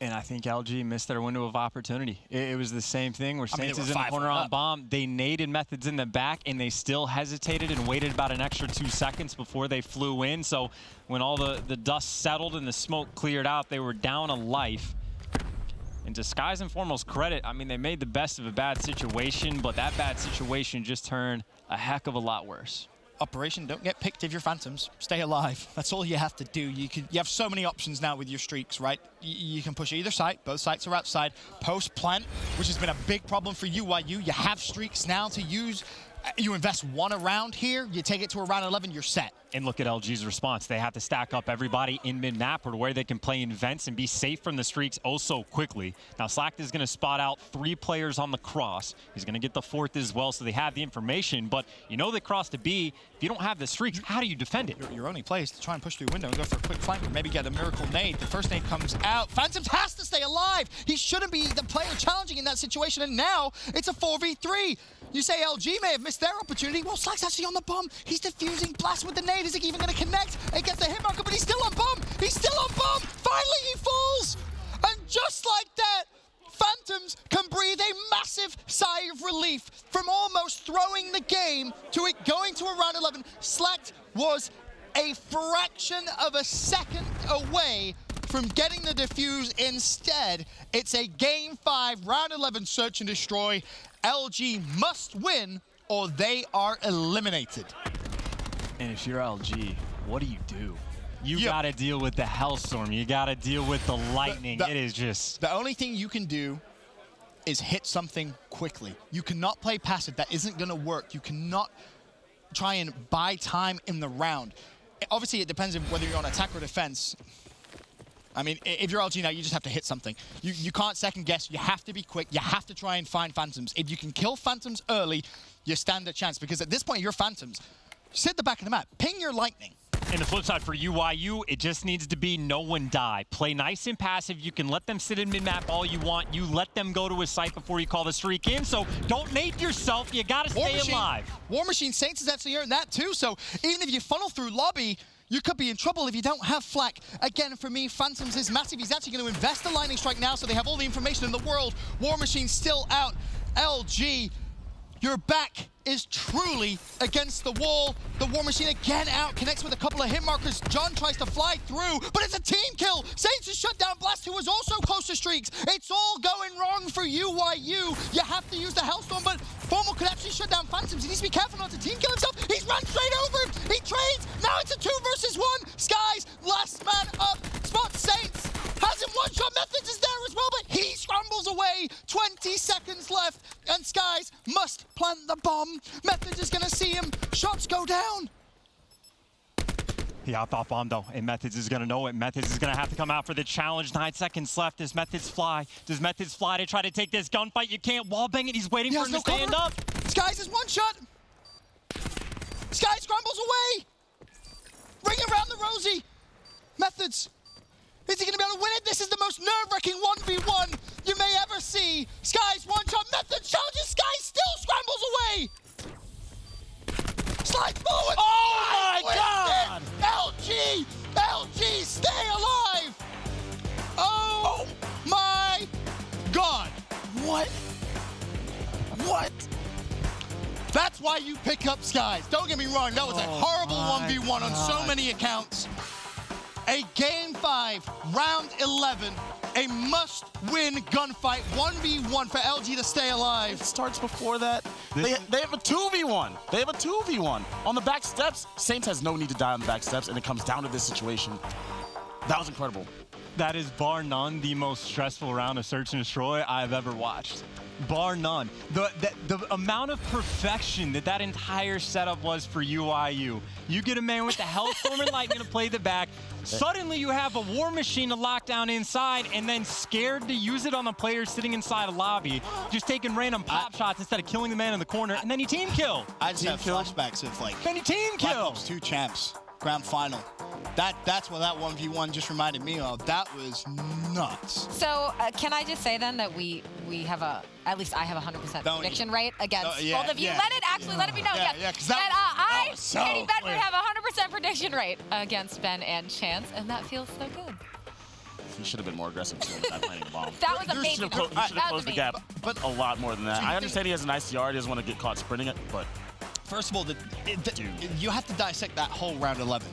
And I think LG missed their window of opportunity. It was the same thing where Saints is in the corner on Bomb. They naded Methods in the back, and they still hesitated and waited about an extra 2 seconds before they flew in. So when all the dust settled and the smoke cleared out, they were down a life. And to Skies and Formal's credit, I mean, they made the best of a bad situation, but that bad situation just turned a heck of a lot worse. Operation, don't get picked if you're Phantoms. Stay alive. That's all you have to do. You have so many options now with your streaks, right? You can push either side. Both sides are outside. Post plant, which has been a big problem for UYU. You have streaks now to use. You invest 1 around here. You take it to around 11, you're set. And look at LG's response. They have to stack up everybody in mid-map or where they can play in vents and be safe from the streaks oh so quickly. Now, Slack is going to spot out 3 players on the cross. He's going to get the 4th as well, so they have the information. But you know they crossed to B. If you don't have the streaks, how do you defend it? Your only play is to try and push through window and go for a quick flank or maybe get a miracle nade. The first nade comes out. Phantoms has to stay alive. He shouldn't be the player challenging in that situation, and now it's a 4v3. You say LG may have missed their opportunity. Well, Slack's actually on the bomb. He's defusing. Blast with the nade. Is he even going to connect? It gets the hit marker, but he's still on bomb. He's still on bomb. Finally, he falls. And just like that, Phantoms can breathe a massive sigh of relief from almost throwing the game to it going to around 11. Slack was a fraction of a second away from getting the defuse. Instead, it's a game 5, round 11 search and destroy. LG must win or they are eliminated. And if you're LG, what do? You gotta deal with the hellstorm. You gotta deal with the lightning. It is just... The only thing you can do is hit something quickly. You cannot play passive. That isn't gonna work. You cannot try and buy time in the round. Obviously, it depends on whether you're on attack or defense. I mean, if you're LG now, you just have to hit something. You can't second guess. You have to be quick. You have to try and find Phantoms. If you can kill Phantoms early, you stand a chance. Because at this point, you're Phantoms. Sit at the back of the map. Ping your lightning. And the flip side for UYU, it just needs to be no one die. Play nice and passive. You can let them sit in mid-map all you want. You let them go to a site before you call the streak in. So don't nade yourself. You got to stay alive. War Machine Saints has actually earned that too. So even if you funnel through lobby, you could be in trouble if you don't have flak. Again, for me, Phantoms is massive. He's actually going to invest the lightning strike now so they have all the information in the world. War Machine still out. LG, your back is truly against the wall. The War Machine again out, connects with a couple of hit markers. John tries to fly through, but it's a team kill. Saints has shut down Blast, who was also close to streaks. It's all going wrong for UYU. You have to use the Hellstorm, but Formal could actually shut down Phantoms. He needs to be careful not to team kill himself. He's run straight over him. He trades. Now it's a 2 versus 1. Skies, last man up. Spot Saints. Has him one shot. Methods is there as well, but he scrambles away. 20 seconds left, and Skies must plant the bomb. Methods is going to see him. Shots go down. He hopped off bomb though, and Methods is going to know it. Methods is going to have to come out for the challenge. 9 seconds left. Does Methods fly? Does Methods fly to try to take this gunfight? You can't wallbang it. He's waiting for him to stand up. Skies is one shot. Sky scrambles away. Ring around the rosy. Methods. Is he going to be able to win it? This is the most nerve-wracking 1v1 you may ever see. Sky's one-shot. Methods charges. Sky still scrambles away. Slide forward. Oh my God! LG! LG, stay alive! Oh my God! What? What? That's why you pick up Skies. Don't get me wrong, that was a horrible 1v1 on so many accounts. A Game 5, Round 11, a must-win gunfight, 1v1 for LG to stay alive. It starts before that. They have a 2v1. They have a 2v1. On the back steps, Saints has no need to die on the back steps, and it comes down to this situation. That was incredible. That is bar none the most stressful round of Search and Destroy I've ever watched. Bar none. The amount of perfection that entire setup was for UYU. You get a man with the Hellstorm and Lightning to play the back. Suddenly you have a War Machine to lock down inside and then scared to use it on the players sitting inside a lobby, just taking random pop shots instead of killing the man in the corner, and then you team kill. I just have flashbacks of like then you team kill. Black Ops 2 champs, grand final. That's what that 1v1 just reminded me of. That was nuts. So can I just say then that we have at least I have a 100% prediction rate against both of you. Let it be known. I, Katie Bedford, have a 100% prediction rate against Ben and Chance, and that feels so good. He should have been more aggressive too by planting the bomb. That was amazing. You should have closed the gap, but a lot more than that. I understand he has an ICR. He doesn't want to get caught sprinting it, but first of all, you have to dissect that whole round 11.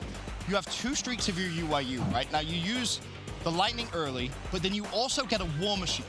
You have 2 streaks of your UYU, right? Now you use the Lightning early, but then you also get a War Machine.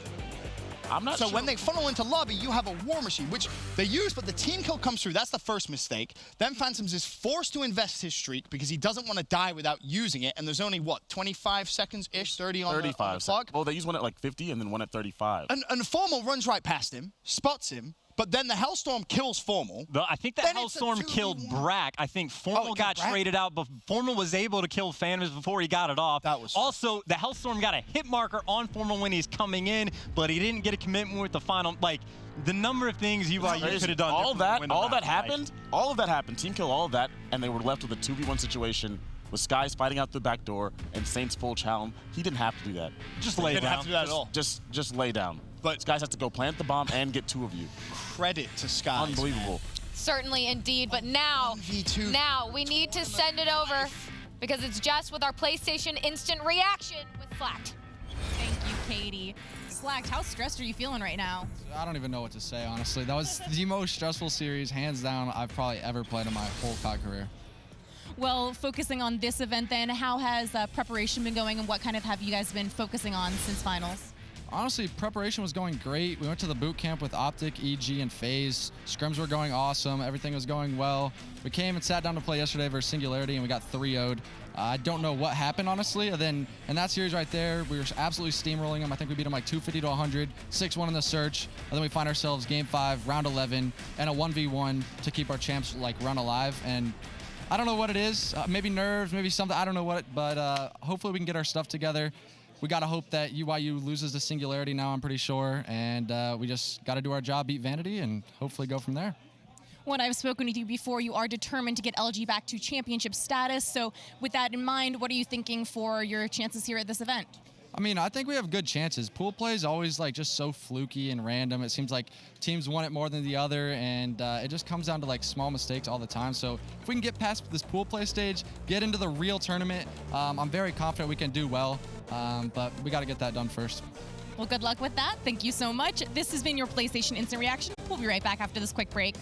I'm not sure. So when they funnel into lobby, you have a War Machine, which they use, but the team kill comes through. That's the first mistake. Then Phantoms is forced to invest his streak because he doesn't want to die without using it, and there's only, what, 25 seconds-ish, 30 on the clock? Well, they use one at like 50 and then one at 35. And Formal runs right past him, spots him, but then the Hellstorm kills Formal. I think that Hellstorm killed Brack. I think Formal got traded out, but Formal was able to kill Phantoms before he got it off. That was also, the Hellstorm got a hit marker on Formal when he's coming in, but he didn't get a commitment with the final. Like, the number of things UYU could have done. All that happened. Team kill all of that, and they were left with a 2v1 situation with Skies fighting out the back door and Saints full challenge. He didn't have to do that. Just lay down. Didn't have to do that at all. Just lay down. But Skies has to go plant the bomb and get 2 of you. Credit to Skies. Unbelievable. Certainly, indeed. But now we need to send it over because it's just with our PlayStation Instant Reaction with Slacked. Thank you, Katie. Slacked, how stressed are you feeling right now? I don't even know what to say, honestly. That was the most stressful series, hands down, I've probably ever played in my whole COD career. Well, focusing on this event then, how has preparation been going and what kind of have you guys been focusing on since finals? Honestly, preparation was going great. We went to the boot camp with Optic, EG, and FaZe. Scrims were going awesome. Everything was going well. We came and sat down to play yesterday versus Singularity, and we got 3-0'd. I don't know what happened, honestly. And then in that series right there, we were absolutely steamrolling them. I think we beat them like 250 to 100, 6-1 in the search. And then we find ourselves Game 5, Round 11, and a 1v1 to keep our champs like run alive. And I don't know what it is. Maybe nerves, maybe something. I don't know what, but hopefully we can get our stuff together. We got to hope that UYU loses to Singularity now, I'm pretty sure. And we just got to do our job, beat Vanity, and hopefully go from there. When I've spoken with you before, you are determined to get LG back to championship status. So with that in mind, what are you thinking for your chances here at this event? I mean, I think we have good chances. Pool play is always like just so fluky and random. It seems like teams want it more than the other, and it just comes down to like small mistakes all the time. So if we can get past this pool play stage, get into the real tournament, I'm very confident we can do well, but we got to get that done first. Well, good luck with that. Thank you so much. This has been your PlayStation Instant Reaction. We'll be right back after this quick break.